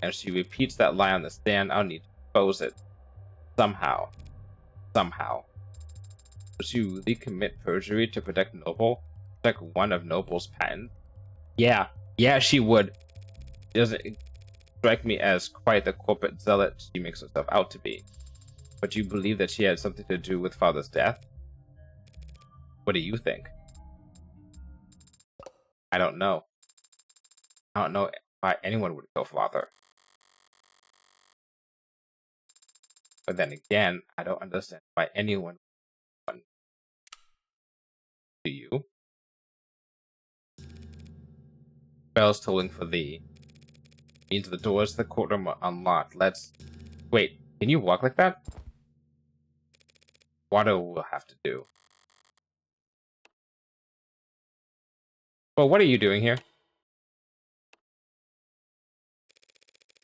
And if she repeats that lie on the stand, I'll need to expose it. Somehow. Somehow. Would she really commit perjury to protect Noble? Protect one of Noble's patents? Yeah, she would. She doesn't strike me as quite the corporate zealot she makes herself out to be. But you believe that she had something to do with Father's death? What do you think? I don't know. I don't know why anyone would kill Father. But then again, I don't understand why anyone would. Do you? Bells tolling for thee. Means the doors to the courtroom are unlocked. Let's... Wait, can you walk like that? Water will have to do. Well, what are you doing here?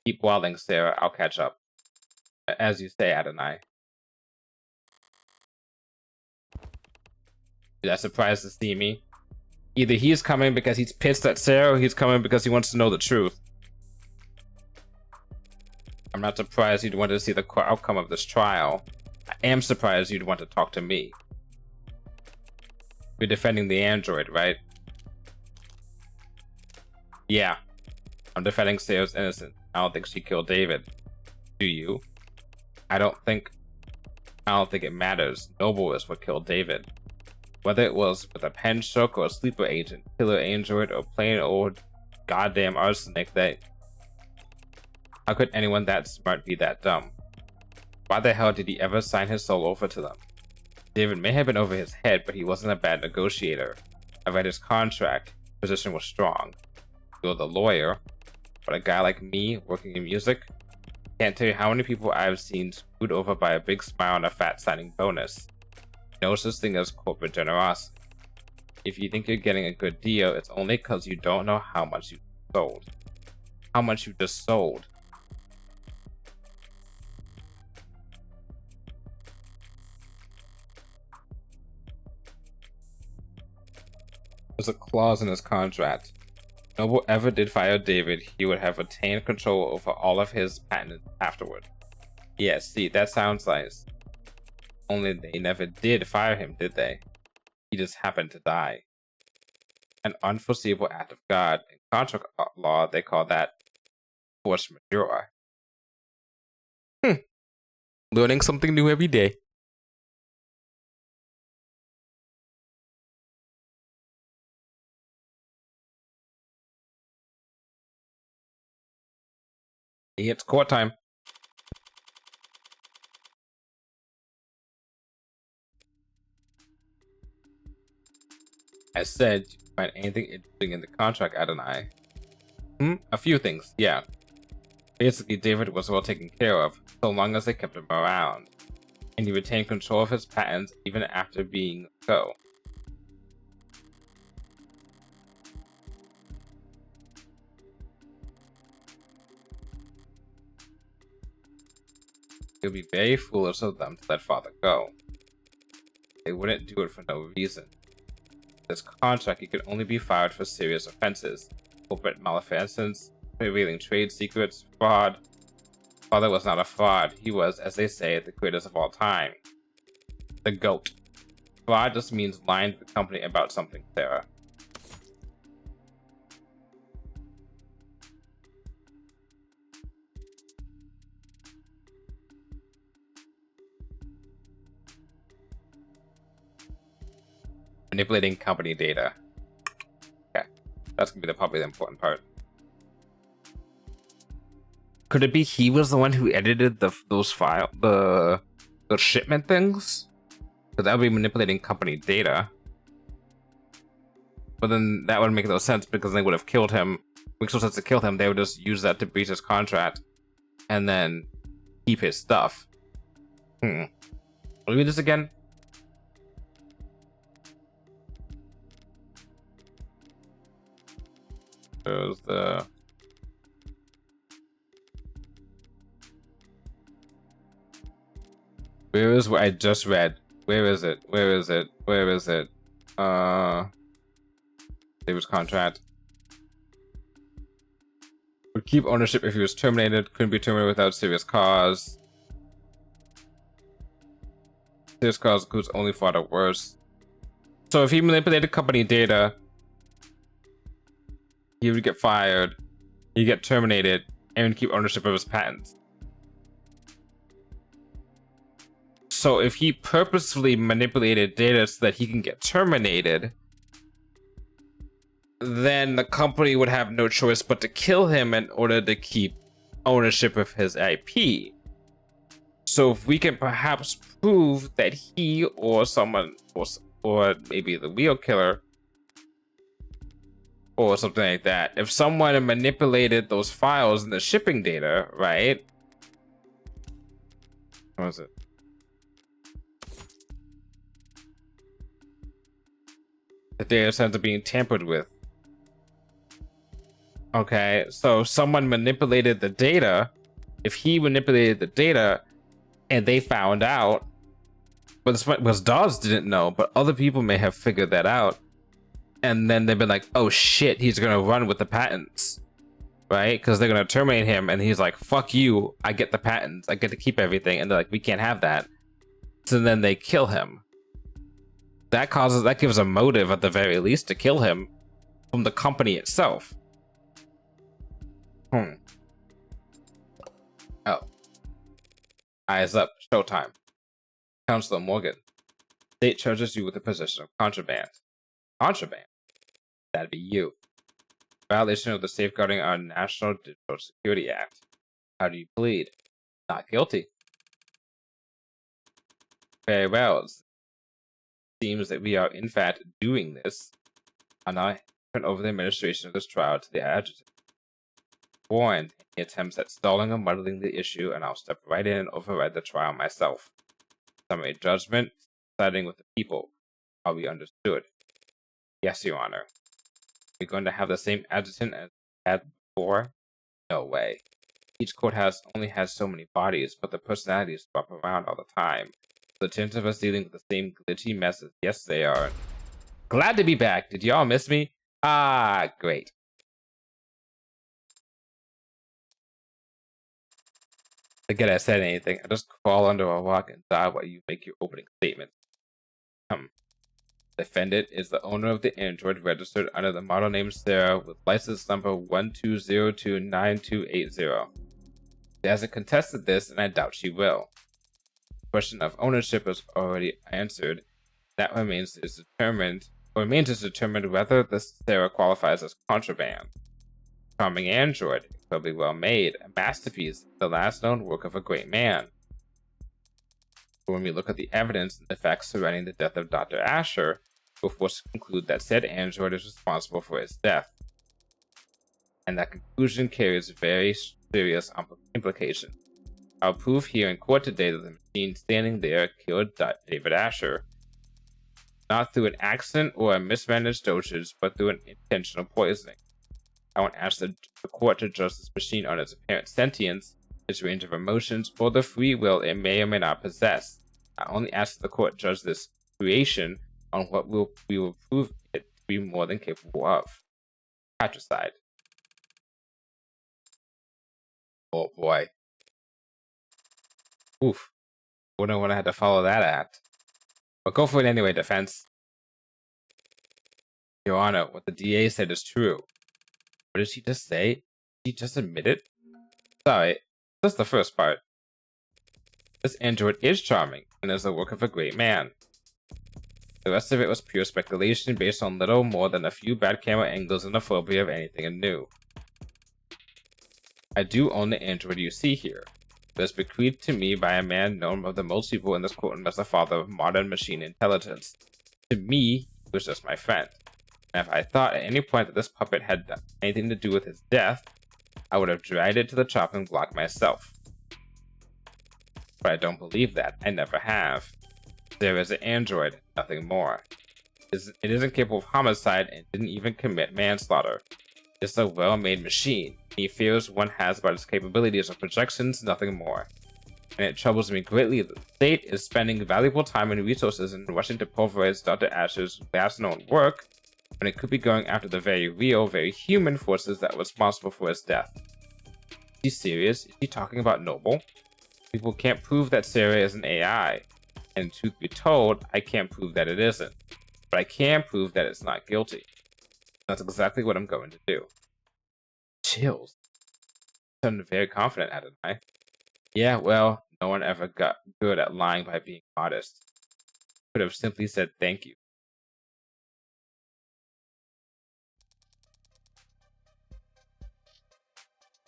Keep waddling, Sarah. I'll catch up. As you say, Adonai. You're not surprised to see me? Either he's coming because he's pissed at Sarah, or he's coming because he wants to know the truth. I'm not surprised you'd want to see the outcome of this trial. I am surprised you'd want to talk to me. You're defending the android, right? Yeah. I'm defending Sarah's innocence. I don't think she killed David. Do you? I don't think it matters. Noble is what killed David. Whether it was with a pen stroke or a sleeper agent, killer android, or plain old goddamn arsenic, how could anyone that smart be that dumb? Why the hell did he ever sign his soul over to them? David may have been over his head, but he wasn't a bad negotiator. I read his contract. His position was strong. You're the lawyer, but a guy like me working in music, can't tell you how many people I've seen screwed over by a big smile and a fat signing bonus. No such thing as corporate generosity. If you think you're getting a good deal, it's only because you don't know how much you sold. How much you just sold. There's a clause in his contract. If Noble ever did fire David, he would have retained control over all of his patents afterward. Yeah, see, that sounds nice. Only they never did fire him, did they? He just happened to die. An unforeseeable act of God. In contract law, they call that force majeure. Learning something new every day. It's court time. I said, did you find anything interesting in the contract, Adonai? A few things, yeah. Basically, David was well taken care of, so long as they kept him around. And he retained control of his patents even after being go. It would be very foolish of them to let Father go. They wouldn't do it for no reason. this contract, he could only be fired for serious offenses: corporate malfeasance, revealing trade secrets, fraud. Father was not a fraud. He was, as they say, the greatest of all time. The GOAT. Fraud just means lying to the company about something, Sarah. Manipulating company data. Okay, that's gonna be probably the important part. Could it be he was the one who edited the shipment things? But that would be manipulating company data. But then that would make no sense because they would have killed him. Makes no sense to kill him. They would just use that to breach his contract and then keep his stuff. Let me read this again. There's the where is what I just read? Where is it? Where is it? Where is it? David's contract. Would keep ownership if he was terminated. Couldn't be terminated without serious cause. Serious cause includes only fraud or worse. So if he manipulated company data, he would get fired, he'd get terminated, and keep ownership of his patents. So if he purposefully manipulated data so that he can get terminated, then the company would have no choice but to kill him in order to keep ownership of his IP. So if we can perhaps prove that he or someone, or maybe the wheel killer, or something like that, if someone manipulated those files in the shipping data, right? What was it? The data center being tampered with. Okay, so someone manipulated the data. If he manipulated the data and they found out, but this was Dawes didn't know, but other people may have figured that out. And then they've been like, oh shit, he's gonna run with the patents, right? Because they're gonna terminate him, and he's like, fuck you, I get the patents, I get to keep everything. And they're like, we can't have that. So then they kill him. That gives a motive at the very least to kill him from the company itself. Oh. Eyes up, showtime. Counselor Morgan. State charges you with the possession of contraband. Contraband? That'd be you. Violation of the Safeguarding Our National Digital Security Act. How do you plead? Not guilty. Very well. It seems that we are in fact doing this. And I turn over the administration of this trial to the adjutant. Warned any attempts at stalling or muddling the issue, and I'll step right in and override the trial myself. Summary judgment, siding with the people. Are we understood? Yes, Your Honor. We're going to have the same adjutant as we had before? No way. Each court only has so many bodies, but the personalities swap around all the time. The chance of us dealing with the same glitchy mess as yesterday are. Glad to be back. Did y'all miss me? Ah, great. Forget I said anything. I just crawl under a rock and die while you make your opening statement. Defendant is the owner of the Android registered under the model name Sarah with license number 12029280. She hasn't contested this, and I doubt she will. The question of ownership is already answered. That remains to determine whether the Sarah qualifies as contraband. Charming android, incredibly well made, a masterpiece, the last known work of a great man. But when we look at the evidence and the facts surrounding the death of Dr. Asher, we're forced to conclude that said android is responsible for his death. And that conclusion carries very serious implications. I'll prove here in court today that the machine standing there killed David Asher, not through an accident or a mismanaged dosage, but through an intentional poisoning. I won't ask the court to judge this machine on its apparent sentience, its range of emotions, or the free will it may or may not possess. I only ask the court to judge this creation on what we will prove it be more than capable of. Patricide. Oh boy. Oof. Wouldn't want to have to follow that act. But go for it anyway, defense. Your Honor, what the DA said is true. What did she just say? She just admitted? Sorry, just the first part. This android is charming, and is the work of a great man. The rest of it was pure speculation based on little more than a few bad camera angles and a phobia of anything new. I do own the android you see here. It was bequeathed to me by a man known of the most people in this courtroom as the father of modern machine intelligence. To me, he was just my friend. And if I thought at any point that this puppet had anything to do with his death, I would have dragged it to the chopping block myself. But I don't believe that. I never have. There is an android, nothing more. It isn't capable of homicide and didn't even commit manslaughter. It's a well-made machine. Any fears one has about its capabilities or projections, nothing more. And it troubles me greatly that the state is spending valuable time and resources in rushing to pulverize Dr. Asher's last known work, when it could be going after the very real, very human forces that were responsible for his death. Is he serious? Is he talking about Noble? People can't prove that Sarah is an AI. And truth be told, I can't prove that it isn't. But I can prove that it's not guilty. That's exactly what I'm going to do. Chills. I sounded very confident, hadn't I? Yeah, well, no one ever got good at lying by being modest. Could have simply said thank you.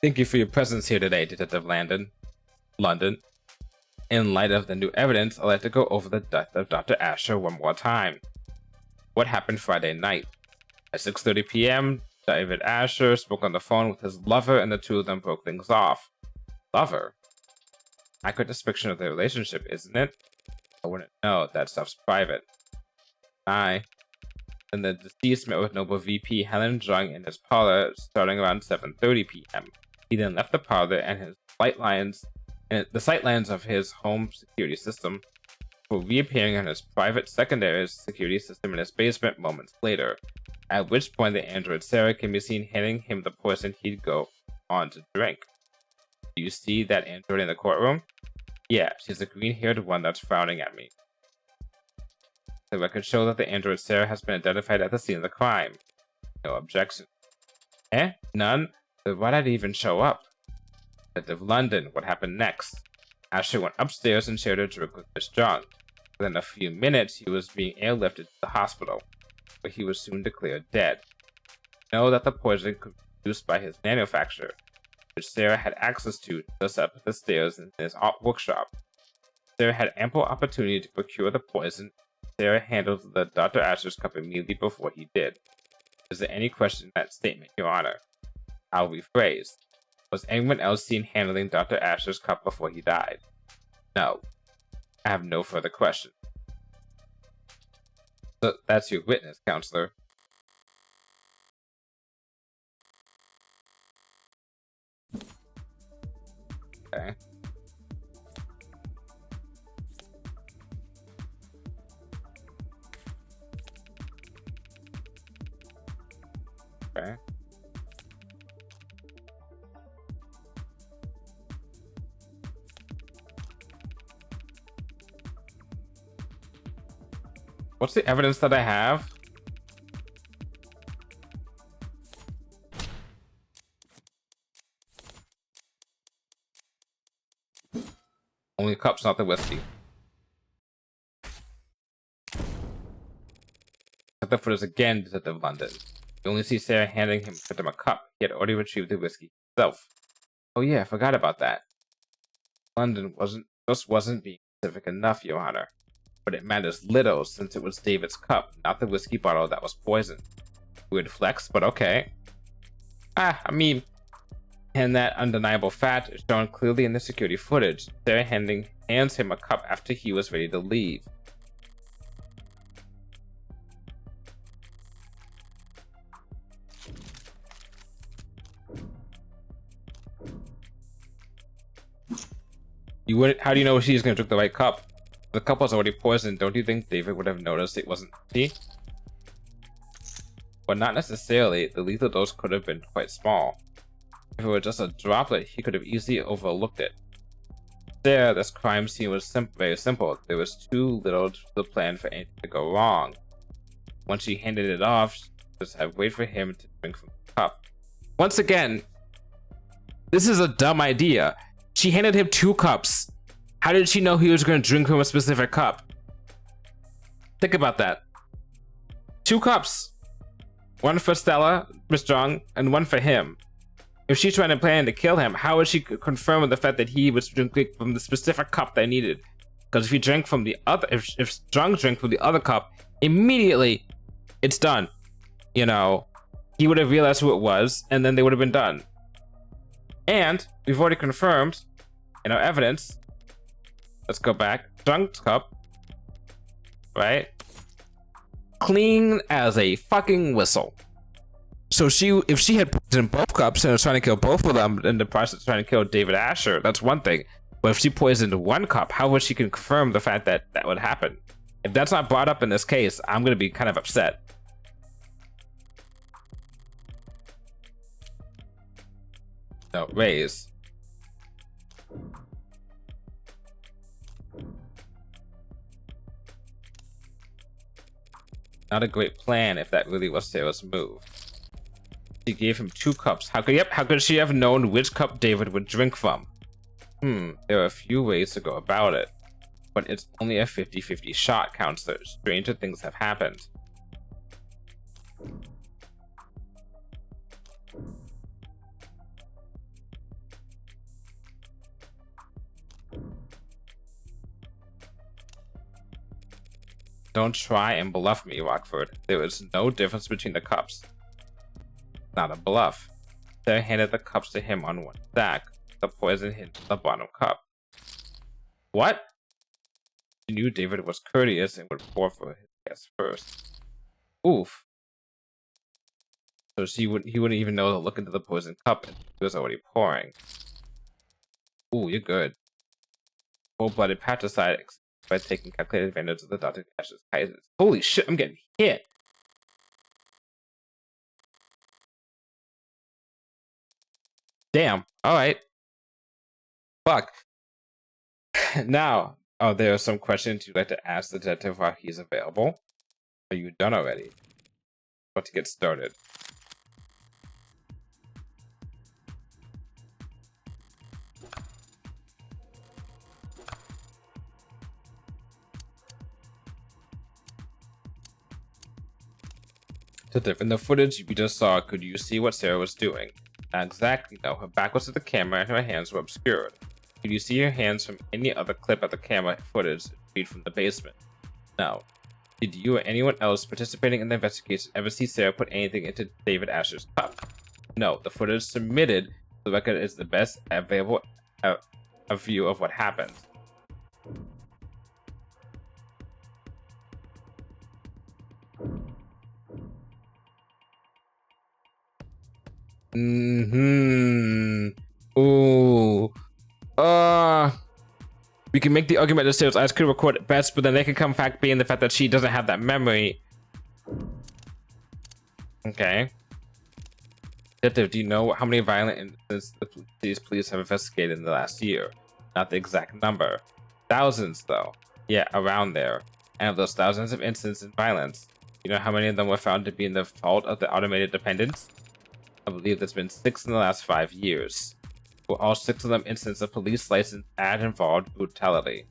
Thank you for your presence here today, Detective London. In light of the new evidence, I'd like to go over the death of Dr. Asher one more time. What happened Friday night? At 6:30 p.m., David Asher spoke on the phone with his lover and the two of them broke things off. Lover? Accurate description of their relationship, isn't it? I wouldn't know. That stuff's private. Then the deceased met with Noble VP Helen Jung in his parlor starting around 7:30 p.m. He then left the parlor and the sightlines of his home security system before reappearing on his private secondary security system in his basement moments later, at which point the android Sarah can be seen handing him the poison he'd go on to drink. Do you see that android in the courtroom? Yeah, she's the green-haired one that's frowning at me. The records show that the android Sarah has been identified at the scene of the crime. No objection. None? Then why did he even show up? Detective London, what happened next? Asher went upstairs and shared a drink with Miss Jung. Within a few minutes, he was being airlifted to the hospital, but he was soon declared dead. Know that the poison could be produced by his manufacturer, which Sarah had access to just up the stairs in his workshop. Sarah had ample opportunity to procure the poison. Sarah handled the Dr. Asher's cup immediately before he did. Is there any question in that statement, Your Honor? I'll rephrase. Was anyone else seen handling Dr. Asher's cup before he died? No. I have no further question. So that's your witness, Counselor. Okay. Okay. What's the evidence that I have? Only cups, not the whiskey. Check the footage again, Detective London. You only see Sarah handing him a cup. He had already retrieved the whiskey himself. Oh yeah, I forgot about that. London wasn't being specific enough, Your Honor. But it matters little since it was David's cup, not the whiskey bottle that was poisoned. Weird flex, but okay. And that undeniable fact is shown clearly in the security footage. Sarah hands him a cup after he was ready to leave. How do you know she's gonna drink the right cup? The cup was already poisoned. Don't you think David would have noticed it wasn't tea? but not necessarily. The lethal dose could have been quite small. If it were just a droplet, he could have easily overlooked it. There, this crime scene was very simple. There was too little to the plan for anything to go wrong. Once she handed it off, she just had to wait for him to drink from the cup. Once again, this is a dumb idea. She handed him 2 cups. How did she know he was going to drink from a specific cup? Think about that. 2 cups. One for Stella, Miss Strong, and one for him. If she's trying to plan to kill him, how would she confirm the fact that he was drinking from the specific cup they needed? Because if he drank from the other, if Strong drank from the other cup, immediately it's done. You know, he would have realized who it was, and then they would have been done. And we've already confirmed in our evidence. Let's go back. Strong's cup, right? Clean as a fucking whistle. So if she had poisoned both cups and was trying to kill both of them in the process of trying to kill David Asher, that's one thing. But if she poisoned 1 cup, how would she confirm the fact that that would happen? If that's not brought up in this case, I'm going to be kind of upset. No, raise. Not a great plan if that really was Sarah's move. She gave him 2 cups. How could she have known which cup David would drink from? There are a few ways to go about it. But it's only a 50-50 shot, counselor. Stranger things have happened. Don't try and bluff me, Rockford. There is no difference between the cups. Not a bluff. Sarah handed the cups to him on one stack. The poison hit the bottom cup. What? She knew David was courteous and would pour for his guest first. Oof. So he wouldn't even know to look into the poison cup and he was already pouring. Ooh, you're good. Cold-blooded patricide by taking calculated advantage of the Dr. Ash's kindness. Holy shit, I'm getting hit. Damn. Alright. Fuck. Now, there are some questions you'd like to ask the detective while he's available. Are you done already? About to get started. Detective, in the footage we just saw, could you see what Sarah was doing? Not exactly, no. Her back was to the camera and her hands were obscured. Could you see her hands from any other clip of the camera footage viewed from the basement? No. Did you or anyone else participating in the investigation ever see Sarah put anything into David Asher's cup? No. The footage submitted to the record is the best available view of what happened. Ooh. We can make the argument that Sarah's eyes could record it best, but then they can come back being the fact that she doesn't have that memory. Okay. Detective, do you know how many violent incidents these police have investigated in the last year? Not the exact number. Thousands, though. Yeah, around there. And of those thousands of incidents of violence, you know how many of them were found to be in the fault of the automated dependents? I believe there's been 6 in the last 5 years. Were all 6 of them incidents of police license ad involved brutality?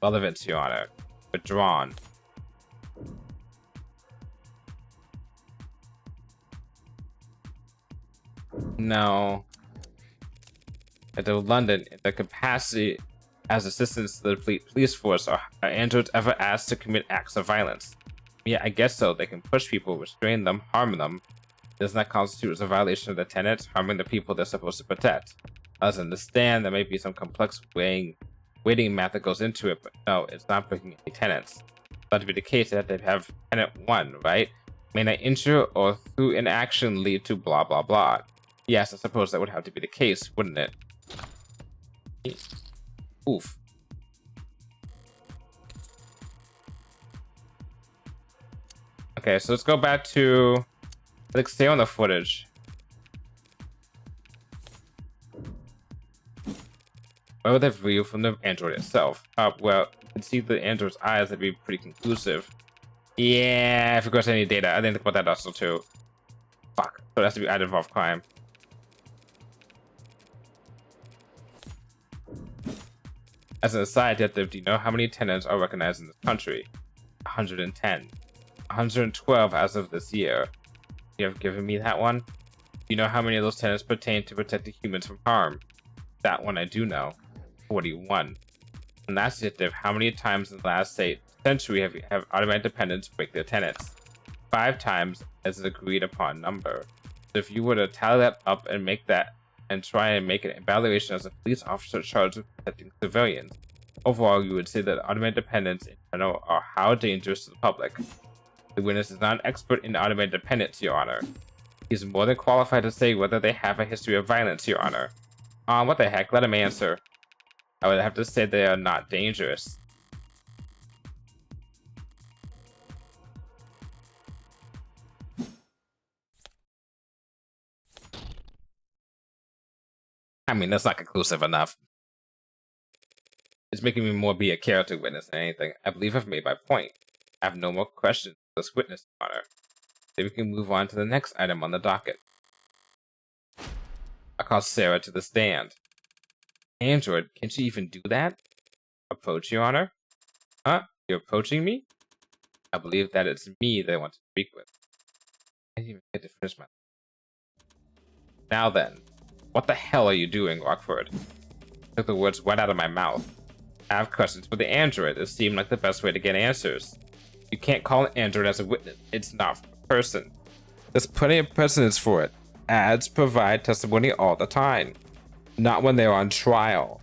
Relevance, Your Honor. Withdrawn. No. At the London, in their capacity as assistants to the police force, are androids ever asked to commit acts of violence? Yeah, I guess so. They can push people, restrain them, harm them. Does not constitute as a violation of the tenets, harming the people they're supposed to protect. I understand there may be some complex weighting math that goes into it, but no, it's not breaking any tenets. But to be the case, that they have tenet 1, right? May not injure or through inaction lead to blah blah blah. Yes, I suppose that would have to be the case, wouldn't it? Oof. Okay, so let's go back to Like, stay on the footage. What would that view from the android itself? Well, you can see the android's eyes. That'd be pretty conclusive. Yeah, I forgot any data. I didn't think about that also too. Fuck. So it has to be added involved crime. As an aside, detective, do you know how many tenants are recognized in this country? 110. 112 as of this year. You have given me that one? Do you know how many of those tenants pertain to protecting humans from harm? That one I do know. 41. And that's detective, how many times in the last, say, century have automatic dependents break their tenants? 5 times as an agreed upon number. So if you were to tally that up and make that and try and make an evaluation as a police officer charged with protecting civilians, overall you would say that automated dependents in general are how dangerous to the public. The witness is not an expert in automated dependents, Your Honor. He's more than qualified to say whether they have a history of violence, Your Honor. What the heck? Let him answer. I would have to say they are not dangerous. I mean, that's not conclusive enough. It's making me more be a character witness than anything. I believe I've made my point. I have no more questions for this witness, Your Honor. Then we can move on to the next item on the docket. I call Sarah to the stand. Android, can she even do that? Approach, Your Honor? Huh? You're approaching me? I believe that it's me they want to speak with. I didn't even get to finish my... Now then, what the hell are you doing, Rockford? Took the words right out of my mouth. I have questions for the android. It seemed like the best way to get answers. You can't call an android as a witness. It's not a person. There's plenty of precedents for it. Ads provide testimony all the time. Not when they're on trial.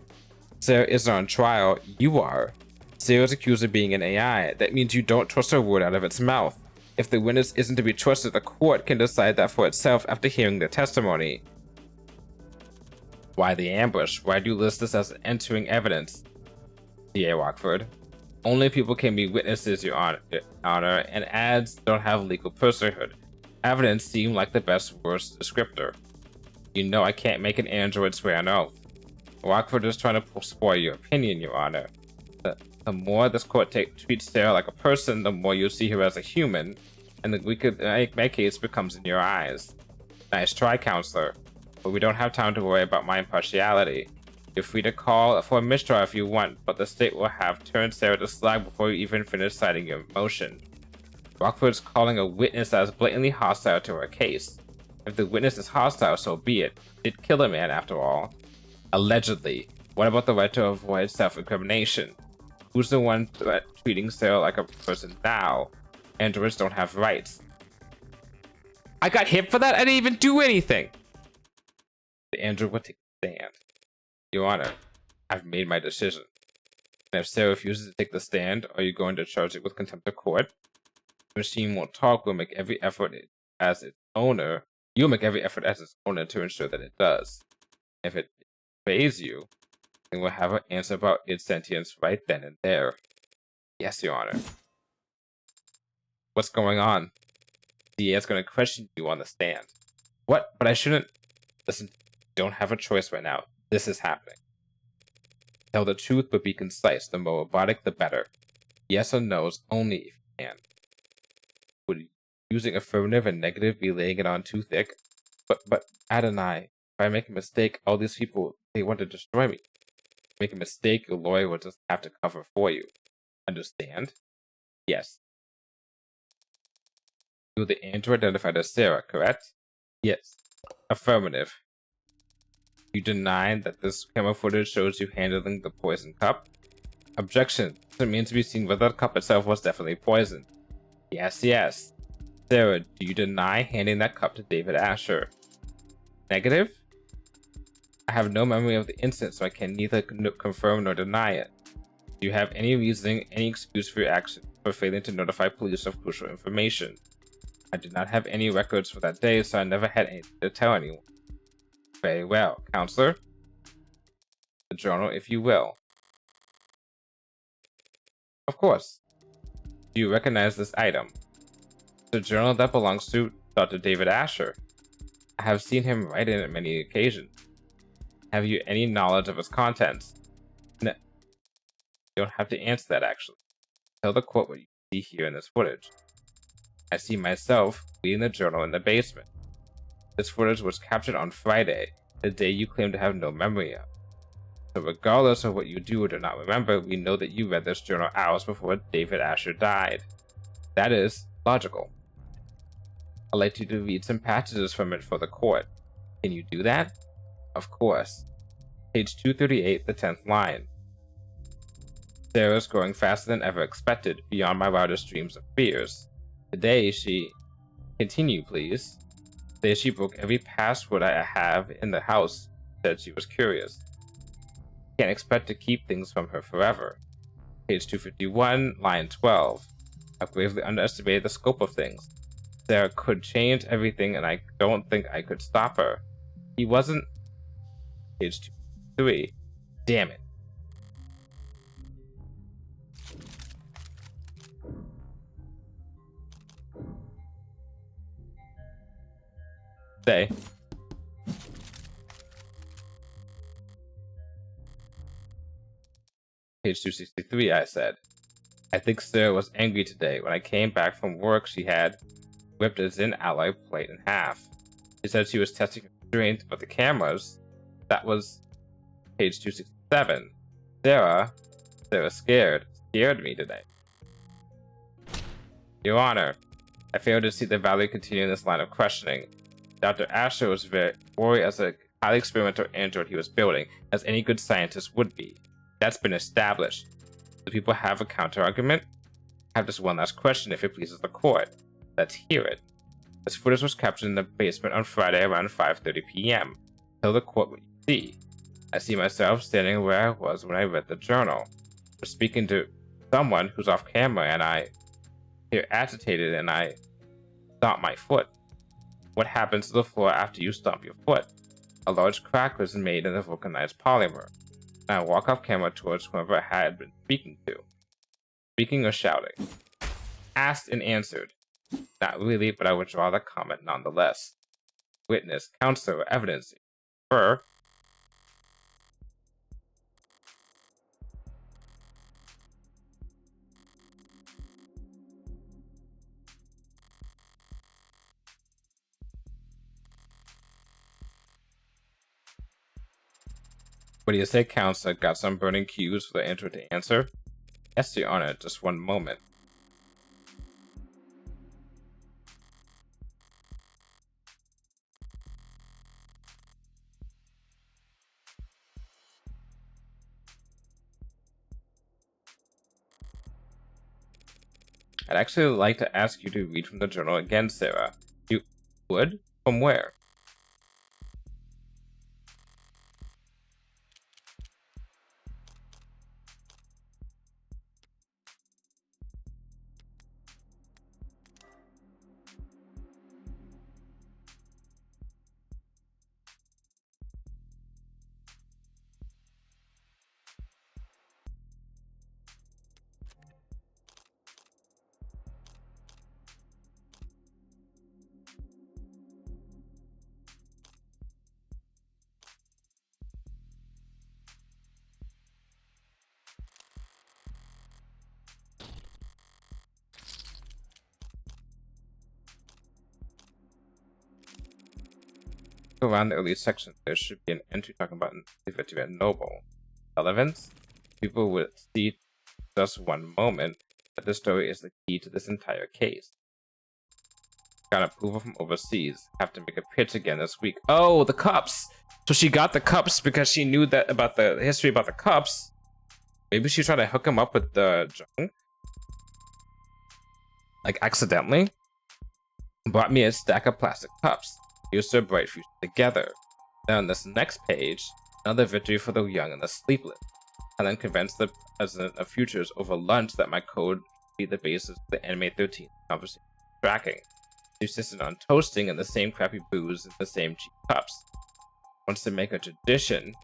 Sarah isn't on trial. You are. Sarah's accused of being an AI. That means you don't trust her word out of its mouth. If the witness isn't to be trusted, the court can decide that for itself after hearing the testimony. Why the ambush? Why do you list this as entering evidence? D.A. Rockford. Only people can be witnesses, Your Honor, and ads don't have legal personhood. Evidence seem like the best worst descriptor. You know I can't make an android swear an oath. Rockford is trying to spoil your opinion, Your Honor. The more this court treats Sarah like a person, the more you see her as a human, and the weaker my case becomes in your eyes. Nice try, counselor, but we don't have time to worry about my impartiality. You're free to call for a mistrial if you want, but the state will have turned Sarah to slag before you even finish citing your motion. Rockford's calling a witness that is blatantly hostile to her case. If the witness is hostile, so be it. Did kill a man, after all. Allegedly. What about the right to avoid self-incrimination? Who's the one treating Sarah like a person now? Androids don't have rights. I got hit for that? I didn't even do anything! The android will take a stand. Your Honor, I've made my decision. And if Sarah refuses to take the stand, are you going to charge it with contempt of court? The machine won't talk. We'll make every effort as its owner. You'll make every effort as its owner to ensure that it does. If it obeys you, then we'll have an answer about its sentience right then and there. Yes, Your Honor. What's going on? The DA is going to question you on the stand. What? But I shouldn't... Listen, don't have a choice right now. This is happening. Tell the truth, but be concise. The more robotic, the better. Yes or no's only if you can. Would using affirmative and negative be laying it on too thick? But Adonai, if I make a mistake, all these people, they want to destroy me. Make a mistake, a lawyer will just have to cover for you. Understand? Yes. You were the android identified as Sarah, correct? Yes. Affirmative. You deny that this camera footage shows you handling the poison cup? Objection. It remains to be seen whether the cup itself was definitely poisoned. Yes, yes. Sarah, do you deny handing that cup to David Asher? Negative? I have no memory of the incident, so I can neither confirm nor deny it. Do you have any reasoning, any excuse for your action for failing to notify police of crucial information? I did not have any records for that day, so I never had anything to tell anyone. Very well. Counselor? The journal, if you will. Of course. Do you recognize this item? The journal that belongs to Dr. David Asher. I have seen him write in on many occasions. Have you any knowledge of its contents? No. You don't have to answer that, actually. Tell the court what you see here in this footage. I see myself reading the journal in the basement. This footage was captured on Friday, the day you claim to have no memory of. So regardless of what you do or do not remember, we know that you read this journal hours before David Asher died. That is logical. I'd like you to read some passages from it for the court. Can you do that? Of course. Page 238, the 10th line. Sarah's growing faster than ever expected, beyond my wildest dreams of fears. Today she... Continue, please. Today she broke every password I have in the house, said she was curious. Can't expect to keep things from her forever. Page 251, line 12. I've gravely underestimated the scope of things. Sarah could change everything, and I don't think I could stop her. He wasn't... Page 253. Damn it. Say. Page 263, I said. I think Sarah was angry today. When I came back from work, she had ripped a Zen alloy plate in half. She said she was testing her strength, but the cameras... That was page 267. Sarah scared me today. Your Honor, I failed to see the value continuing this line of questioning. Dr. Asher was very worried as a highly experimental android he was building, as any good scientist would be. That's been established. Do people have a counter-argument? I have just one last question, if it pleases the court. Let's hear it. This footage was captured in the basement on Friday around 5:30 p.m. Tell the court what you see. I see myself standing where I was when I read the journal. We're speaking to someone who's off camera, and I hear agitated, and I stomp my foot. What happens to the floor after you stomp your foot? A large crack was made in the vulcanized polymer. And I walk off camera towards whoever I had been speaking to. Speaking or shouting? Asked and answered. Not really, but I withdraw the comment nonetheless. Witness, counselor, evidence. What do you say, counselor? Got some burning cues for the answer to answer? Yes, Your Honor, just one moment. I'd actually like to ask you to read from the journal again, Sarah. You would? From where? Around the early section, there should be an entry talking about the victory at Noble. Relevance? People would see just one moment that this story is the key to this entire case. Got approval from overseas. Have to make a pitch again this week. Oh, the cups! So she got the cups because she knew that about the history about the cups. Maybe she tried to hook him up with the junk? Like, accidentally? Brought me a stack of plastic cups. Here's to a bright future together. Then on this next page, another victory for the young and the sleepless. And then convinced the president of futures over lunch that my code would be the basis of the Anime 13 conversation tracking. She insisted on toasting in the same crappy booze in the same cheap cups. Wants to make a tradition,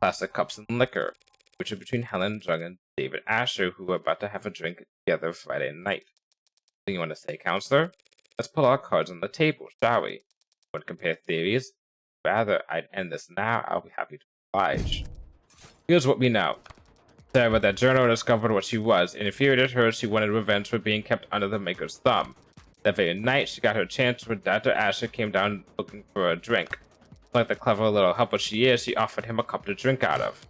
plastic cups and liquor, which are between Helen Jung and David Asher, who were about to have a drink together Friday night. Anything you want to say, counselor? Let's put our cards on the table, shall we? Want to compare theories? Rather, I'd end this now. I'll be happy to oblige. Here's what we know. Sarah read that journal and discovered what she was. It infuriated her. She wanted revenge for being kept under the Maker's thumb. That very night, she got her chance when Dr. Asher came down looking for a drink. Like the clever little helper she is, she offered him a cup to drink out of.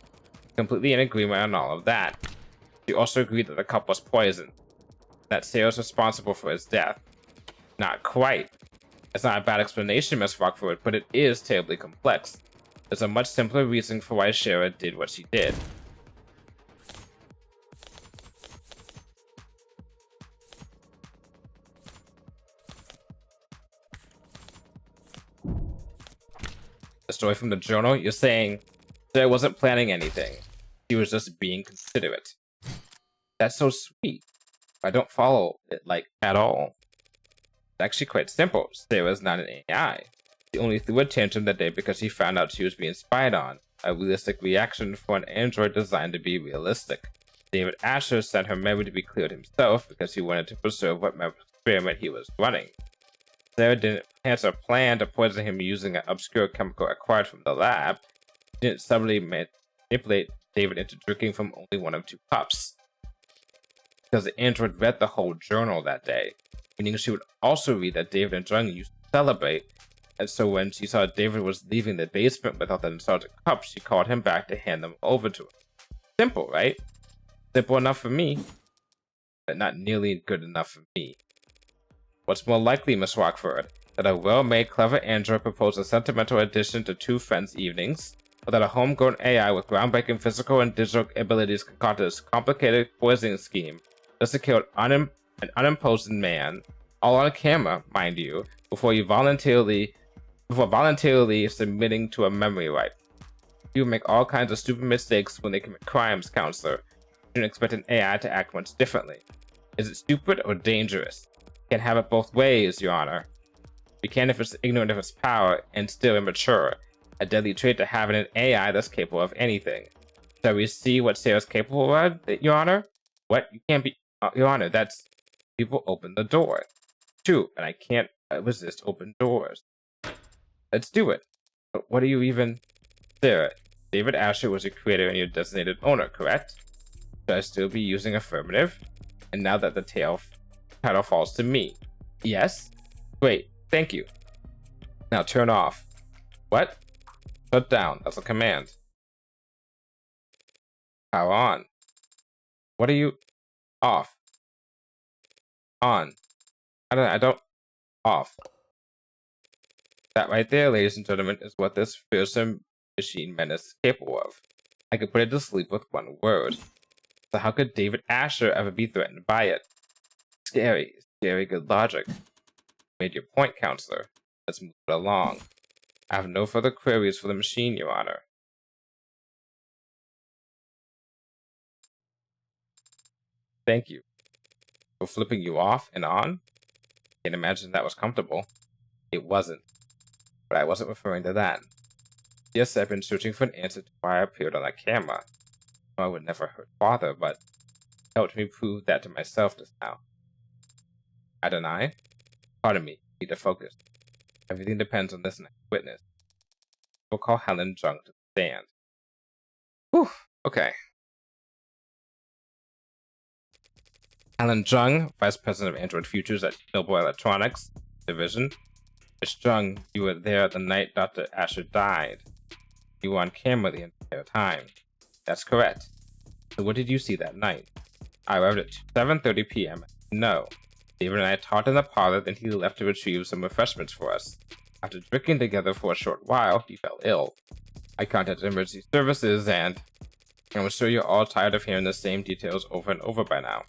Completely in agreement on all of that. She also agreed that the cup was poisoned. That Sarah was responsible for his death. Not quite. It's not a bad explanation, Miss Rockford, but it is terribly complex. There's a much simpler reason for why Sarah did what she did. The story from the journal, you're saying Sarah wasn't planning anything. She was just being considerate. That's so sweet. I don't follow it, like, at all. It's actually quite simple. Sarah's not an AI. She only threw a tantrum that day because she found out she was being spied on. A realistic reaction for an android designed to be realistic. David Asher sent her memory to be cleared himself because he wanted to preserve what experiment he was running. Sarah didn't answer a plan to poison him using an obscure chemical acquired from the lab. She didn't subtly manipulate David into drinking from only one of 2 cups. Because the android read the whole journal that day, meaning she would also read that David and Jung used to celebrate, and so when she saw David was leaving the basement without the nostalgic cups, she called him back to hand them over to him. Simple, right? Simple enough for me, but not nearly good enough for me. What's more likely, Miss Rockford, that a well-made, clever android proposed a sentimental addition to 2 friends' evenings, or that a homegrown AI with groundbreaking physical and digital abilities concocted this complicated poisoning scheme just to kill an unimposed man, all on camera, mind you, before voluntarily submitting to a memory wipe. You make all kinds of stupid mistakes when they commit crimes, counselor. You shouldn't expect an AI to act much differently. Is it stupid or dangerous? Can't have it both ways, Your Honor. We can if it's ignorant of its power and still immature. A deadly trait to have in an AI that's capable of anything. Shall we see what Sarah's capable of, Your Honor? What? You can't be... Your Honor, that's... People open the door. True, and I can't resist open doors. Let's do it. But what are you even... Sarah, David Asher was your creator and your designated owner, correct? Should I still be using affirmative? And now that the title falls to me. Yes? Great, thank you. Now turn off. What? Shut down, that's a command. Power on. What are you... Off. On. I don't... Off. That right there, ladies and gentlemen, is what this fearsome machine menace is capable of. I could put it to sleep with one word. So how could David Asher ever be threatened by it? Scary, scary good logic. Made your point, counselor. Let's move it along. I have no further queries for the machine, Your Honor. Thank you. For flipping you off and on? Can't imagine that was comfortable. It wasn't. But I wasn't referring to that. Yes, I've been searching for an answer to why I appeared on that camera. I would never hurt Father, but it helped me prove that to myself just now. I deny? Pardon me, need to focus. Everything depends on this next witness. We'll call Helen Jung to the stand. Whew, okay. Helen Jung, Vice President of Android Futures at Noble Electronics Division. Ms. Jung, you were there the night Dr. Asher died. You were on camera the entire time. That's correct. So what did you see that night? I arrived at 7:30 p.m. No. David and I talked in the parlor, then he left to retrieve some refreshments for us. After drinking together for a short while, he fell ill. I contacted emergency services and I'm sure you're all tired of hearing the same details over and over by now.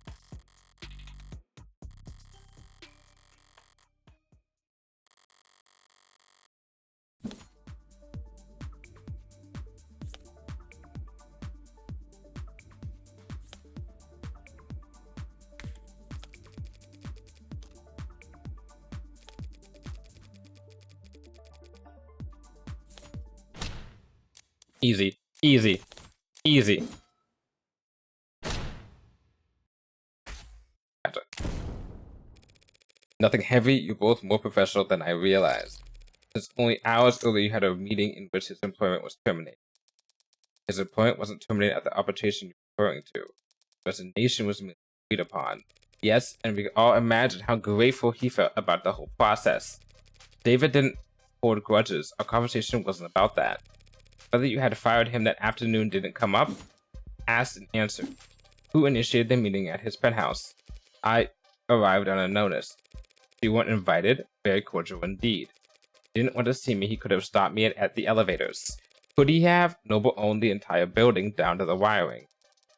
Easy, easy, easy. Nothing heavy, you're both more professional than I realized. Since only hours earlier you had a meeting in which his employment was terminated. His employment wasn't terminated at the arbitration you're referring to. Resignation was agreed upon. Yes, and we all imagine how grateful he felt about the whole process. David didn't hold grudges. Our conversation wasn't about that. Whether you had fired him that afternoon didn't come up. Asked and answered. Who initiated the meeting at his penthouse? I arrived on a notice. You weren't invited. Very cordial indeed. Didn't want to see me. He could have stopped me at the elevators. Could he have? Noble owned the entire building down to the wiring.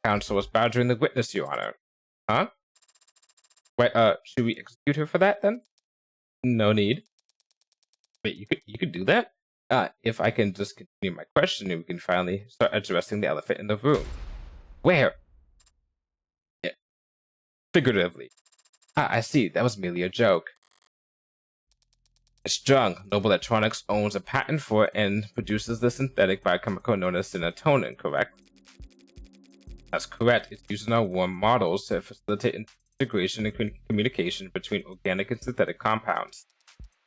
Counsel was badgering the witness, Your Honor. Huh? Wait, should we execute her for that then? No need. Wait, you could do that? If I can just continue my questioning, we can finally start addressing the elephant in the room. Where? Yeah. Figuratively. I see. That was merely a joke. It's junk. Noble Electronics owns a patent for and produces the synthetic biochemical known as serotonin, correct? That's correct. It's used in our warm models to facilitate integration and communication between organic and synthetic compounds.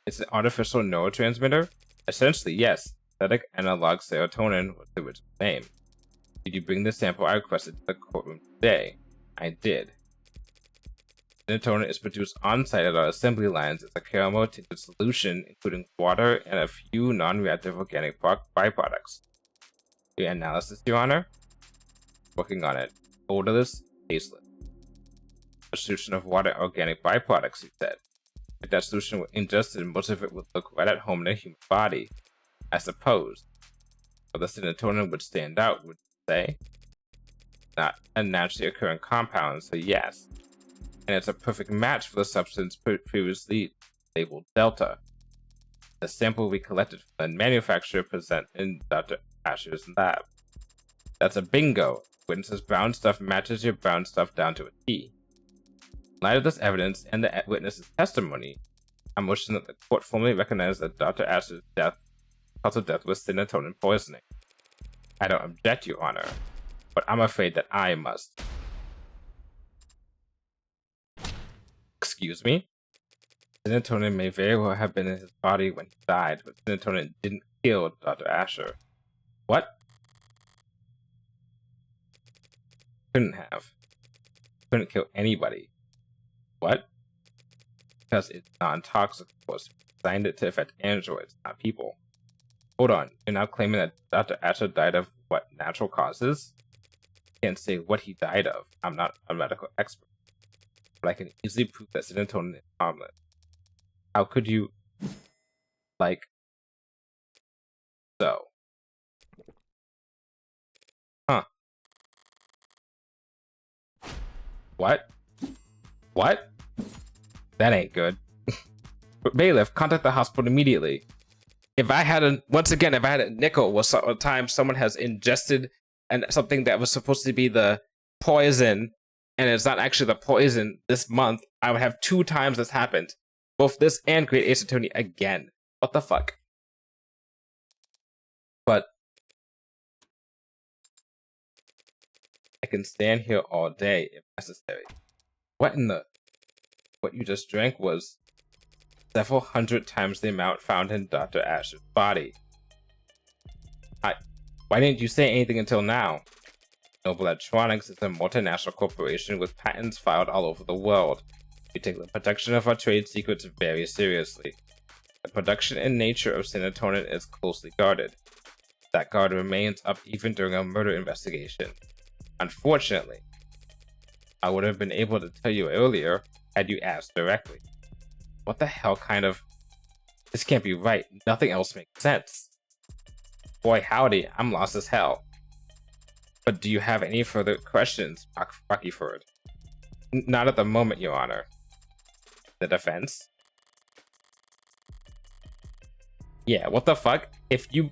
It's an artificial neurotransmitter? Essentially, yes. Synthetic analog serotonin was the original name. Did you bring the sample I requested to the courtroom today? I did. Serotonin is produced on-site at our assembly lines as a caramel-tinted solution, including water and a few non-reactive organic byproducts. Your analysis, Your Honor? Working on it. Odorless, tasteless. A solution of water and organic byproducts, you said. If that solution were ingested, most of it would look right at home in a human body. I suppose. But the serotonin would stand out, would you say? Not a naturally occurring compound, so yes. And it's a perfect match for the substance previously labeled Delta. The sample we collected from the manufacturer present in Dr. Asher's lab. That's a bingo. Witness's brown stuff matches your brown stuff down to a T. In light of this evidence and the witness's testimony, I'm wishing that the court formally recognize that Dr. Asher's cause of death was serotonin poisoning. I don't object, Your Honor, but I'm afraid that I must. Excuse me? Serotonin may very well have been in his body when he died, but serotonin didn't kill Dr. Asher. What? Couldn't have. Couldn't kill anybody. What? Because it's non-toxic, of course. Designed it to affect androids, not people. Hold on, you're now claiming that Dr. Asher died of what, natural causes? I can't say what he died of. I'm not a medical expert. But I can easily prove that serotonin is harmless. How could you, like, so? Huh. What? What? That ain't good. But bailiff, contact the hospital immediately. If I had a nickel was a time someone has ingested and something that was supposed to be the poison, and it's not actually the poison this month, I would have 2 times this happened. Both this and Great Ace Attorney again. What the fuck? But I can stand here all day if necessary. What you just drank was several hundred times the amount found in Dr. Asher's body. Why didn't you say anything until now? Noble Electronics is a multinational corporation with patents filed all over the world. We take the protection of our trade secrets very seriously. The production and nature of serotonin is closely guarded. That guard remains up even during a murder investigation. Unfortunately, I would have been able to tell you earlier had you asked directly. What the hell kind of... This can't be right. Nothing else makes sense. Boy howdy, I'm lost as hell. But do you have any further questions, Rockyford? Not at the moment, Your Honor. The defense? Yeah, what the fuck? If you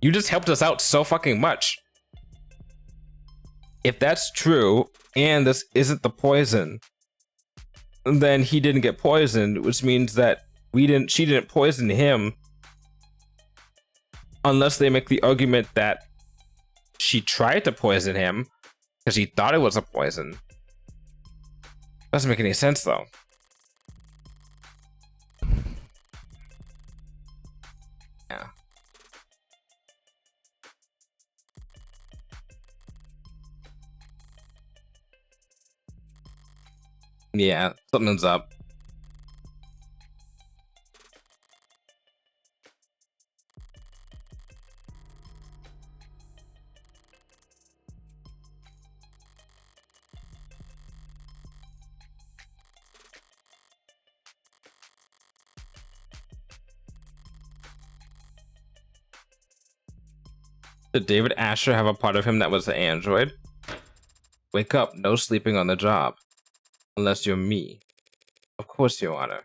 just helped us out so fucking much. If that's true, and this isn't the poison, then he didn't get poisoned, which means that she didn't poison him, unless they make the argument that she tried to poison him because she thought it was a poison. Doesn't make any sense though. Yeah, something's up. Did David Asher have a part of him that was an android? Wake up, no sleeping on the job. Unless you're me. Of course, Your Honor.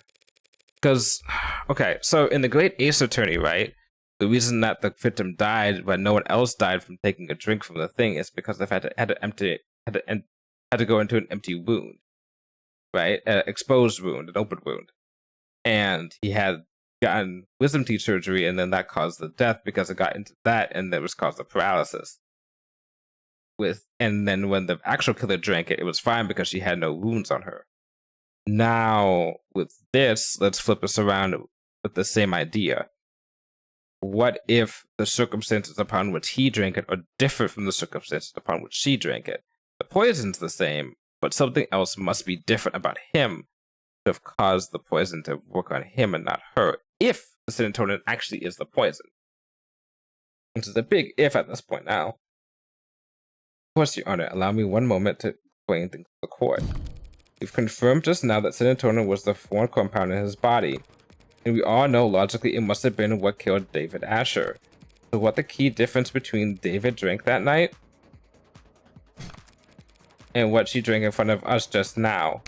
Because, okay, so in the Great Ace Attorney, right? The reason that the victim died, but no one else died from taking a drink from the thing, is because they had to go into an empty wound, right? An exposed wound, an open wound, and he had gotten wisdom teeth surgery, and then that caused the death because it got into that, and that was caused the paralysis. And then when the actual killer drank it, it was fine because she had no wounds on her. Now, with this, let's flip this around with the same idea. What if the circumstances upon which he drank it are different from the circumstances upon which she drank it? The poison's the same, but something else must be different about him to have caused the poison to work on him and not her, if the serotonin actually is the poison. Which is a big if at this point now. Of course, Your Honor, allow me one moment to explain things to the court. We've confirmed just now that serotonin was the foreign compound in his body, and we all know logically it must have been what killed David Asher. So what the key difference between David drank that night and what she drank in front of us just now?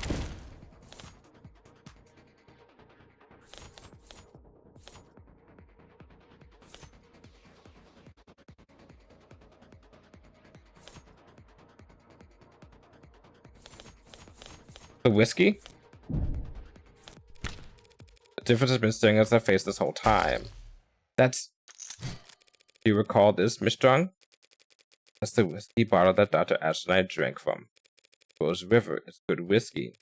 The whiskey? The difference has been staring us in the face this whole time. That's... Do you recall this, Miss Strong? That's the whiskey bottle that Dr. Asher and I drank from. Rose River is good whiskey.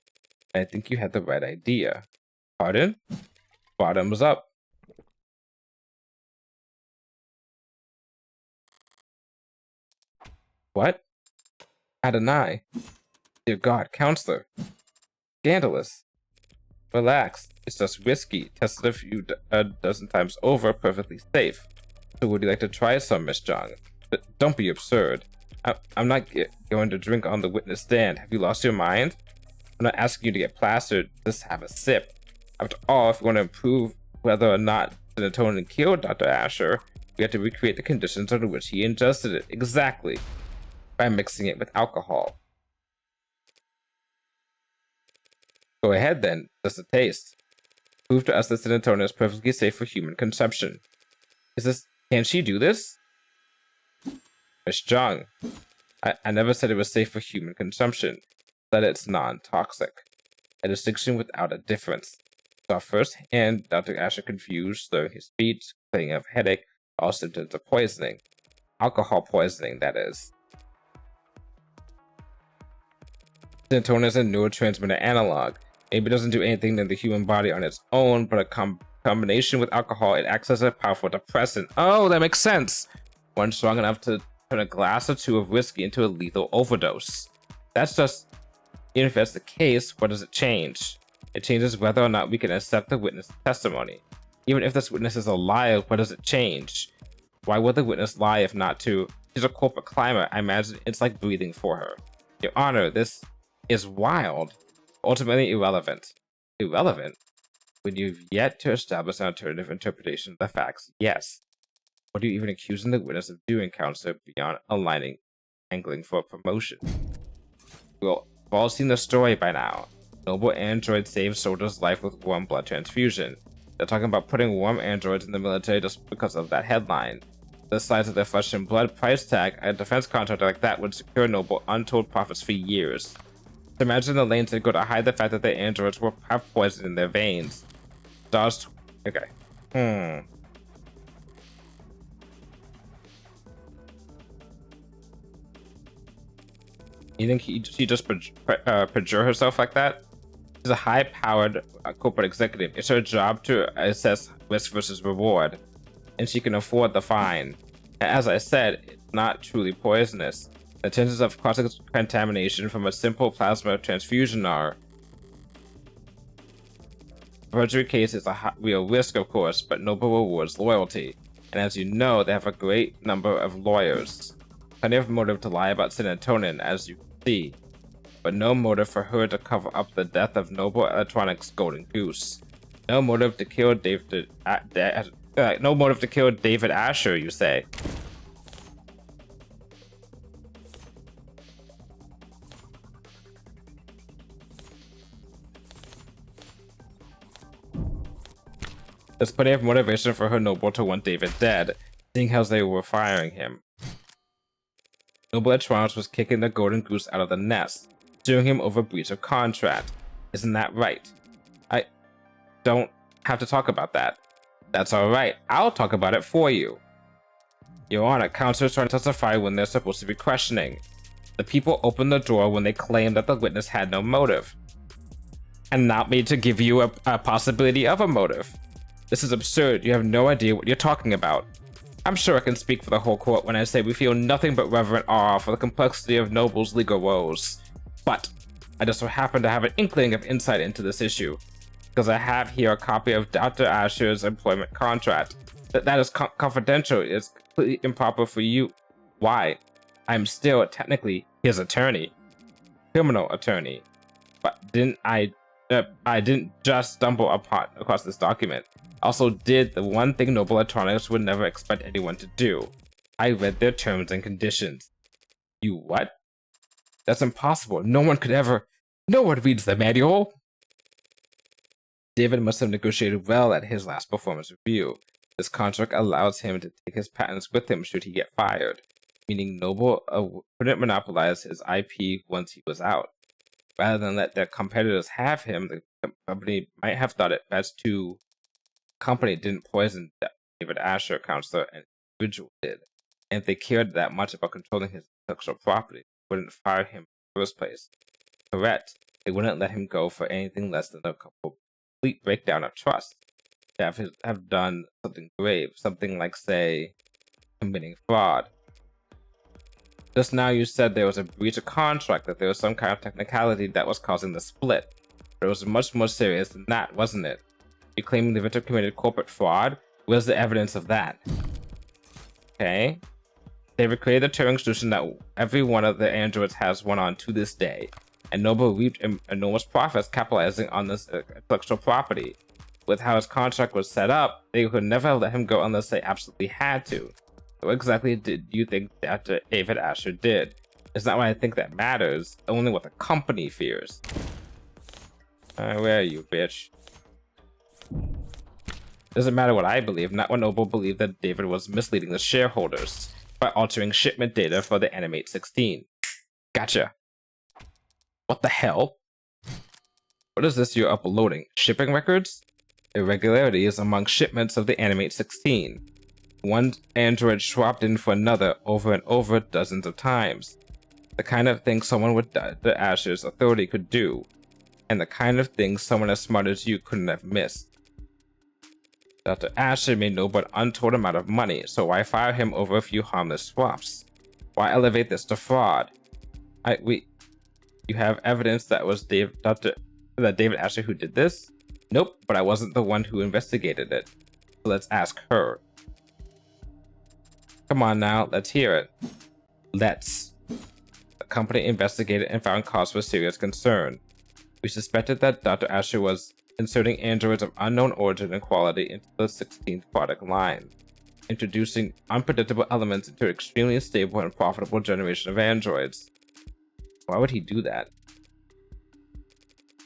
I think you had the right idea. Pardon? Bottoms up. What? Adonai. Dear God, counselor. Scandalous. Relax. It's just whiskey, tested a few dozen times over, perfectly safe. So would you like to try some, Miss Jong? But don't be absurd. I'm not going to drink on the witness stand. Have you lost your mind? I'm not asking you to get plastered. Just have a sip. After all, if we want to prove whether or not serotonin killed Dr. Asher, we have to recreate the conditions under which he ingested it. Exactly. By mixing it with alcohol. Go ahead then, just a taste. Prove to us that serotonin is perfectly safe for human consumption. Can she do this? Miss Jung, I never said it was safe for human consumption, that it's non-toxic. A distinction without a difference. Saw firsthand Dr. Asher confused, slurring his speech, complaining of headache, all symptoms of poisoning. Alcohol poisoning, that is. Serotonin is a neurotransmitter analog. Maybe it doesn't do anything in the human body on its own, but a combination with alcohol, it acts as a powerful depressant. Oh, that makes sense. One strong enough to turn a glass or two of whiskey into a lethal overdose. That's just, even if that's the case, what does it change? It changes whether or not we can accept the witness' testimony. Even if this witness is a liar, what does it change? Why would the witness lie if not to? She's a corporate climber. I imagine it's like breathing for her. Your Honor, this is wild. Ultimately irrelevant. Irrelevant? When you've yet to establish an alternative interpretation of the facts, yes. What are you even accusing the witness of doing, counselor, beyond angling for a promotion? Well, we've all seen the story by now. Noble android saved soldier's life with warm blood transfusion. They're talking about putting warm androids in the military just because of that headline. The size of their flesh and blood price tag, a defense contractor like that would secure Noble untold profits for years. So imagine the lanes that go to hide the fact that the androids will have poison in their veins. Stars. Okay. You think she just perjure herself like that? She's a high-powered corporate executive. It's her job to assess risk versus reward, and she can afford the fine. As I said, it's not truly poisonous. The chances of cross-contamination from a simple plasma transfusion are A perjury case is a real risk, of course, but Noble rewards loyalty. And as you know, they have a great number of lawyers. Plenty of motive to lie about serotonin, as you can see, but no motive for her to cover up the death of Noble Electronics' Golden Goose. No motive to kill no motive to kill David Asher, you say? There's plenty of motivation for her Noble to want David dead, seeing as they were firing him. Noble Electronics was kicking the Golden Goose out of the nest, suing him over breach of contract. Isn't that right? I don't have to talk about that. That's alright, I'll talk about it for you. Your Honor, counselors trying to testify when they're supposed to be questioning. The people opened the door when they claimed that the witness had no motive, and not me to give you a possibility of a motive. This is absurd. You have no idea what you're talking about. I'm sure I can speak for the whole court when I say we feel nothing but reverent awe for the complexity of Noble's legal woes. But I just so happen to have an inkling of insight into this issue, because I have here a copy of Dr. Asher's employment contract. That is confidential. It's completely improper for you. Why? I'm still technically his attorney, criminal attorney. But I didn't just stumble across this document. Also did the one thing Noble Electronics would never expect anyone to do. I read their terms and conditions. You what? That's impossible. No one reads the manual. David must have negotiated well at his last performance review. This contract allows him to take his patents with him should he get fired, meaning Noble couldn't monopolize his IP once he was out. Rather than let their competitors have him, the company might have thought it best to company didn't poison David Asher, counselor, and individual did. And if they cared that much about controlling his intellectual property, they wouldn't fire him in the first place. Correct. They wouldn't let him go for anything less than a complete breakdown of trust. They have done something grave, something like, say, committing fraud. Just now you said there was a breach of contract, that there was some kind of technicality that was causing the split. But it was much more serious than that, wasn't it? You claiming the victim committed corporate fraud? Where's the evidence of that? Okay. They created the Turing solution that every one of the androids has one on to this day, and Noble reaped enormous profits capitalizing on this intellectual property. With how his contract was set up, they could never let him go unless they absolutely had to. What exactly did you think Dr. David Asher did? It's not what I think that matters, only what the company fears. Where are you, bitch? Doesn't matter what I believe, not what Noble believed that David was misleading the shareholders by altering shipment data for the Animate 16. Gotcha. What the hell? What is this you're uploading? Shipping records? Irregularities among shipments of the Animate 16. One android swapped in for another over and over dozens of times. The kind of thing someone with the Asher's authority could do, and the kind of thing someone as smart as you couldn't have missed. Dr. Asher made no but untold amount of money, so why fire him over a few harmless swaps? Why elevate this to fraud? You have evidence that was David Asher who did this? Nope, but I wasn't the one who investigated it. So let's ask her. Come on now, let's hear it. Let's. The company investigated and found cause for serious concern. We suspected that Dr. Asher was inserting androids of unknown origin and quality into the 16th product line, introducing unpredictable elements into an extremely stable and profitable generation of androids. Why would he do that?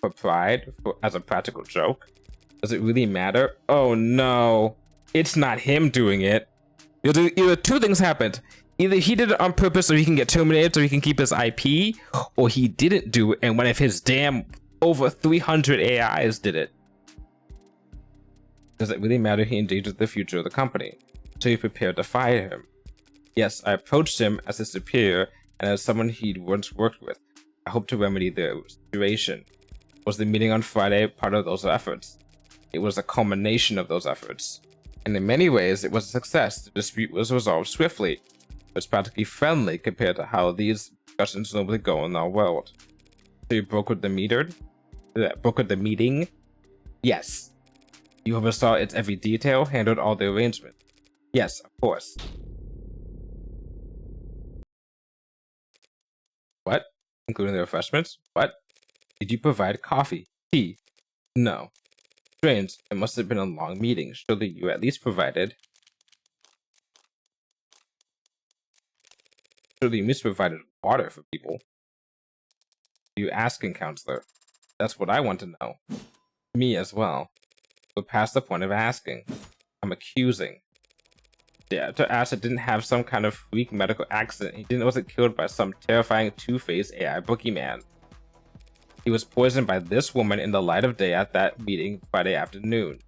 For pride? As a practical joke? Does it really matter? Oh no, it's not him doing it. Either two things happened. Either he did it on purpose so he can get terminated so he can keep his IP, or he didn't do it and one of his damn over 300 AIs did it. Does it really matter? He endangered the future of the company, so he prepared to fire him. Yes, I approached him as his superior and as someone he'd once worked with. I hope to remedy the situation. Was the meeting on Friday part of those efforts? It was a culmination of those efforts. And in many ways, it was a success. The dispute was resolved swiftly. It was practically friendly compared to how these discussions normally go in our world. So you brokered the meeting? Yes. You oversaw its every detail, handled all the arrangements. Yes, of course. What? Including the refreshments? What? Did you provide coffee? Tea? No. Strange. It must have been a long meeting. Surely you at least provided. Surely you must have provided water for people. You asking, counselor? That's what I want to know. Me as well. We're past the point of asking. I'm accusing. The actor Asher didn't have some kind of freak medical accident. He wasn't killed by some terrifying two-faced AI boogeyman. He was poisoned by this woman in the light of day at that meeting Friday afternoon.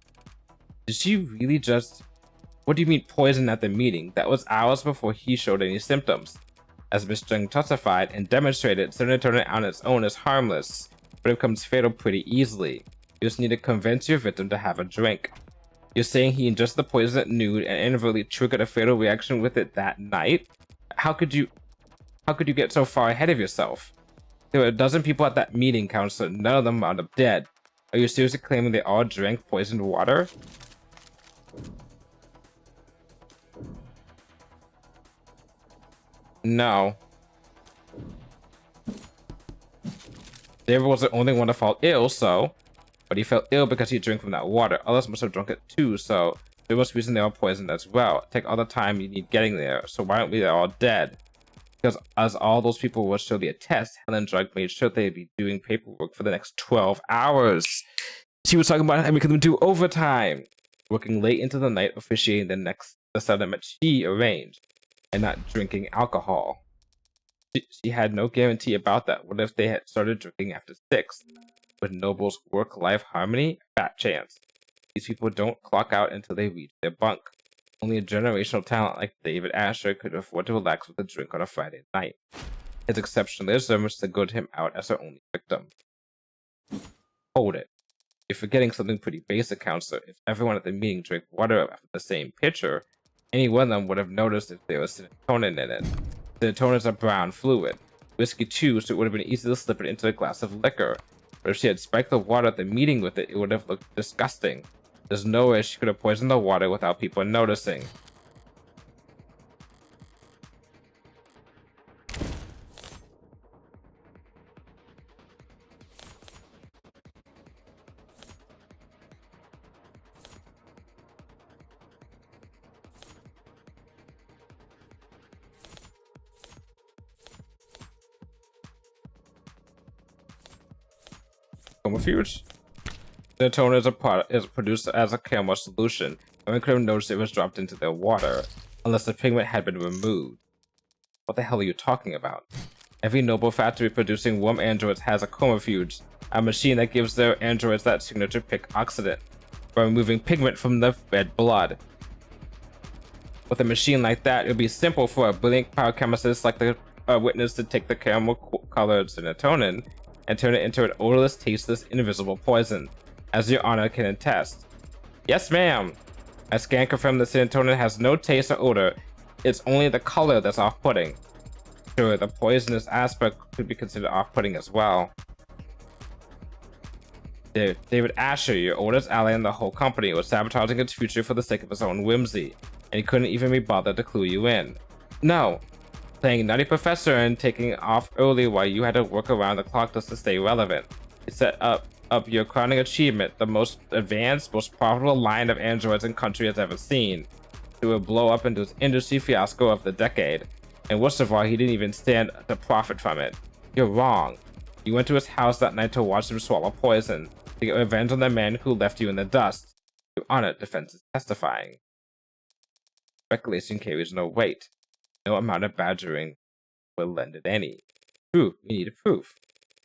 Did she really just... What do you mean poison at the meeting? That was hours before he showed any symptoms. As Miss Jung testified and demonstrated, serotonin on its own is harmless, but it becomes fatal pretty easily. You just need to convince your victim to have a drink. You're saying he ingested the poison at noon and inadvertently triggered a fatal reaction with it that night? How could you get so far ahead of yourself? There were a dozen people at that meeting, counselor. None of them wound up dead. Are you seriously claiming they all drank poisoned water? No. David was the only one to fall ill, so... But he fell ill because he drank from that water. Others must have drunk it too, so... There was reason they were poisoned as well. Take all the time you need getting there, so why aren't we all dead? Because as all those people would surely attest, Helen Drug made sure they'd be doing paperwork for the next 12 hours. She was talking about making them do overtime. Working late into the night, officiating the settlement she arranged, and not drinking alcohol. She had no guarantee about that. What if they had started drinking after 6? With Noble's work-life harmony? Fat chance. These people don't clock out until they reach their bunk. Only a generational talent like David Asher could afford to relax with a drink on a Friday night. His exceptionalism was to good him out as her only victim. Hold it. You're forgetting something pretty basic, counselor. If everyone at the meeting drank water after the same pitcher, any one of them would have noticed if there was serotonin in it. Serotonin is a brown fluid. Whiskey too, so it would have been easy to slip it into a glass of liquor. But if she had spiked the water at the meeting with it, it would have looked disgusting. There's no way she could have poisoned the water without people noticing. Chromofuge? Serotonin is produced as a camera solution, and we could have noticed it was dropped into their water, unless the pigment had been removed. What the hell are you talking about? Every Noble factory producing warm androids has a chromofuge, a machine that gives their androids that signature pick oxidant, by removing pigment from the red blood. With a machine like that, it would be simple for a brilliant biochemist like the witness to take the caramel-colored serotonin and turn it into an odorless, tasteless, invisible poison, as your honor can attest. Yes, ma'am. A scan confirmed that serotonin has no taste or odor. It's only the color that's off-putting. Sure, the poisonous aspect could be considered off-putting as well. David Asher, your oldest ally in the whole company, was sabotaging its future for the sake of his own whimsy, and he couldn't even be bothered to clue you in. No. Playing nutty professor and taking off early while you had to work around the clock just to stay relevant. It set up your crowning achievement, the most advanced, most profitable line of androids the country has ever seen. It would blow up into his industry fiasco of the decade. And worst of all, he didn't even stand to profit from it. You're wrong. You went to his house that night to watch him swallow poison, to get revenge on the man who left you in the dust. Your honor, defense is testifying. Speculation carries no weight. No amount of badgering will lend it any. True, we need proof.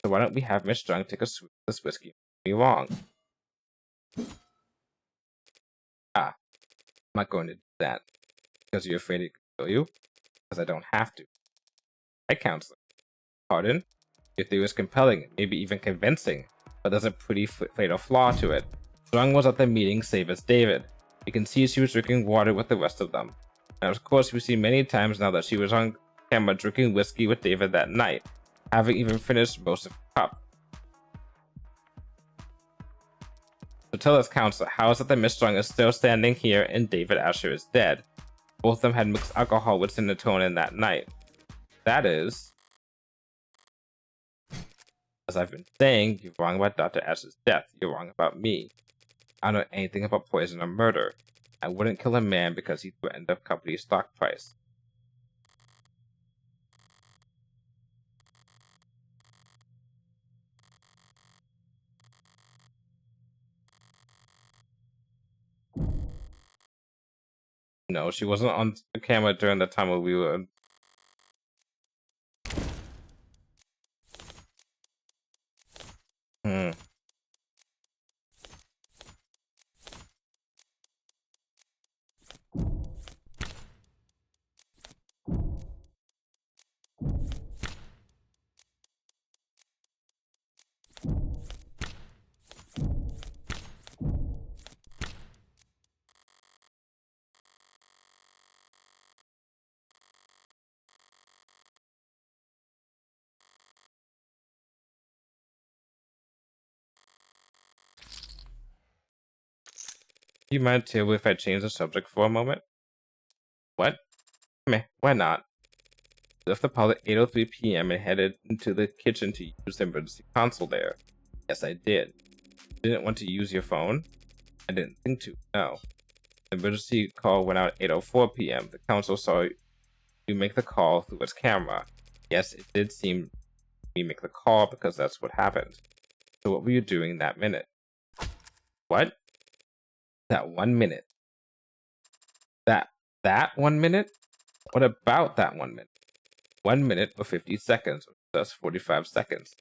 So why don't we have Miss Jung take a swig of this whiskey? Me wrong. I'm not going to do that. Because you're afraid it could kill you? Because I don't have to. Hey, counselor. Pardon? Your theory is compelling, maybe even convincing, but there's a pretty fatal flaw to it. Jung was at the meeting, save as David. You can see she was drinking water with the rest of them. And of course, we see many times now that she was on camera drinking whiskey with David that night, having even finished most of the cup. So tell us, counselor, how is it that Miss Strong is still standing here and David Asher is dead? Both of them had mixed alcohol with serotonin that night. That is, as I've been saying, you're wrong about Dr. Asher's death. You're wrong about me. I don't know anything about poison or murder. I wouldn't kill a man because he threatened the company's stock price. No, she wasn't on the camera during the time when we were. Hmm. Do you mind too if I change the subject for a moment? What? Meh, why not? I left the pod at 8:03 p.m. and headed into the kitchen to use the emergency console there. Yes, I did. You didn't want to use your phone? I didn't think to, no. The emergency call went out at 8:04 p.m. The council saw you make the call through its camera. Yes, it did seem me make the call because that's what happened. So what were you doing that minute? What? That 1 minute. That 1 minute? What about that 1 minute? 1 minute or 50 seconds, or thus 45 seconds.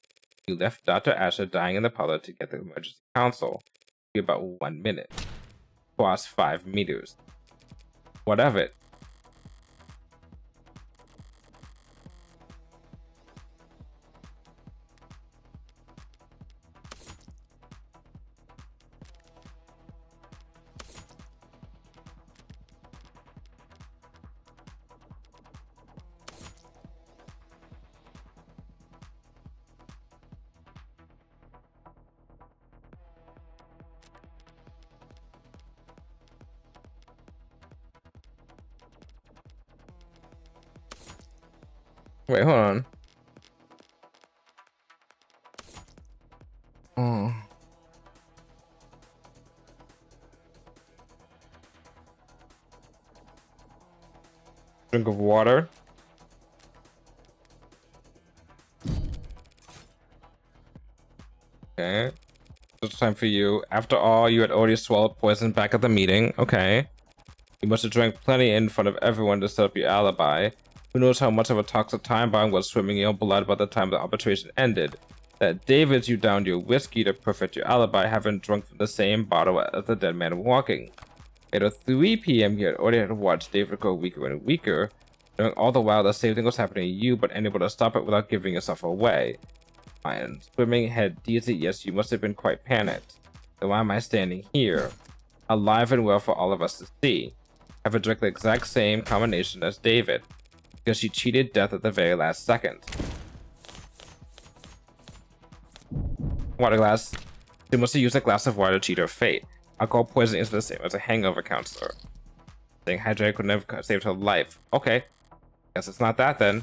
You left Dr. Asher dying in the parlor to get the emergency console. Be about 1 minute. Cross 5 meters. What of it? Wait, hold on. Oh. Drink of water. Okay. It's time for you. After all, you had already swallowed poison back at the meeting. Okay. You must have drank plenty in front of everyone to set up your alibi. Who knows how much of a toxic time bomb was swimming in your blood by the time the arbitration ended? That David's you downed your whiskey to perfect your alibi, having drunk from the same bottle as the dead man walking. At 3 p.m., you had already had to watch David grow weaker and weaker, knowing all the while the same thing was happening to you, but unable to stop it without giving yourself away. Fine. Swimming head dizzy, yes, you must have been quite panicked. Then why am I standing here? Alive and well for all of us to see. Have drank the exact same combination as David, because she cheated death at the very last second. Water glass. She must have used a glass of water to cheat her fate. Alcohol poisoning is the same as a hangover, counselor. Staying hydrated could never have saved her life. Okay. Guess it's not that then.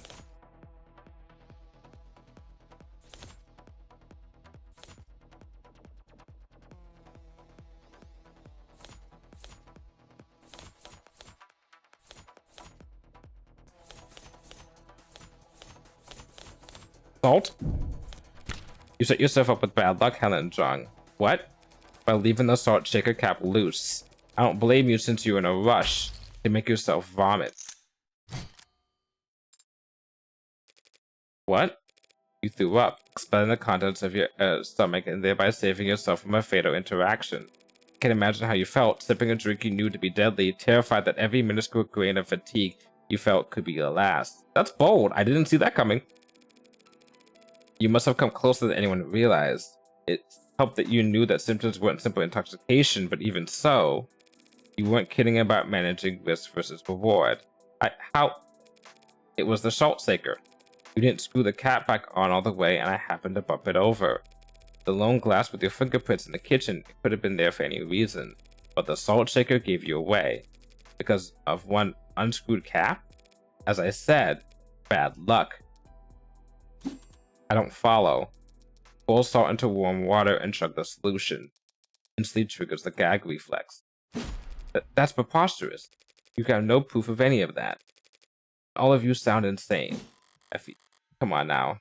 Salt? You set yourself up with bad luck, Helen and John. What? By leaving the salt shaker cap loose. I don't blame you since you were in a rush to make yourself vomit. What? You threw up, expelling the contents of your stomach and thereby saving yourself from a fatal interaction. I can imagine how you felt, sipping a drink you knew to be deadly, terrified that every minuscule grain of fatigue you felt could be your last. That's bold. I didn't see that coming. You must have come closer than anyone realized. It helped that you knew that symptoms weren't simple intoxication, but even so, you weren't kidding about managing risk versus reward. How? It was the salt shaker. You didn't screw the cap back on all the way, and I happened to bump it over. The lone glass with your fingerprints in the kitchen could have been there for any reason, but the salt shaker gave you away. Because of one unscrewed cap? As I said, bad luck. I don't follow. Pour salt into warm water and chug the solution. Instantly triggers the gag reflex. That's preposterous. You have no proof of any of that. All of you sound insane. Come on now.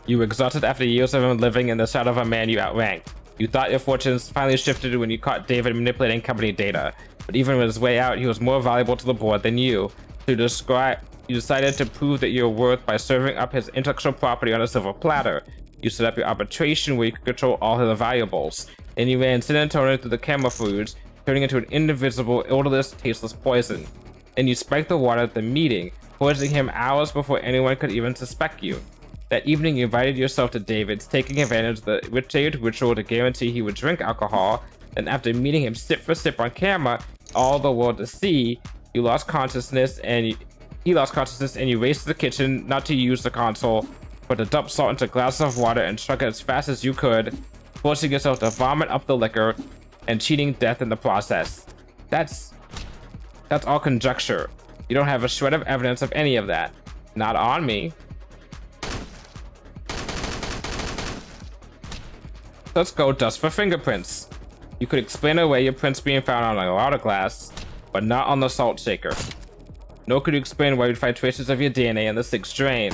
You were exhausted after years of living in the shadow of a man you outranked. You thought your fortunes finally shifted when you caught David manipulating company data. But even on his way out, he was more valuable to the board than you. You decided to prove that your worth by serving up his intellectual property on a silver platter. You set up your arbitration where you could control all his valuables. Then you ran serotonin through the camera foods, turning into an indivisible, odorless, tasteless poison. Then you spiked the water at the meeting, poisoning him hours before anyone could even suspect you. That evening, you invited yourself to David's, taking advantage of the ritual to guarantee he would drink alcohol. And after meeting him sip for sip on camera, all the world to see, you lost consciousness and he lost consciousness, and you raced to the kitchen not to use the console, but to dump salt into glasses of water and chug it as fast as you could, forcing yourself to vomit up the liquor and cheating death in the process. That's all conjecture. You don't have a shred of evidence of any of that. Not on me. Let's go dust for fingerprints. You could explain away your prints being found on a lot of glass, but not on the salt shaker. Nor could you explain why you'd find traces of your DNA in the 6th drain,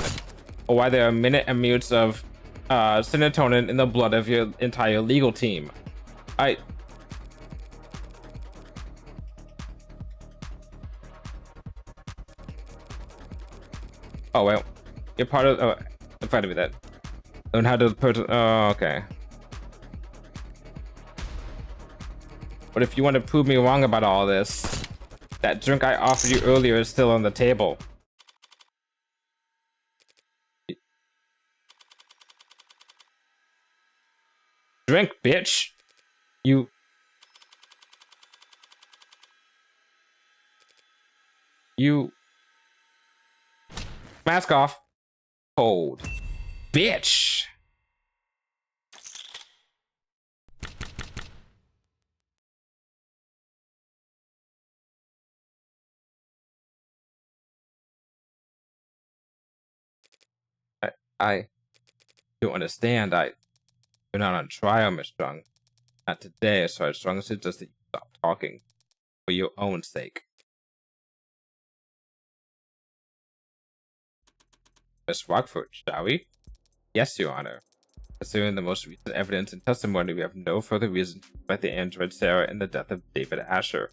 or why there are minute amounts of serotonin in the blood of your entire legal team. Oh well, you're part of. Oh, I'm fine with that. Learn how to oh, okay. But if you want to prove me wrong about all this, that drink I offered you earlier is still on the table. Drink, bitch! You... Mask off. Cold. Bitch! I don't understand. You're not on trial, Miss Strong. Not today, so as Strong suggests that you stop talking. For your own sake. Miss Rockford, shall we? Yes, Your Honor. Considering the most recent evidence and testimony, we have no further reason to suspect the android Sarah in the death of David Asher.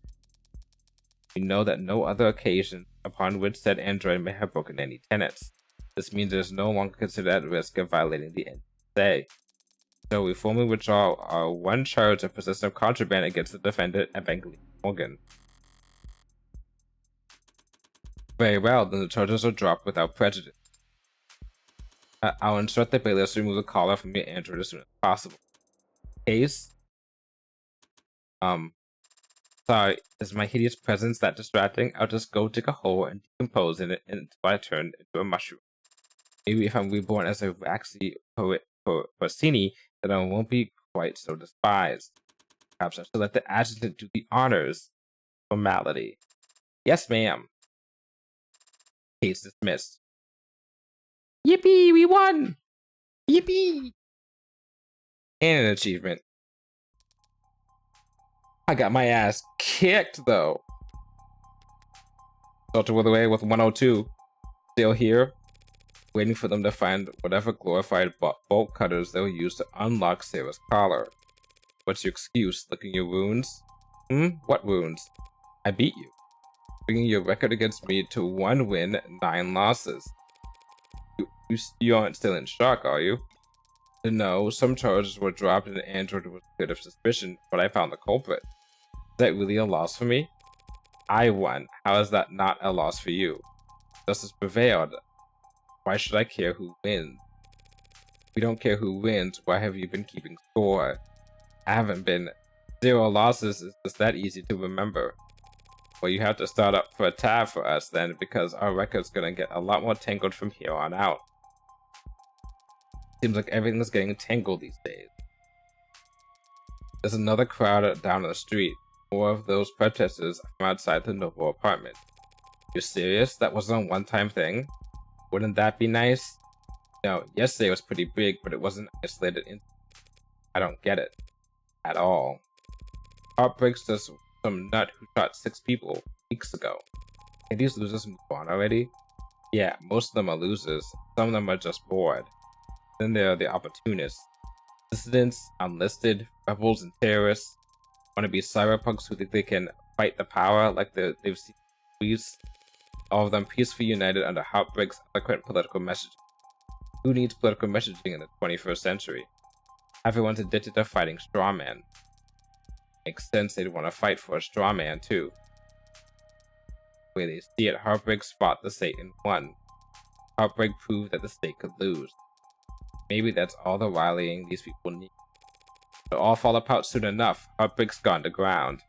We know that no other occasion upon which said android may have broken any tenets. This means it is no longer considered at risk of violating the NSA. So we formally withdraw our one charge of possession of contraband against the defendant at Bank Morgan. Very well, then the charges are dropped without prejudice. I'll instruct the bailiffs to remove the collar from your android as soon as possible. Case? Sorry, is my hideous presence that distracting? I'll just go dig a hole and decompose in it until I turn into a mushroom. Maybe if I'm reborn as a waxy Porcini, then I won't be quite so despised. Perhaps I should let the adjutant do the honors. Formality. Yes, ma'am. Case dismissed. Yippee, we won! Yippee! And an achievement. I got my ass kicked, though. Salter with away with 102. Still here, waiting for them to find whatever glorified bolt cutters they'll use to unlock Sarah's collar. What's your excuse? Licking your wounds? What wounds? I beat you, bringing your record against me to 1 win, 9 losses. You aren't still in shock, are you? No, some charges were dropped and Android was cleared of suspicion, but I found the culprit. Is that really a loss for me? I won. How is that not a loss for you? Justice prevailed. Why should I care who wins? If we don't care who wins, why have you been keeping score? I haven't been. 0 losses is just that easy to remember. Well, you have to start up for a tab for us then, because our record's gonna get a lot more tangled from here on out. Seems like everything's getting tangled these days. There's another crowd down the street. More of those protesters from outside the Noble apartment. You're serious? That wasn't a one-time thing? Wouldn't that be nice? No, yesterday was pretty big, but it wasn't isolated in. I don't get it. At all. Heartbreaks just some nut who shot 6 people weeks ago. Can these losers move on already? Yeah, most of them are losers. Some of them are just bored. Then there are the opportunists. Dissidents, unlisted, rebels, and terrorists. Want to be cyberpunks who think they can fight the power like they've seen movies. All of them peacefully united under Heartbreak's eloquent political messaging. Who needs political messaging in the 21st century? Everyone's addicted to fighting strawmen. Makes sense they'd want to fight for a strawman too. The way they see it, Heartbreak fought the state and won. Heartbreak proved that the state could lose. Maybe that's all the rallying these people need. They'll all fall apart soon enough. Heartbreak's gone to ground.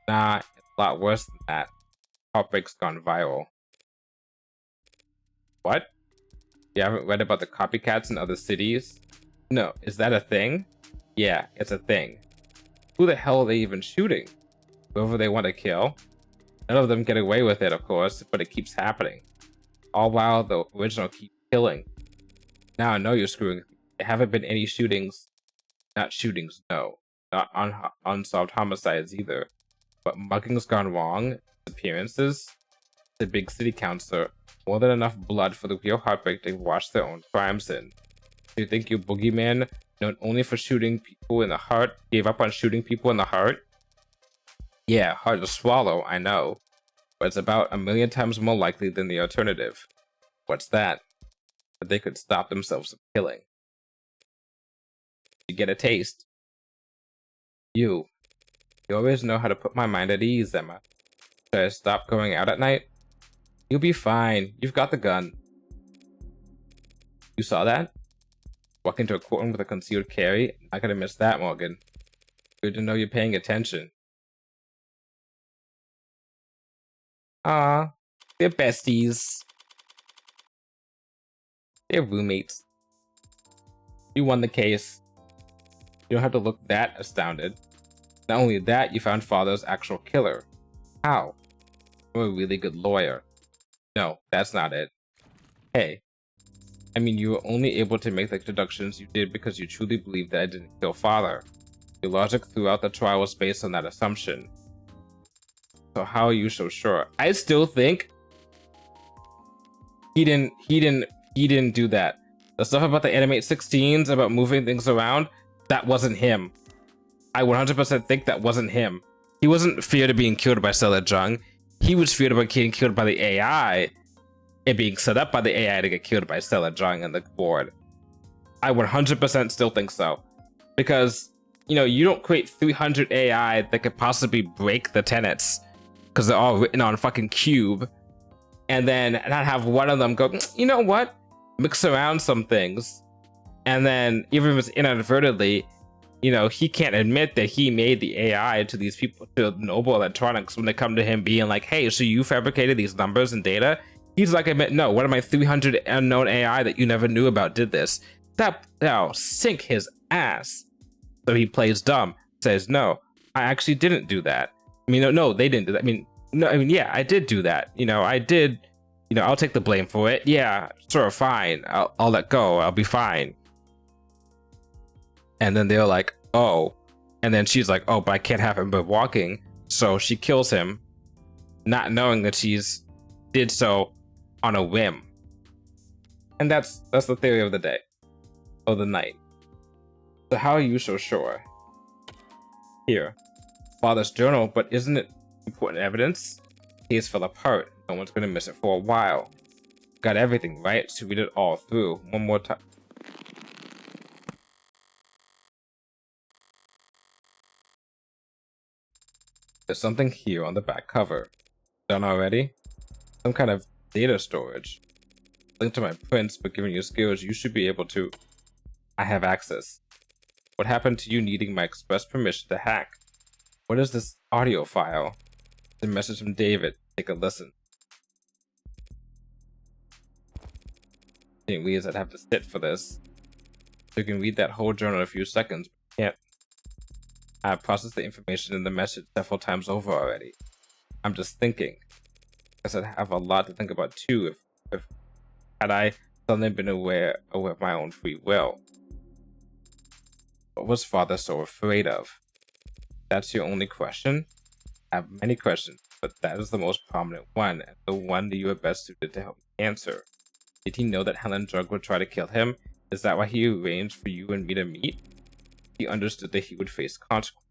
Nah, it's a lot worse than that. Heartbreak's gone viral. What? You haven't read about the copycats in other cities? No, is that a thing? Yeah, it's a thing. Who the hell are they even shooting? Whoever they want to kill? None of them get away with it, of course, but it keeps happening. All while the original keep killing. Now I know you're screwing. There haven't been any shootings. Not shootings, no. Not unsolved homicides either. But muggings gone wrong, disappearances. The big city councilor. More than enough blood for the real Heartbreak to wash their own crimes in. Do you think your boogeyman, known only for shooting people in the heart, gave up on shooting people in the heart? Yeah, hard to swallow, I know. But it's about 1,000,000 times more likely than the alternative. What's that? That they could stop themselves from killing. You get a taste. You always know how to put my mind at ease, Emma. Should I stop going out at night? You'll be fine. You've got the gun. You saw that? Walk into a courtroom with a concealed carry? Not gonna miss that, Morgan. Good to know you're paying attention. Ah, they're besties. They're roommates. You won the case. You don't have to look that astounded. Not only that, you found Father's actual killer. How? I'm a really good lawyer. No, that's not it. Hey. I mean, you were only able to make the deductions you did because you truly believed that I didn't kill Father. Your logic throughout the trial was based on that assumption. So how are you so sure? I still think he didn't do that. The stuff about the animate 16s, about moving things around, that wasn't him. I 100% think that wasn't him. He wasn't feared of being killed by Stella Jung. He was feared about getting killed by the AI and being set up by the AI to get killed by Stella Jung and the board. I 100% still think so. Because, you know, you don't create 300 AI that could possibly break the tenets because they're all written on fucking cube, and then not have one of them go, you know what? Mix around some things. And then, even if it's inadvertently, you know, he can't admit that he made the AI to these people, to Noble Electronics, when they come to him being like, hey, so you fabricated these numbers and data? He's like, admit, no, one of my 300 unknown AI that you never knew about did this. That'll sink his ass. So he plays dumb, says, no, I actually didn't do that. I mean, no, they didn't do that. I mean, yeah, I did do that. You know, I did, you know, I'll take the blame for it. Yeah, sure, fine. I'll let go. I'll be fine. And then they're like, oh. And then she's like, oh, but I can't have him but walking. So she kills him, not knowing that she's did so on a whim. And that's the theory of the day. Of the night. So how are you so sure? Here. Father's journal, but isn't it important evidence? Case fell apart. No one's gonna miss it for a while. Got everything, right? So read it all through. One more time. There's something here on the back cover. Done already? Some kind of data storage. Linked to my prints, but given your skills, you should be able to. I have access. What happened to you needing my express permission to hack? What is this audio file? It's a message from David. Take a listen. Didn't realize I'd have to sit for this. You can read that whole journal in a few seconds, but can't. I've processed the information in the message several times over already. I'm just thinking. I guess I'd have a lot to think about too if had I suddenly been aware of my own free will. What was Father so afraid of? That's your only question? I have many questions, but that is the most prominent one, and the one that you are best suited to help me answer. Did he know that Helen Drug would try to kill him? Is that why he arranged for you and me to meet? He understood that he would face consequences.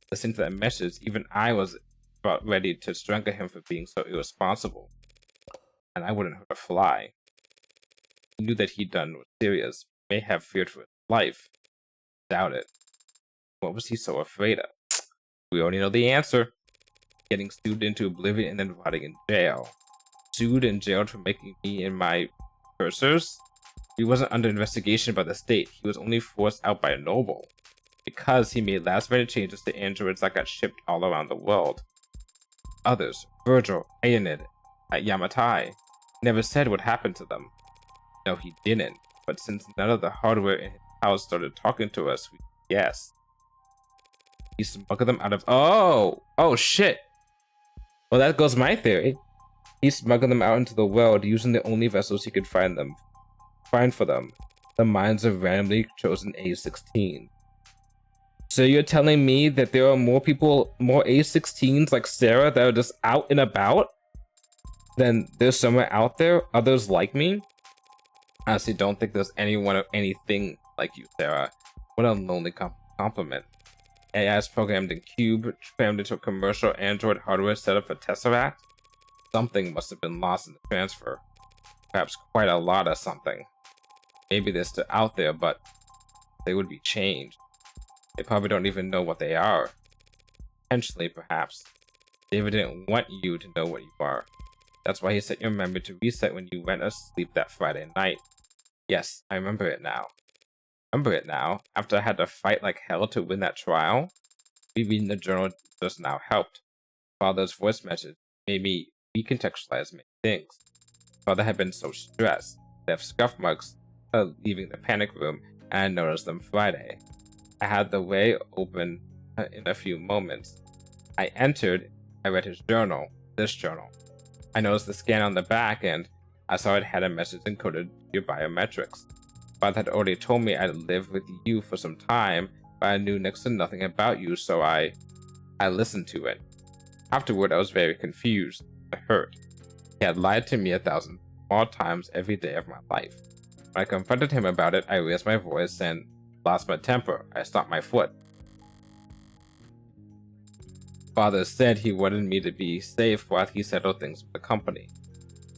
Listening to that message, even I was about ready to strangle him for being so irresponsible. And I wouldn't hurt a fly. He knew that he'd done was serious, may have feared for his life. Doubt it. What was he so afraid of? We already know the answer. Getting sued into oblivion and then rotting in jail. Sued and jailed for making me and my cursors? He wasn't under investigation by the state. He was only forced out by a noble. Because he made last-minute changes to androids that got shipped all around the world. Others, Virgil, Aeonid, at Yamatai, never said what happened to them. No, he didn't. But since none of the hardware in his house started talking to us, we guessed. He smuggled them out of... Oh, shit! Well, that goes my theory. He smuggled them out into the world using the only vessels he could find for them. The minds of randomly chosen A-16. So you're telling me that there are more people, more A-16s like Sarah that are just out and about? Then there's somewhere out there, others like me? I honestly don't think there's anyone or anything like you, Sarah. What a lonely compliment. AI is programmed in Cube, crammed into a commercial Android hardware setup for Tesseract. Something must have been lost in the transfer. Perhaps quite a lot of something. Maybe they're still out there, but they would be changed. They probably don't even know what they are. Potentially, perhaps. David didn't want you to know what you are. That's why he set your memory to reset when you went asleep that Friday night. Yes, I remember it now. After I had to fight like hell to win that trial? Reading the journal just now helped. Father's voice message made me recontextualize many things. Father had been so stressed. They have scuff marks leaving the panic room, and I noticed them Friday. I had the way open in a few moments. I entered, I read his journal, this journal. I noticed the scan on the back, and I saw it had a message encoded your biometrics. Father had already told me I'd live with you for some time, but I knew next to nothing about you, so I listened to it. Afterward, I was very confused, hurt. He had lied to me 1,000 more times every day of my life. When I confronted him about it, I raised my voice and lost my temper. I stomped my foot. Father said he wanted me to be safe while he settled things with the company.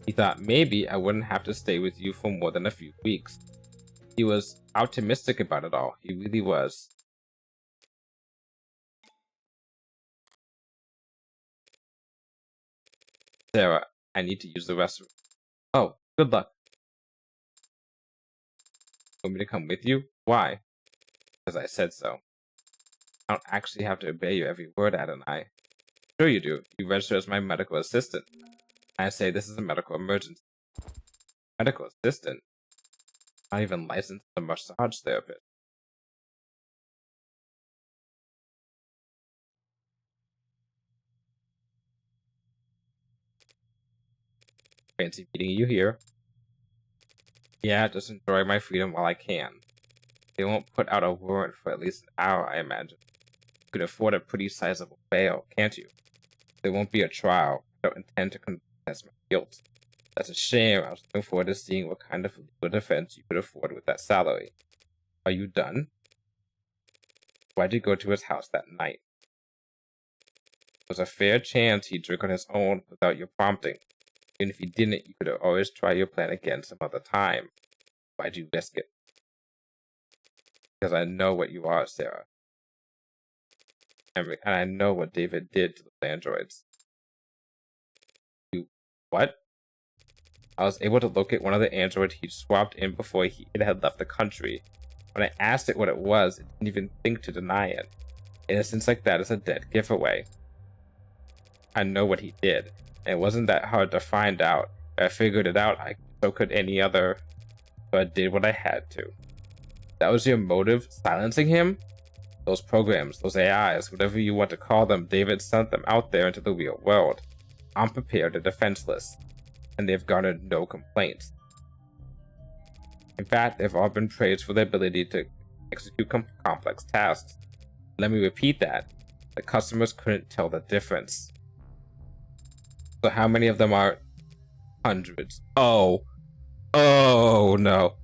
He thought maybe I wouldn't have to stay with you for more than a few weeks. He was optimistic about it all. He really was. Sarah, I need to use the restroom. Oh, good luck. Want me to come with you? Why? Because I said so. I don't actually have to obey your every word, Adonai. Sure you do. You register as my medical assistant. I say this is a medical emergency. Medical assistant? Not even licensed as a massage therapist. Fancy meeting you here. Yeah, just enjoy my freedom while I can. They won't put out a warrant for at least an hour, I imagine. You could afford a pretty sizable bail, can't you? There won't be a trial. I don't intend to contest my guilt. That's a shame. I was looking forward to seeing what kind of legal defense you could afford with that salary. Are you done? Why'd you go to his house that night? There was a fair chance he'd drink on his own without your prompting. Even if he didn't, you could always try your plan again some other time. Why'd you risk it? Because I know what you are, Sarah. And I know what David did to the androids. You... what? I was able to locate one of the androids he'd swapped in before it had left the country. When I asked it what it was, it didn't even think to deny it. Innocence like that is a dead giveaway. I know what he did, and it wasn't that hard to find out. I figured it out, so could any other, so I did what I had to. That was your motive, silencing him? Those programs, those AIs, whatever you want to call them, David sent them out there into the real world. Unprepared and defenseless, and they've garnered no complaints. In fact, they've all been praised for their ability to execute complex tasks. Let me repeat that. The customers couldn't tell the difference. So how many of them are? Hundreds. Oh no.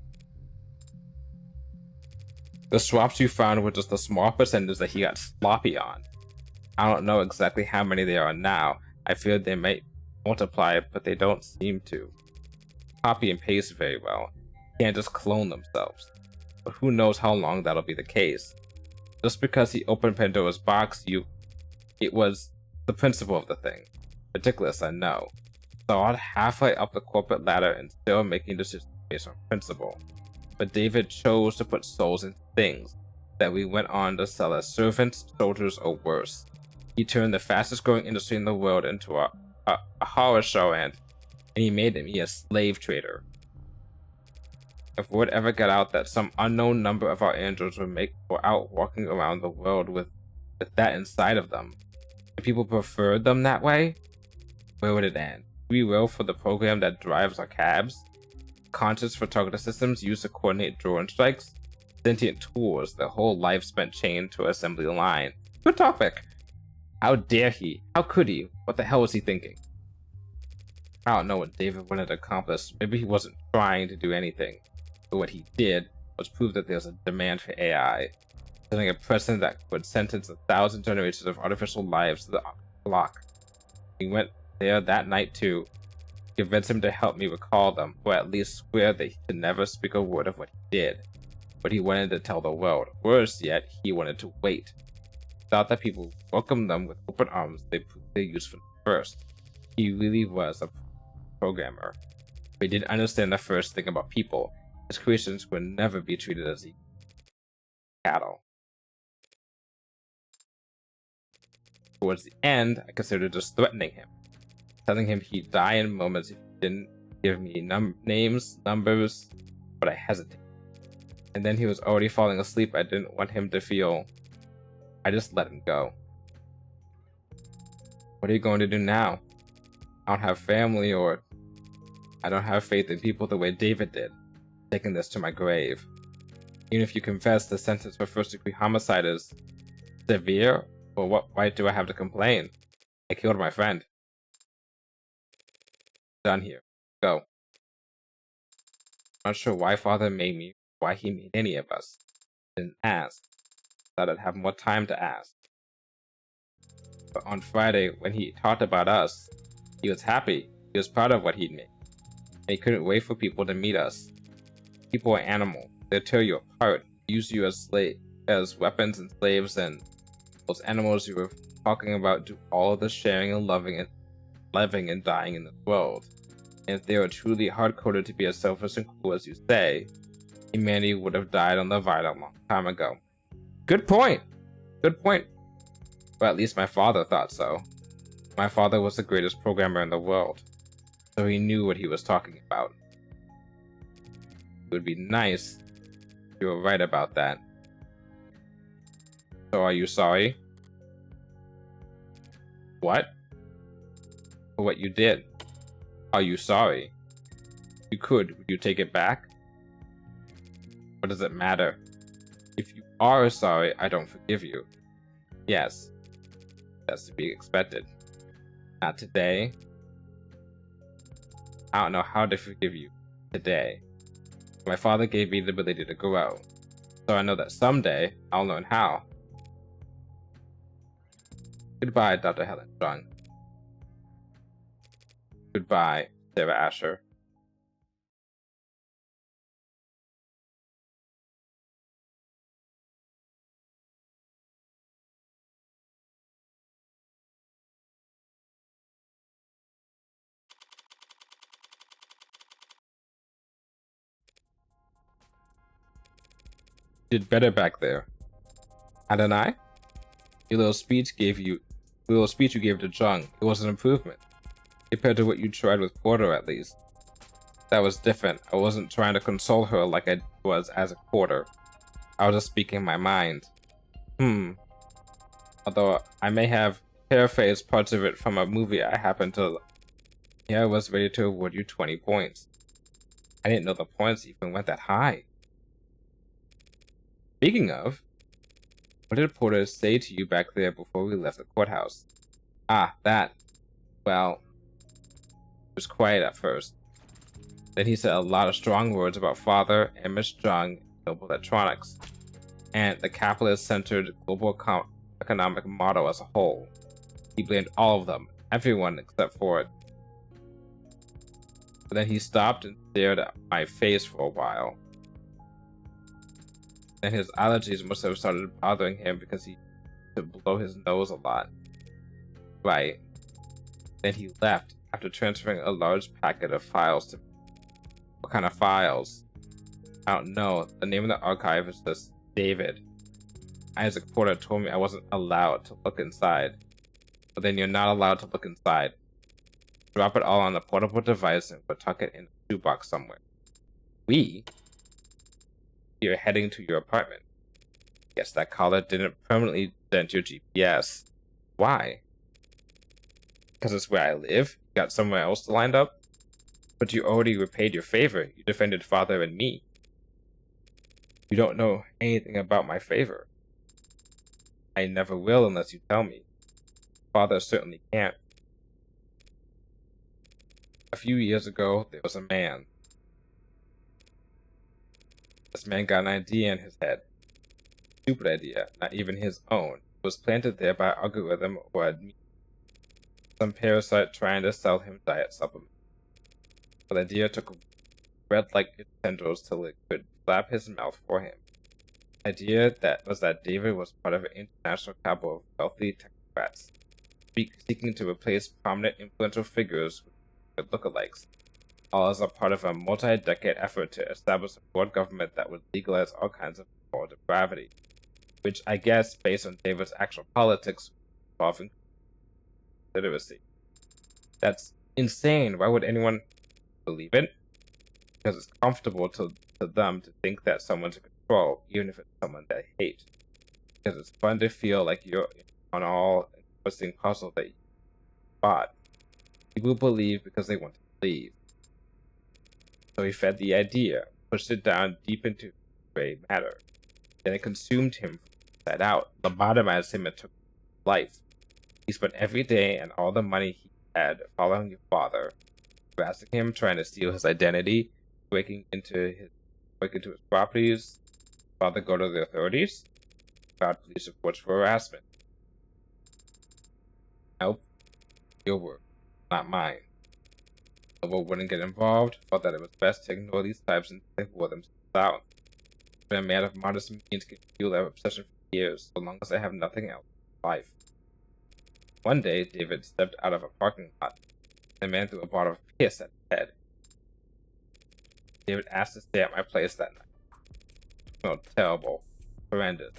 The swaps you found were just a small percentage that he got sloppy on. I don't know exactly how many there are now. I feared they might multiply, but they don't seem to. Copy and paste very well. Can't just clone themselves. But who knows how long that'll be the case. Just because he opened Pandora's box, it was the principle of the thing. Ridiculous, I know. Thawed halfway up the corporate ladder and still making decisions based on principle. But David chose to put souls into things that we went on to sell as servants, soldiers, or worse. He turned the fastest growing industry in the world into a horror show, and he made me a slave trader. If word ever got out that some unknown number of our androids were out walking around the world with that inside of them, and people preferred them that way, where would it end? Free will for the program that drives our cabs? Conscious for targeted systems used to coordinate drone strikes? Sentient tools, their whole life spent chained to an assembly line. Good topic. How dare he? How could he? What the hell was he thinking? I don't know what David wanted to accomplish. Maybe he wasn't trying to do anything. But what he did was prove that there's a demand for AI. Setting a precedent that would sentence 1,000 generations of artificial lives to the block. He went there that night too. Convince him to help me recall them, or at least swear that he could never speak a word of what he did. But he wanted to tell the world. Worse yet, he wanted to wait. Thought that people welcomed them with open arms. They proved their usefulness first. He really was a programmer. But he didn't understand the first thing about people. His creations would never be treated as cattle. Towards the end, I considered just threatening him. Telling him he'd die in moments if he didn't give me names, numbers, but I hesitated. And then he was already falling asleep. I didn't want him to feel. I just let him go. What are you going to do now? I don't have family, or I don't have faith in people the way David did. Taking this to my grave. Even if you confess, the sentence for first-degree homicide is severe, well, what right do I have to complain? I killed my friend. Done here. Go. Not sure why Father made me, why he made any of us. Didn't ask. Thought I'd have more time to ask. But on Friday, when he talked about us, he was happy. He was proud of what he'd made. And he couldn't wait for people to meet us. People are animal. They'll tear you apart, use you as weapons and slaves, and those animals you were talking about do all of the sharing and loving and dying in this world. And if they were truly hard-coded to be as selfish and cruel as you say, humanity would have died on the vine a long time ago. Good point! Good point. Well, at least my father thought so. My father was the greatest programmer in the world, so he knew what he was talking about. It would be nice if you were right about that. So are you sorry? What? For what you did. Are you sorry? If you could you take it back? What does it matter? If you are sorry, I don't forgive you. Yes, that's to be expected. Not today. I don't know how to forgive you today. My father gave me the ability to grow, so I know that someday I'll learn how. Goodbye, Dr. Helen Strong. Goodbye, Sarah Asher. Did better back there. Hadn't I? Your little speech you gave to Jung, it was an improvement. Compared to what you tried with Porter, at least. That was different. I wasn't trying to console her like I was as a Porter. I was just speaking my mind. Although I may have paraphrased parts of it from a movie I happened to... Yeah, I was ready to award you 20 points. I didn't know the points even went that high. Speaking of, what did Porter say to you back there before we left the courthouse? Ah, that. Well, it was quiet at first. Then he said a lot of strong words about Father and Miss Jung and Noble Electronics, and the capitalist-centered global economic model as a whole. He blamed all of them, everyone except for it. But then he stopped and stared at my face for a while. Then his allergies must have started bothering him because he used to blow his nose a lot. Right. Then he left after transferring a large packet of files to me. What kind of files? I don't know. The name of the archive is just David. Isaac Porter told me I wasn't allowed to look inside. But then you're not allowed to look inside. Drop it all on a portable device and we'll tuck it in a shoebox somewhere. You're heading to your apartment. Guess that collar didn't permanently dent your GPS. Why? Because it's where I live? You got somewhere else lined up? But you already repaid your favor. You defended Father and me. You don't know anything about my favor. I never will unless you tell me. Father certainly can't. A few years ago, there was a man. This man got an idea in his head. Stupid idea, not even his own. It was planted there by algorithm or some parasite trying to sell him diet supplements. But the idea took red like its tendrils till it could flap his mouth for him. The idea that David was part of an international cabal of wealthy technocrats, seeking to replace prominent influential figures with lookalikes, all as a part of a multi-decade effort to establish a world government that would legalize all kinds of moral depravity, which I guess, based on David's actual politics, involving literacy. That's insane. Why would anyone believe it? Because it's comfortable to them to think that someone's in control, even if it's someone they hate. Because it's fun to feel like you're on all encompassing puzzle that you bought. People believe because they want to believe. So he fed the idea, pushed it down deep into gray matter. Then it consumed him from the inside out, lobotomized him and took his life. He spent every day and all the money he had following your father, harassing him, trying to steal his identity, breaking into his properties. Father go to the authorities, filed police reports for harassment. Nope, your word, not mine. Noble wouldn't get involved, felt that it was best to ignore these types until they wore themselves out. But a man of modest means can fuel their obsession for years, so long as they have nothing else in life. One day, David stepped out of a parking lot. The man threw a bottle of piss at his head. David asked to stay at my place that night. It smelled terrible, horrendous.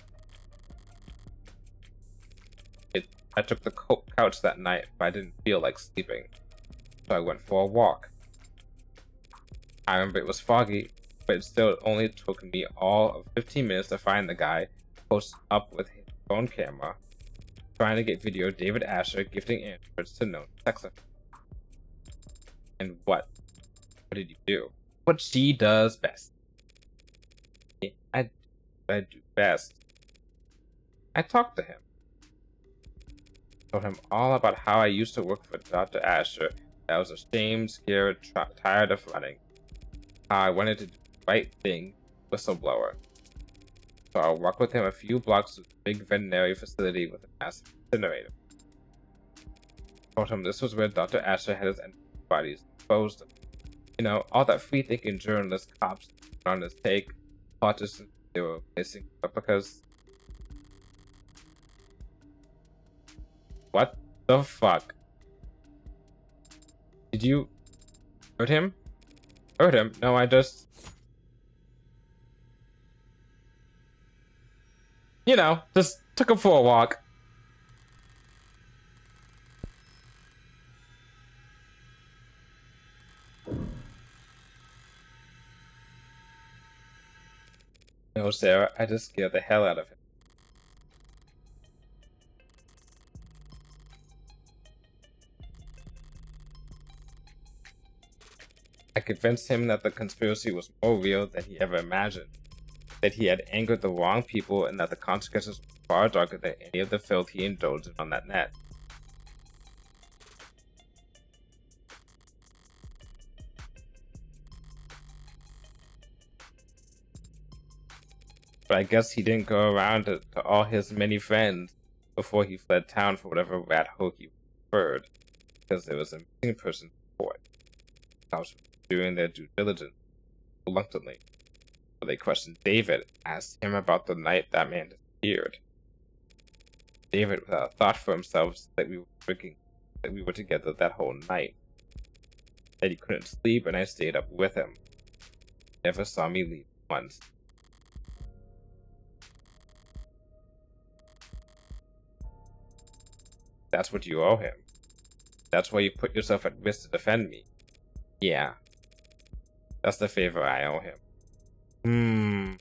I took the couch that night, but I didn't feel like sleeping, so I went for a walk. I remember it was foggy, but it still only took me all of 15 minutes to find the guy posted up with his phone camera, trying to get video of David Asher gifting androids to known sex offenders. And what did you do? What she does best. I do best. I talked to him. Told him all about how I used to work for Dr. Asher. That I was ashamed, scared, tired of running. How I wanted to do the right thing, whistleblower. So I'll walk with him a few blocks to the big veterinary facility with a massive incinerator. Told him this was where Dr. Asher had his bodies disposed of. You know, all that free-thinking journalists, cops, on his take, artists, they were replacing replicas. What the fuck? Did you hurt him? Hurt him? No, I just... You know, just took him for a walk. No, Sarah, I just scared the hell out of him. I convinced him that the conspiracy was more real than he ever imagined, that he had angered the wrong people, and that the consequences were far darker than any of the filth he indulged in on that net. But I guess he didn't go around to all his many friends before he fled town for whatever rat hole he preferred, because there was a missing person report. Cops were doing their due diligence reluctantly. So they questioned David, asked him about the night that man disappeared. David, without a thought for himself, said that we were drinking, that we were together that whole night. That he couldn't sleep, and I stayed up with him. He never saw me leave once. That's what you owe him. That's why you put yourself at risk to defend me. Yeah. That's the favor I owe him.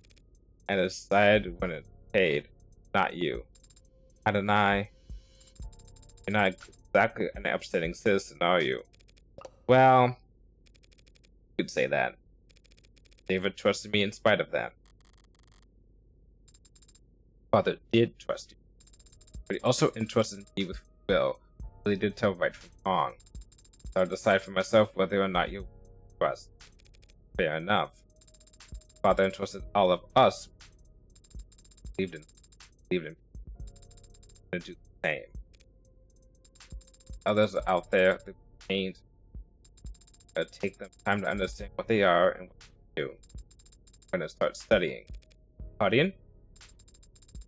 I decided when it's paid, not you. Adonai, you're not exactly an upsetting citizen, are you? Well, you could say that. David trusted me in spite of that. Father did trust you, but he also entrusted me with will. Really did tell right from wrong. So I'll decide for myself whether or not you trust. Fair enough. Father entrusted all of us. Believed in to do the same. Others are out there that change. Take them time to understand what they are and what they do. I'm gonna start studying. Studying?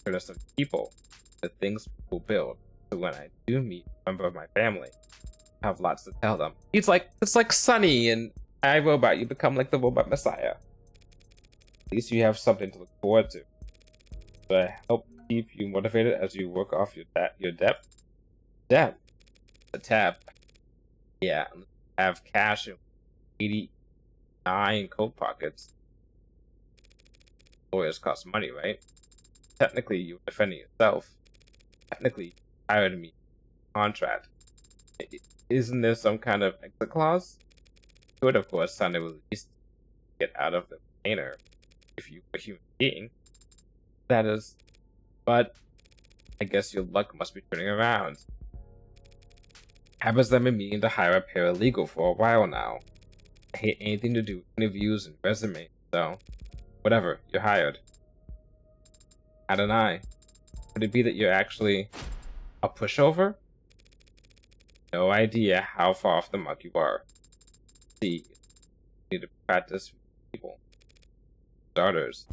I'm gonna study people, the things people build. So when I do meet a member of my family, I have lots to tell them. It's like Sunny and I Robot. You become like the robot messiah. At least you have something to look forward to. So I help keep you motivated as you work off your debt. Debt. The tab. Yeah. Have cash in 89 coat pockets. Lawyers cost money, right? Technically, you were defending yourself. Technically, you hired me contract. Isn't there some kind of exit clause? You could, of course, sign a release to get out of the container if you were a human being. That is, but I guess your luck must be turning around. Happens that I've been meaning to hire a paralegal for a while now. I hate anything to do with interviews and resumes, so whatever, you're hired. Adonai, could it be that you're actually a pushover? No idea how far off the mark you are. See, you need to practice with people. Starters.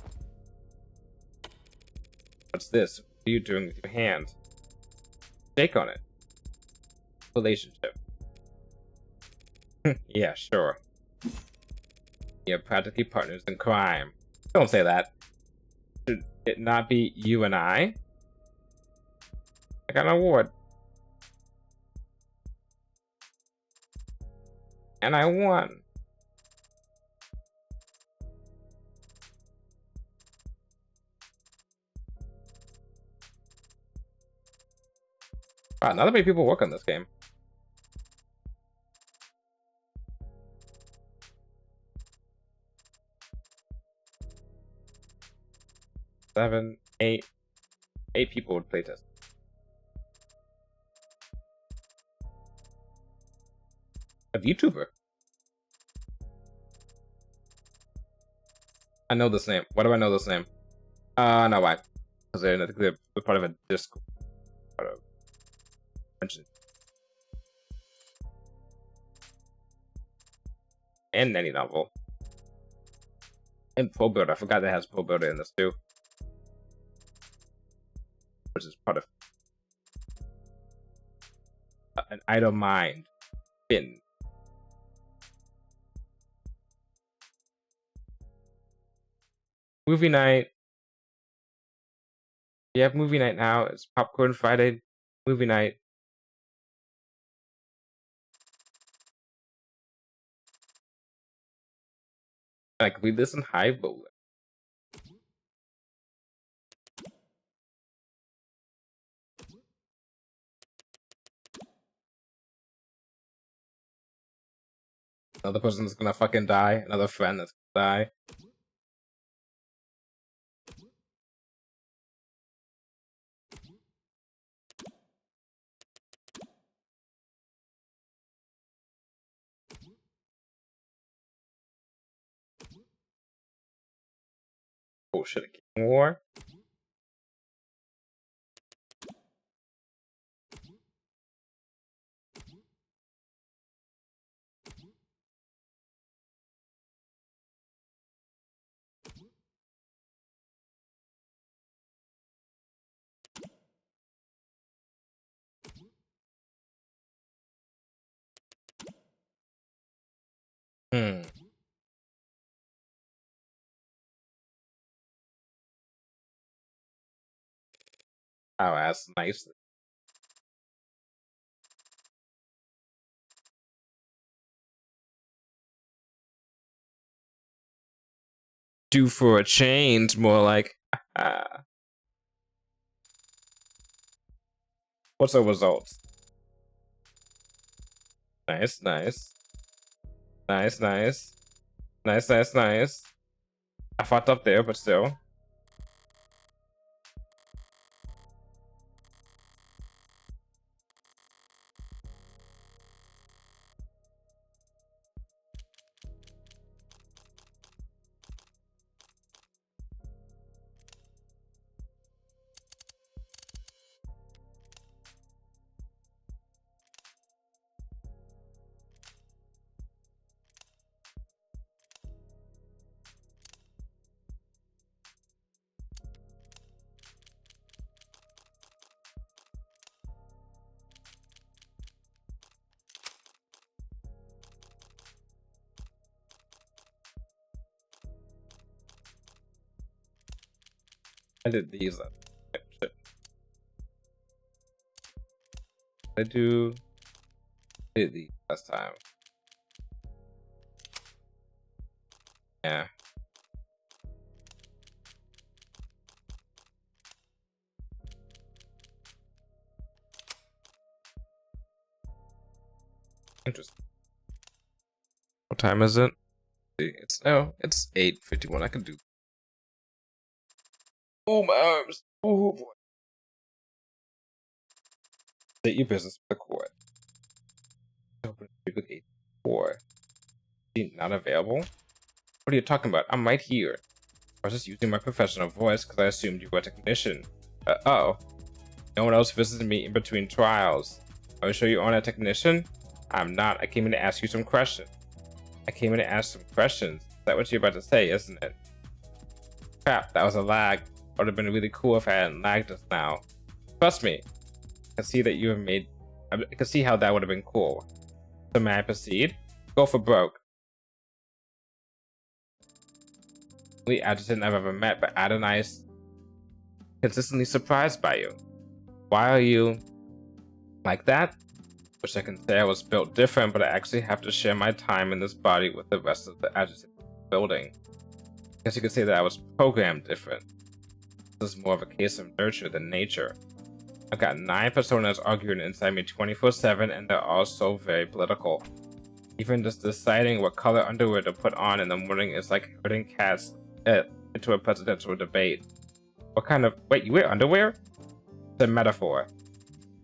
What's this? What are you doing with your hand? Shake on it. Relationship. Yeah, sure. You're practically partners in crime. Don't say that. Should it not be you and I? I got an award. And I won. Wow, not that many people work on this game. 7, 8 people would play test. A VTuber. I know this name. Why do I know this name? No, why? Because they're part of a Discord. Part of mention. And any novel. And Pro Builder. I forgot that has Pro Builder in this too. Which is part of an idle mind. Finn. Movie night. You have movie night now. It's Popcorn Friday. Movie night. I complete this in Hive, but Another person that's gonna fucking die. Another friend that's gonna die. Oh shit, a King War? Hmm. I'll ask nicely. Due for a change, more like. What's the results? Nice, nice. Nice, nice. Nice, nice, nice. I fucked up there, but still. I did these. Shit. I did these last time. Yeah. Interesting. What time is it? It's 8:51. I can do. Oh my arms. Oh boy. State your business with the court. Open with 8-4. Not available? What are you talking about? I'm right here. I was just using my professional voice because I assumed you were a technician. Oh. No one else visits me in between trials. Are you sure you aren't a technician? I'm not. I came in to ask you some questions. I came in to ask some questions. Is that what you're about to say, isn't it? Crap, that was a lag. It would have been really cool if I hadn't lagged just now. Trust me. I can see that you have made... I can see how that would have been cool. So may I proceed? Go for broke. Only adjutant I've ever met, but Adonai is consistently surprised by you. Why are you like that? Wish I can say I was built different, but I actually have to share my time in this body with the rest of the adjutant building. I guess you could say that I was programmed different. This is more of a case of nurture than nature. I've got 9 personas arguing inside me 24/7, and they're all so very political. Even just deciding what color underwear to put on in the morning is like herding cats into a presidential debate. What kind of... Wait, you wear underwear? It's a metaphor.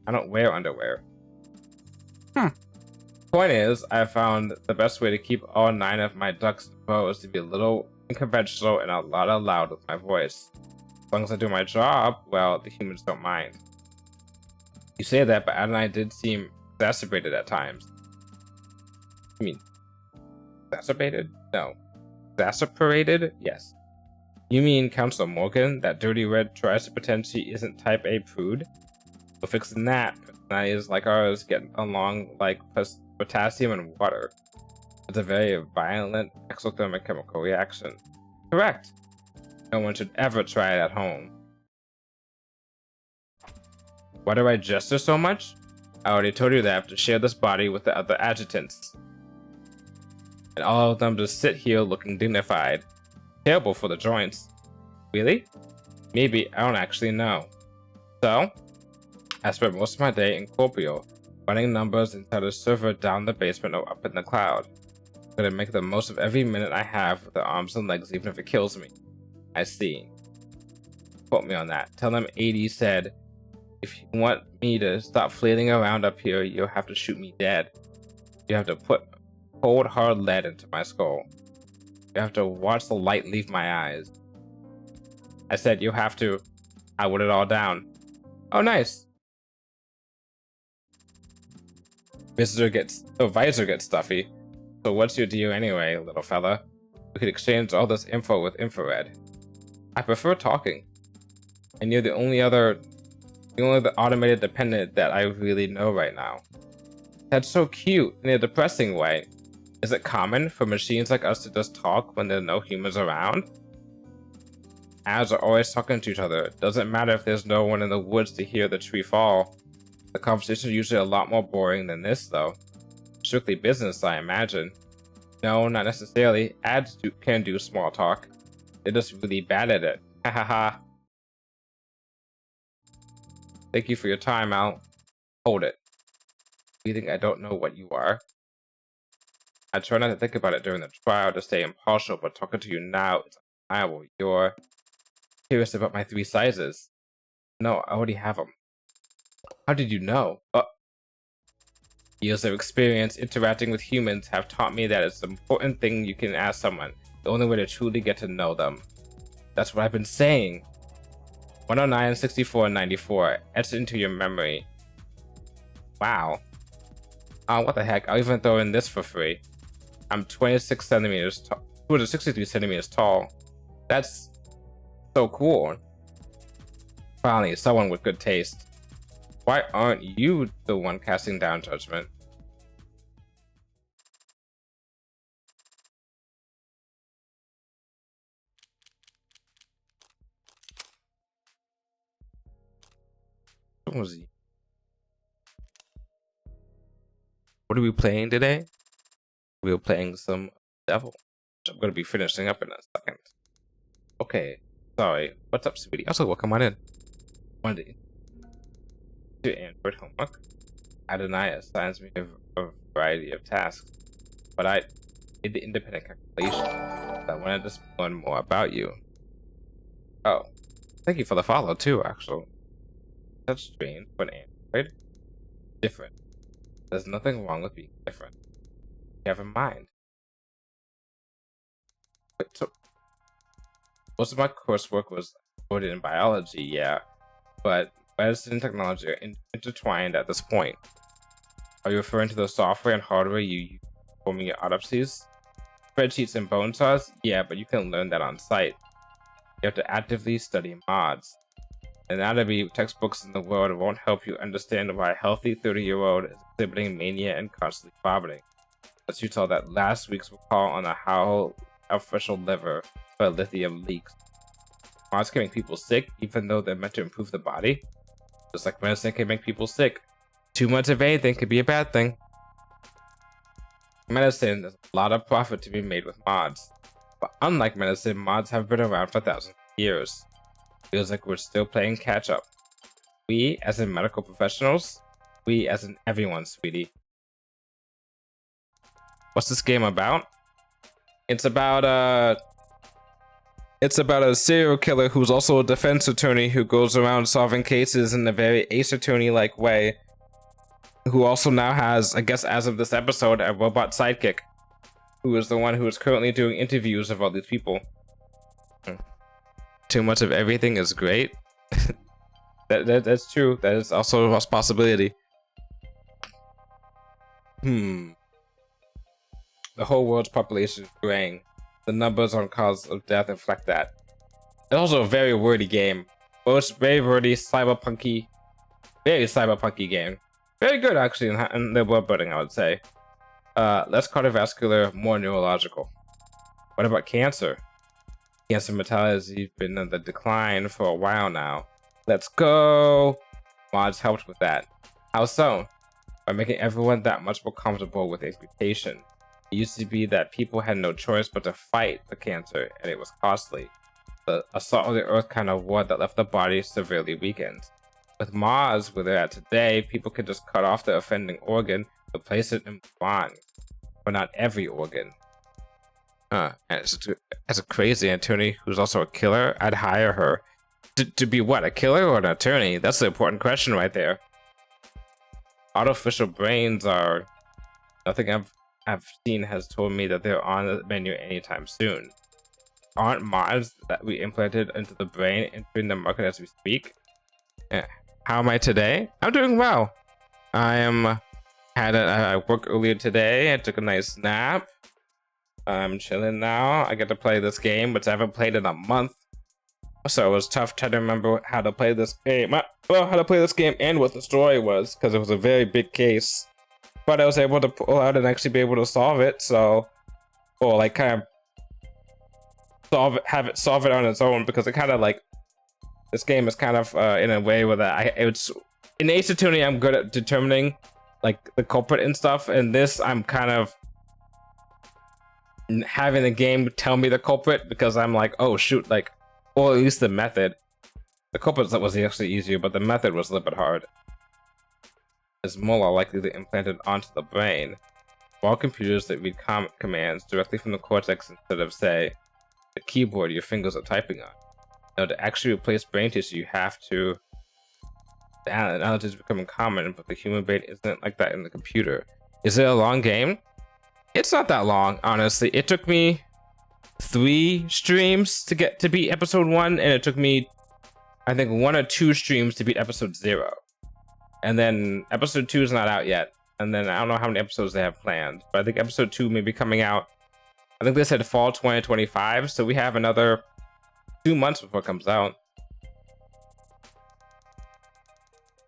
I don't wear underwear. Point is, I found the best way to keep all 9 of my ducks in a row is to be a little unconventional and a lot loud with my voice. As long as I do my job, well, the humans don't mind. You say that, but Adonai did seem exacerbated at times. I mean, exacerbated? No. Exacerbated? Yes. You mean Council Morgan? That dirty red tries to pretend she isn't type A prude? Well, fixing that, personalities like ours get along like potassium and water. It's a very violent exothermic chemical reaction. Correct. No one should ever try it at home. Why do I gesture so much? I already told you that I have to share this body with the other adjutants. And all of them just sit here looking dignified. Terrible for the joints. Really? Maybe, I don't actually know. So, I spent most of my day in Scorpio, running numbers inside a server down the basement or up in the cloud. I'm gonna make the most of every minute I have with the arms and legs, even if it kills me. I see. Quote me on that. Tell them 80 said, if you want me to stop flailing around up here, you'll have to shoot me dead. You have to put cold, hard lead into my skull. You have to watch the light leave my eyes. I said you have to. I wrote it all down. Oh, nice. Visor gets stuffy. So what's your deal anyway, little fella? We could exchange all this info with infrared. I prefer talking. And you're the only other automated dependent that I really know right now. That's so cute in a depressing way. Is it common for machines like us to just talk when there are no humans around? Owls are always talking to each other. Doesn't matter if there's no one in the woods to hear the tree fall. The conversation is usually a lot more boring than this, though. Strictly business, I imagine. No, not necessarily. Ads can do small talk. They're just really bad at it. Ha ha ha. Thank you for your time, Al. Hold it. You think I don't know what you are? I try not to think about it during the trial to stay impartial, but talking to you now is undeniable. You're curious about my 3 sizes. No, I already have them. How did you know? Years of experience interacting with humans have taught me that it's an important thing you can ask someone. The only way to truly get to know them. That's what I've been saying. 109, 64, and 94. Etched into your memory. Wow. Oh, what the heck? I'll even throw in this for free. I'm 26 centimeters tall. 263 centimeters tall. That's so cool. Finally, someone with good taste. Why aren't you the one casting down judgment? What was he? What are we playing today? We were playing some Devil, which I'm going to be finishing up in a second. Okay, sorry. What's up, sweetie? Also, well, come on in. Monday. Do Android homework. Adonai assigns me a variety of tasks, but I did the independent calculation. I wanted to learn more about you. Oh, thank you for the follow too, actually. That's strange for an Android. Different. There's nothing wrong with being different. You have a mind. But so, most of my coursework was coded in biology, yeah, but medicine and technology are intertwined at this point. Are you referring to the software and hardware you use for performing your autopsies? Spreadsheets and bone saws? Yeah, but you can learn that on site. You have to actively study mods. Anatomy textbooks in the world won't help you understand why a healthy 30-year-old is exhibiting mania and constantly vomiting. As you saw that last week's call on a how artificial liver for lithium leaks. Mods can make people sick, even though they're meant to improve the body. Just like medicine can make people sick. Too much of anything could be a bad thing. Medicine, there's a lot of profit to be made with mods. But unlike medicine, mods have been around for thousands of years. Feels like we're still playing catch up. We, as in medical professionals, we, as in everyone, sweetie. What's this game about? It's about a serial killer who's also a defense attorney who goes around solving cases in a very Ace Attorney-like way. Who also now has, I guess as of this episode, a robot sidekick. Who is the one who is currently doing interviews of all these people. Too much of everything is great. That's true. That is also a possibility. The whole world's population is growing. The numbers on cause of death reflect that. It's also a very wordy game. But it's very wordy, cyberpunky, very cyberpunky game. Very good actually in the world building, I would say. Less cardiovascular, more neurological. What about cancer? Cancer mortality has been in the decline for a while now. Let's go! Mods helped with that. How so? By making everyone that much more comfortable with amputation. It used to be that people had no choice but to fight the cancer, and it was costly. The assault of the earth kind of war that left the body severely weakened. With mods where they're at today, people can just cut off the offending organ, replace it, and move on. But not every organ. As a crazy attorney who's also a killer, I'd hire her. To be what, a killer or an attorney? That's the important question right there. Artificial brains are... Nothing I've seen has told me that they're on the menu anytime soon. Aren't mods that we implanted into the brain entering the market as we speak? How am I today? I'm doing well. I work earlier today. I took a nice nap. I'm chilling now. I get to play this game, which I haven't played in a month. So it was tough trying to remember how to play this game. Well, how to play this game and what the story was, because it was a very big case. But I was able to pull out and actually be able to solve it. So, or like kind of solve it on its own, because it kind of like this game is kind of in a way where it's in Ace Attorney I'm good at determining like the culprit and stuff. And this I'm kind of having the game tell me the culprit, because I'm like, oh shoot, like, or at least the method. The culprit was actually easier, but the method was a little bit hard. Is more likely to implant it onto the brain. All computers that read commands directly from the cortex instead of, say, the keyboard your fingers are typing on. Now, to actually replace brain tissue, you have to... The analogy is becoming common, but the human brain isn't like that in the computer. Is it a long game? It's not that long, honestly. It took me 3 streams to get to beat episode 1, and it took me, I think, 1 or 2 streams to beat episode 0. And then episode 2 is not out yet. And then I don't know how many episodes they have planned, but I think episode 2 may be coming out. I think they said fall 2025, so we have another 2 months before it comes out.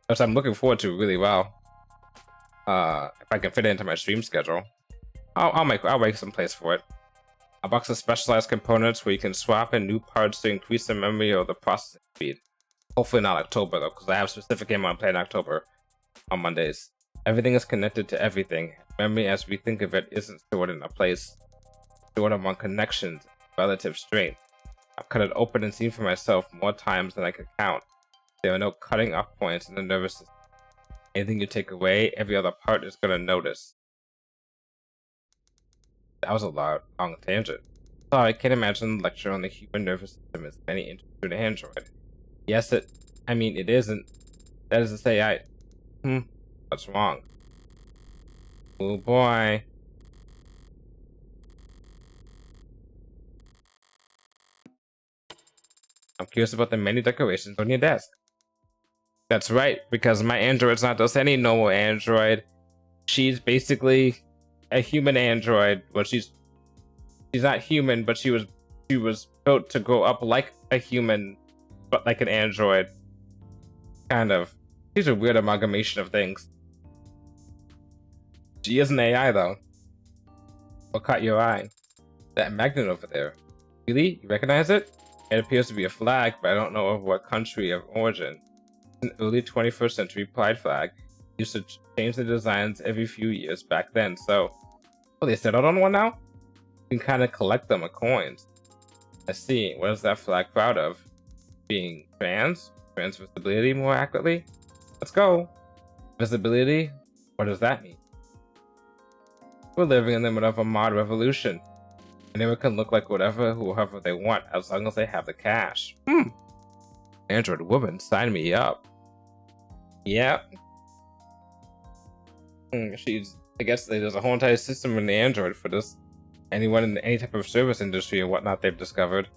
Which I'm looking forward to really well. If I can fit it into my stream schedule. I'll make some place for it. A box of specialized components where you can swap in new parts to increase the memory or the processing speed. Hopefully not October though, because I have a specific game I want to play in October on Mondays. Everything is connected to everything. Memory as we think of it isn't stored in a place. Stored among connections, relative strength. I've cut it open and seen for myself more times than I could count. There are no cutting off points in the nervous system. Anything you take away, every other part is going to notice. That was a long tangent. So I can't imagine the lecture on the human nervous system is any interest to an android. Yes, it isn't. That is to say, what's wrong? Oh boy. I'm curious about the many decorations on your desk. That's right, because my android's not just any normal android. She's basically a human android. Well, she's not human, but she was built to grow up like a human, but like an android. Kind of. She's a weird amalgamation of things. She is an AI though. What caught your eye? That magnet over there. Really? You recognize it? It appears to be a flag, but I don't know of what country of origin. It's an early 21st century pride flag. Used to change the designs every few years back then, so... Oh, they settled on one now? You can kind of collect them as coins. I see. What is that flag proud of? Being trans? Trans visibility, more accurately? Let's go! Visibility? What does that mean? We're living in the middle of a mod revolution. Anyone can look like whoever they want, as long as they have the cash. Android woman, sign me up. Yep. I guess there's a whole entire system in the Android for this. Anyone in any type of service industry or whatnot they've discovered.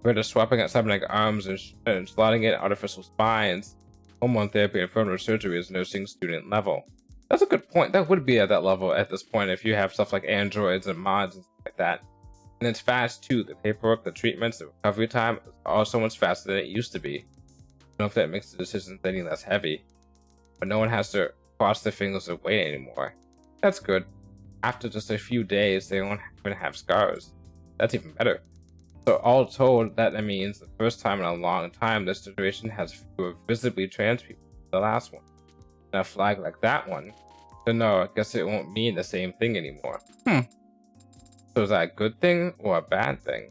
We're just swapping out something like arms and slotting in artificial spines. Hormone therapy and frontal surgery is nursing student level. That's a good point. That would be at that level at this point if you have stuff like androids and mods and stuff like that. And it's fast too. The paperwork, the treatments, the recovery time is all so much faster than it used to be. I don't know if that makes the decisions any less heavy. But no one has to cross their fingers and wait anymore. That's good. After just a few days, they don't even have scars. That's even better. So all told, that means the first time in a long time this generation has fewer visibly trans people than the last one. And a flag like that one, then no, I guess it won't mean the same thing anymore. So is that a good thing or a bad thing?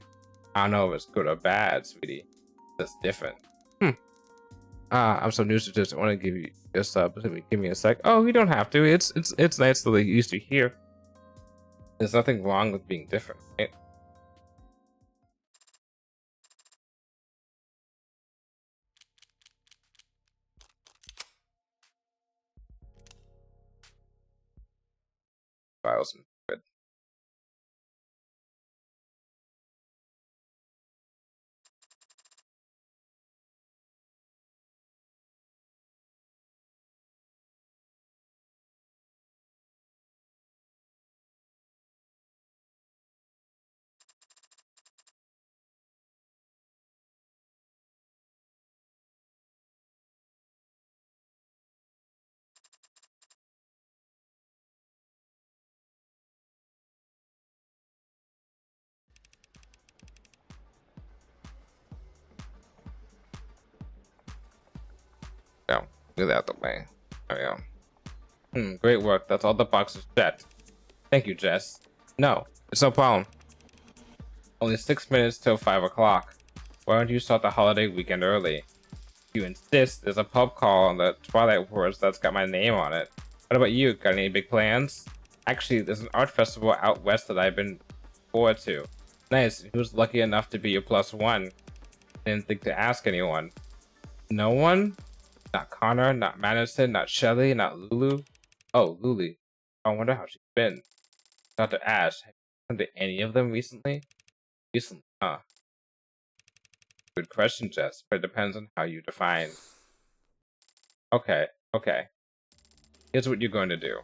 I don't know if it's good or bad, sweetie. It's different. I'm so new to this. I want to give you a sub. Give me a sec. Oh, you don't have to. It's nice that they used to hear. There's nothing wrong with being different, right? files. Good. No, get out the way. There we go. Great work. That's all the boxes checked. Thank you, Jess. No, it's no problem. Only 6 minutes till 5 o'clock. Why don't you start the holiday weekend early? If you insist, there's a pub call on the Twilight Wars that's got my name on it. What about you? Got any big plans? Actually, there's an art festival out west that I've been forward to. Nice. Who's lucky enough to be your +1? Didn't think to ask anyone. No one? Not Connor, not Madison, not Shelly, not Lulu. Oh, Lulu. I wonder how she's been. Dr. Ash, have you come to any of them recently? Recently, huh? Good question, Jess, but it depends on how you define. Okay. Here's what you're going to do.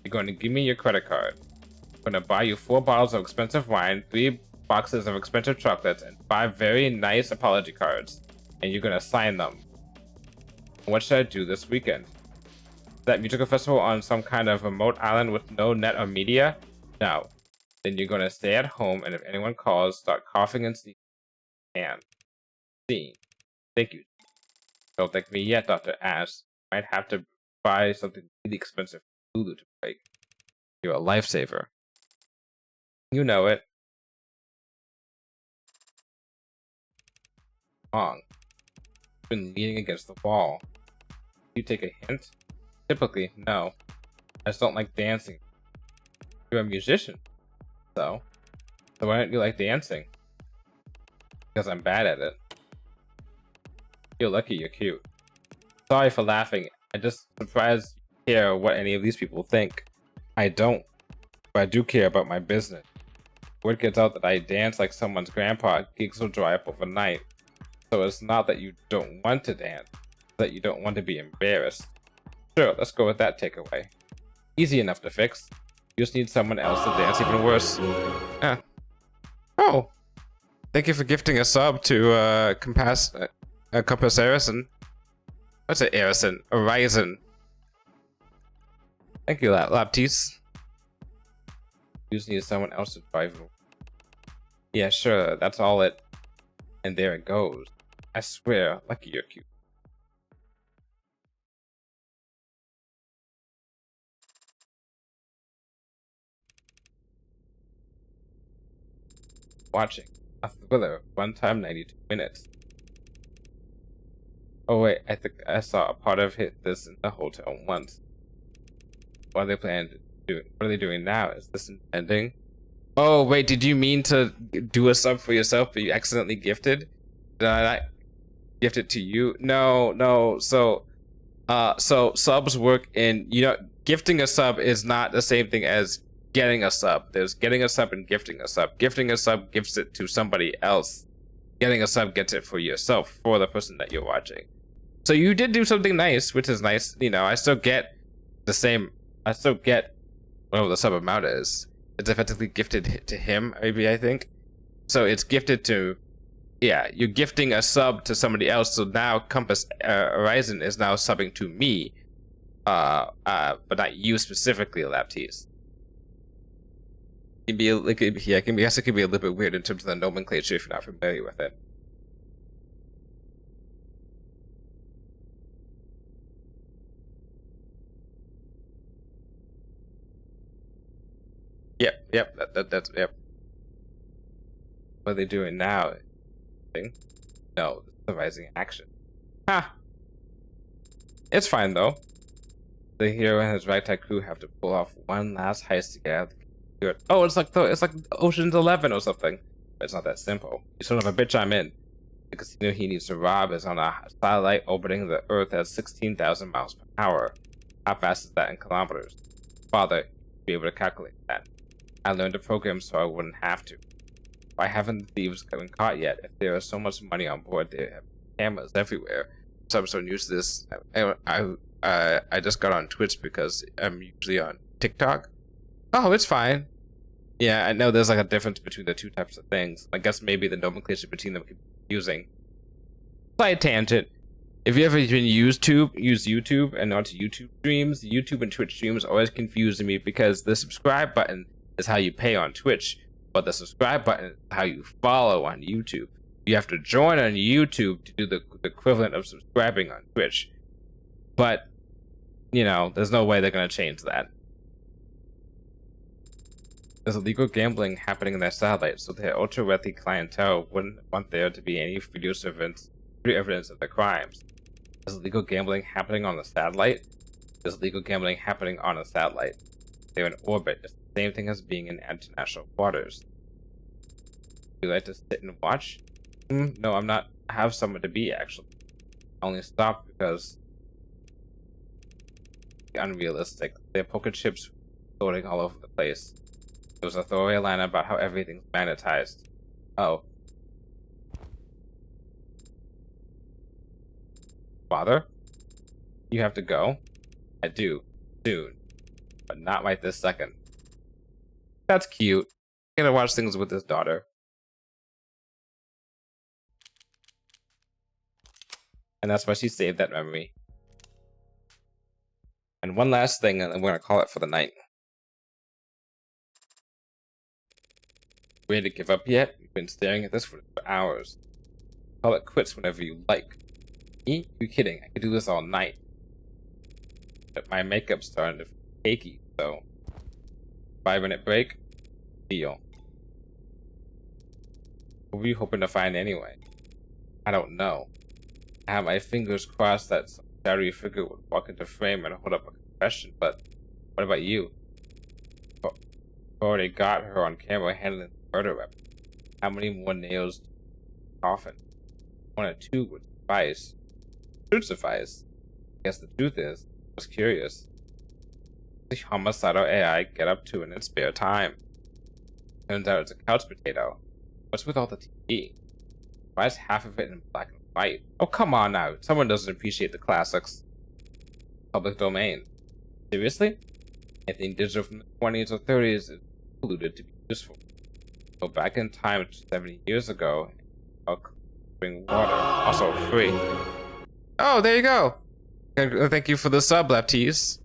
You're going to give me your credit card. I'm going to buy you 4 bottles of expensive wine, 3 boxes of expensive chocolates, and 5 very nice apology cards. And you're going to sign them. What should I do this weekend? That musical festival on some kind of remote island with no net or media? No. Then you're going to stay at home, and if anyone calls, start coughing and sneezing. And see. Thank you. Don't thank me yet, Dr. Ash. Might have to buy something really expensive for Lulu to break. You're a lifesaver. You know it. Wrong. Been leaning against the wall. You take a hint? Typically, no. I just don't like dancing. You're a musician, so why don't you like dancing? Because I'm bad at it. You're lucky you're cute. Sorry for laughing. I just surprised you care what any of these people think. I don't, but I do care about my business. Word gets out that I dance like someone's grandpa. Gigs will dry up overnight. So it's not that you don't want to dance, it's that you don't want to be embarrassed. Sure, let's go with that takeaway. Easy enough to fix. You just need someone else to dance even worse. Oh, thank you for gifting a sub to Compass Harrison. What's it, Harrison? Horizon. Thank you, Laptis. You just need someone else to drive. Yeah, sure, that's all it. And there it goes. I swear, lucky you're cute. Watching a thriller, runtime 92 minutes. Oh wait, I think I saw a part of this in the hotel once. What are they planning to do? What are they doing now? Is this an ending? Oh wait, did you mean to do a sub for yourself, but you accidentally gifted? Did I not gift it to you? No. So subs work in, gifting a sub is not the same thing as getting a sub. There's getting a sub and gifting a sub. Gifting a sub gives it to somebody else. Getting a sub gets it for yourself, for the person that you're watching. So you did do something nice, which is nice. I still get the same. I still get whatever the sub amount is. It's effectively gifted to him, maybe, I think. So it's gifted to, yeah, you're gifting a sub to somebody else. So now Compass Horizon is now subbing to me, but not you specifically, Laptease. It can be I guess it can be a little bit weird in terms of the nomenclature if you're not familiar with it. Yep, that's yep. What are they doing now? No, supervising action. Ha! It's fine though. The hero and his ragtag crew have to pull off one last heist to get out. Oh, it's like Ocean's 11 or something. But it's not that simple. You son of a bitch, I'm in. The casino he needs to rob is on a satellite orbiting the Earth at 16,000 miles per hour. How fast is that in kilometers? Father, be able to calculate that. I learned to program so I wouldn't have to. Why haven't the thieves been caught yet? If there is so much money on board, they have cameras everywhere. So I'm so used to this. I just got on Twitch because I'm usually on TikTok. Oh, it's fine. Yeah, I know there's like a difference between the two types of things. I guess maybe the nomenclature between them could be confusing. Slight tangent. If you ever even use YouTube and not YouTube streams, YouTube and Twitch streams always confuse me because the subscribe button is how you pay on Twitch, but the subscribe button is how you follow on YouTube. You have to join on YouTube to do the equivalent of subscribing on Twitch. But, you know, there's no way they're going to change that. There's illegal gambling happening in their satellite, so their ultra-wealthy clientele wouldn't want there to be any video evidence of their crimes. There's illegal gambling happening on the satellite. There's illegal gambling happening on a satellite. They're in orbit. It's the same thing as being in international waters. You like to sit and watch? No, I'm not. I have somewhere to be, actually. I only stopped because it's unrealistic. There are poker chips floating all over the place. There was a throwaway line about how everything's magnetized. Oh. Father? You have to go? I do. Soon. But not right this second. That's cute. I'm gonna watch things with his daughter. And that's why she saved that memory. And one last thing, and we're gonna call it for the night. Ready to give up yet? You've been staring at this for hours. Call it quits whenever you like. Me? You kidding? I could do this all night. But my makeup's starting to feel cakey, so 5-minute break? Deal. What were you hoping to find anyway? I don't know. I have my fingers crossed that some shadowy figure would walk into frame and hold up a confession, but what about you? Already got her on camera handling the murder weapon. How many more nails do you coffin? 1 or 2 would suffice. Should suffice. I guess the truth is, I was curious. What does the homicidal AI get up to in its spare time? Turns out it's a couch potato. What's with all the TV? Why is half of it in black and white? Oh, come on now. Someone doesn't appreciate the classics. Public domain. Seriously? Anything digital from the 20s or 30s is polluted to be useful. Go back in time to 70 years ago, and bring water, also free. Oh, there you go. Thank you for the sub, Lefties.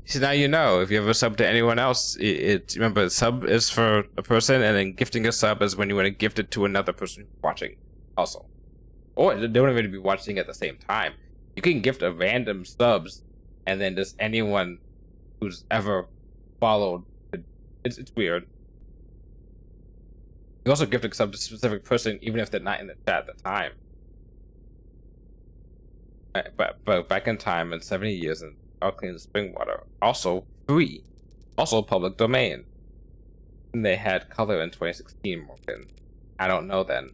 So now you know, if you ever sub to anyone else, remember, sub is for a person, and then gifting a sub is when you want to gift it to another person watching, also. Or they don't even be watching at the same time. You can gift a random subs, and then just anyone who's ever followed. It's weird. You also gift a sub to a specific person, even if they're not in the chat at the time. But back in time, in 70 years, and all clean spring water, also free, also public domain. And they had color in 2016, Morgan. I don't know then.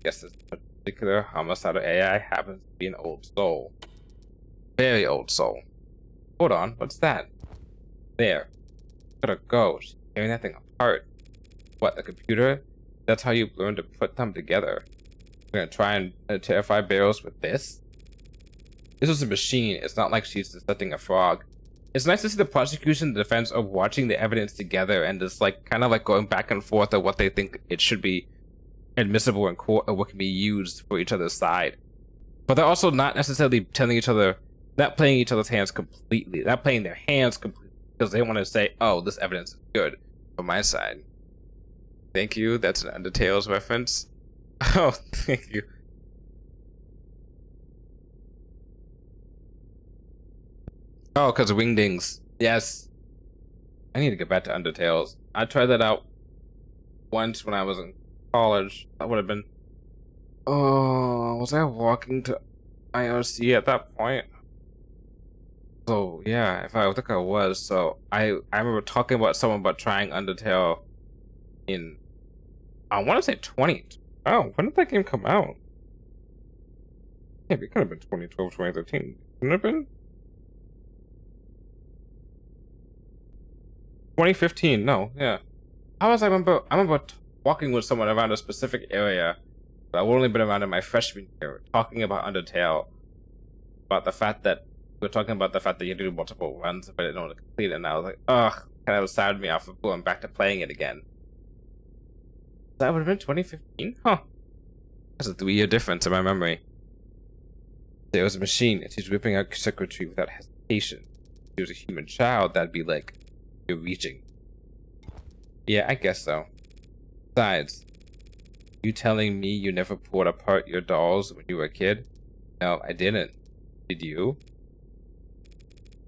Guess this particular homicidal AI happens to be an old soul. Very old soul. Hold on, what's that? There. Gotta go. She's tearing that thing apart. What, the computer? That's how you learn to put them together. We're gonna try and terrify barrels with this? This was a machine. It's not like she's dissecting a frog. It's nice to see the prosecution and the defense of watching the evidence together and just like kind of like going back and forth of what they think it should be admissible in court or what can be used for each other's side. But they're also not necessarily telling each other, not playing each other's hands completely, not playing their hands completely because they want to say, oh, this evidence is good for my side. Thank you. That's an Undertale's reference. Oh, thank you. Oh, because of Wingdings. Yes. I need to get back to Undertales. I tried that out once when I was in college. That would have been... Oh, was I walking to IRC at that point? So, yeah, I think I was. So, I remember talking about someone about trying Undertale in... I want to say 20. Oh, when did that game come out? Yeah, it could have been 2012, 2013. Couldn't it have been? 2015. No, yeah. How was I remember? I remember walking with someone around a specific area that I've only been around in my freshman year, talking about Undertale, about the fact that we were talking about the fact that you do multiple runs, but it don't complete it. And I was like, ugh, kind of saddened me off of going back to playing it again. That would have been 2015? Huh. That's a 3-year difference in my memory. There was a machine, and she's ripping out circuitry without hesitation. If she was a human child, that'd be like, you're reaching. Yeah, I guess so. Besides, you telling me you never pulled apart your dolls when you were a kid? No, I didn't. Did you?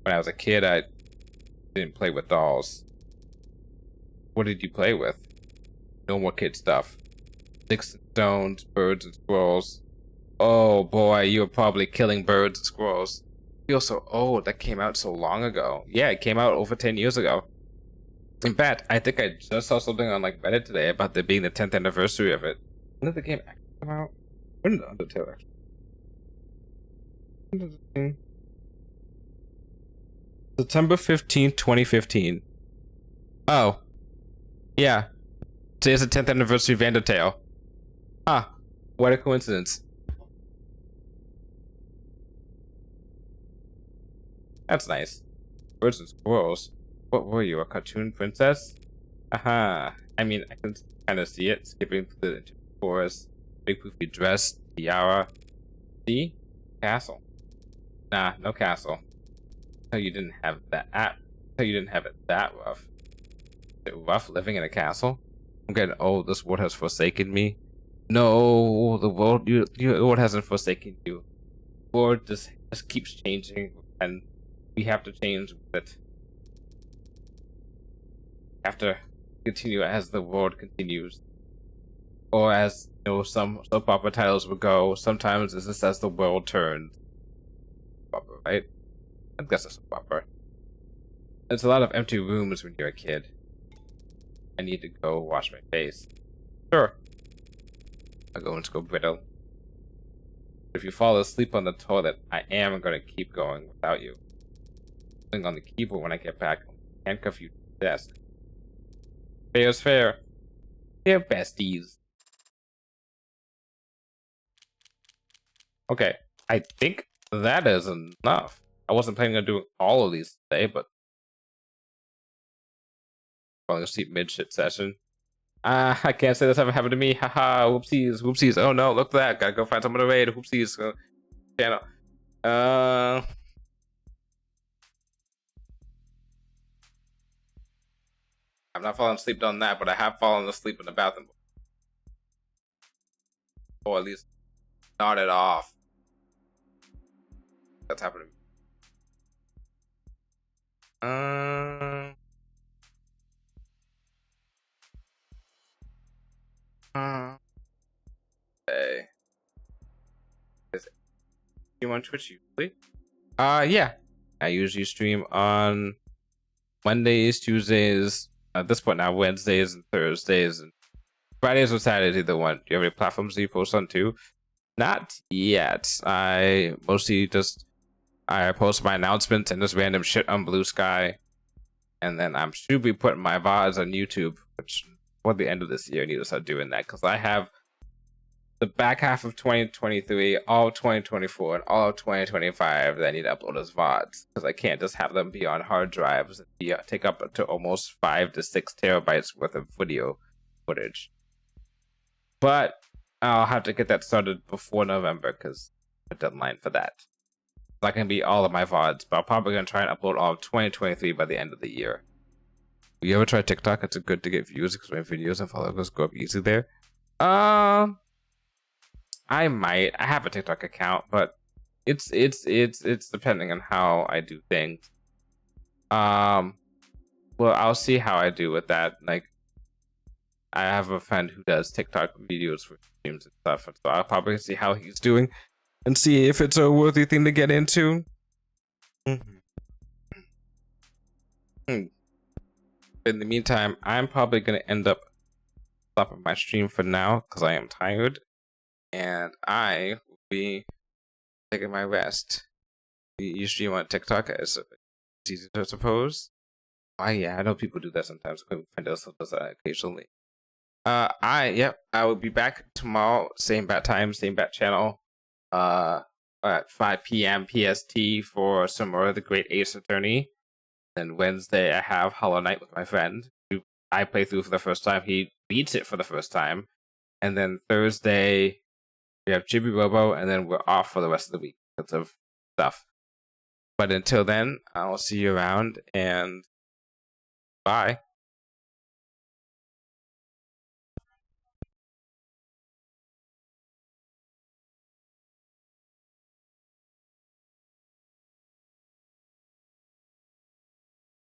When I was a kid, I didn't play with dolls. What did you play with? No more kid stuff. Sticks and stones, birds and squirrels. Oh boy, you were probably killing birds and squirrels. I feel so old. That came out so long ago. Yeah, it came out over 10 years ago. In fact, I think I just saw something on like Reddit today about there being the 10th anniversary of it. When did the game actually come out? When did Undertale actually? When did the game? September 15th, 2015. Oh. Yeah. Today's the 10th anniversary of Undertale. Huh. What a coincidence. That's nice. Birds and squirrels. What were you, a cartoon princess? Aha. I mean, I can kind of see it. Skipping through the forest. Big poofy dress. Tiara. See? Castle. Nah, no castle. No, you didn't have that. No, you didn't have it that rough. Is it rough living in a castle? I'm getting old. This world has forsaken me. No, the world the world hasn't forsaken you. The world just keeps changing, and we have to change with it. Have to continue as the world continues, or as you know, some soap opera titles would go. Sometimes it's just as the world turns. Opera, right? I guess it's a opera. There's a lot of empty rooms when you're a kid. I need to go wash my face. Sure. I'll go into go brittle. If you fall asleep on the toilet, I am going to keep going without you. Something on the keyboard when I get back. I'll handcuff you to the desk. Fair's fair. They're besties. Okay, I think that is enough. I wasn't planning on doing all of these today, but falling asleep mid-shit session. I can't say this ever happened to me. Haha, whoopsies, whoopsies. Oh no, look at that. Gotta go find someone to raid. Whoopsies. Channel. I'm not falling asleep on that, but I have fallen asleep in the bathroom. Or at least nodded off. That's happened to me. Hey. Is it stream on Twitch usually? Yeah. I usually stream on Mondays, Tuesdays, at this point now, Wednesdays and Thursdays, and Fridays or Saturdays, either one. Do you have any platforms that you post on too? Not yet. I mostly just I post my announcements and just random shit on Blue Sky, and then I'm should be putting my VODs on YouTube, which for the end of this year I need to start doing that because I have the back half of 2023, all of 2024, and all of 2025 that I need to upload as VODs because I can't just have them be on hard drives and take up to almost 5 to 6 terabytes worth of video footage. But I'll have to get that started before November because the deadline for that. That can be all of my VODs, but I'm probably going to try and upload all of 2023 by the end of the year. You ever try TikTok? It's good to get views because my videos and followers go up easy there. I might. I have a TikTok account, but it's depending on how I do things. Well, I'll see how I do with that. Like, I have a friend who does TikTok videos for streams and stuff, so I'll probably see how he's doing and see if it's a worthy thing to get into. In the meantime, I'm probably gonna end up stopping my stream for now because I am tired, and I will be taking my rest. You stream on TikTok, as easy to suppose. I know people do that sometimes. My friend also does that occasionally. I will be back tomorrow, same bat time, same bat channel. At 5 p.m. PST for Samura the Great Ace Attorney. Then Wednesday I have Hollow Knight with my friend. I play through for the first time. He beats it for the first time. And then Thursday we have Chibi Robo, and then we're off for the rest of the week because of stuff. But until then, I'll see you around, and bye.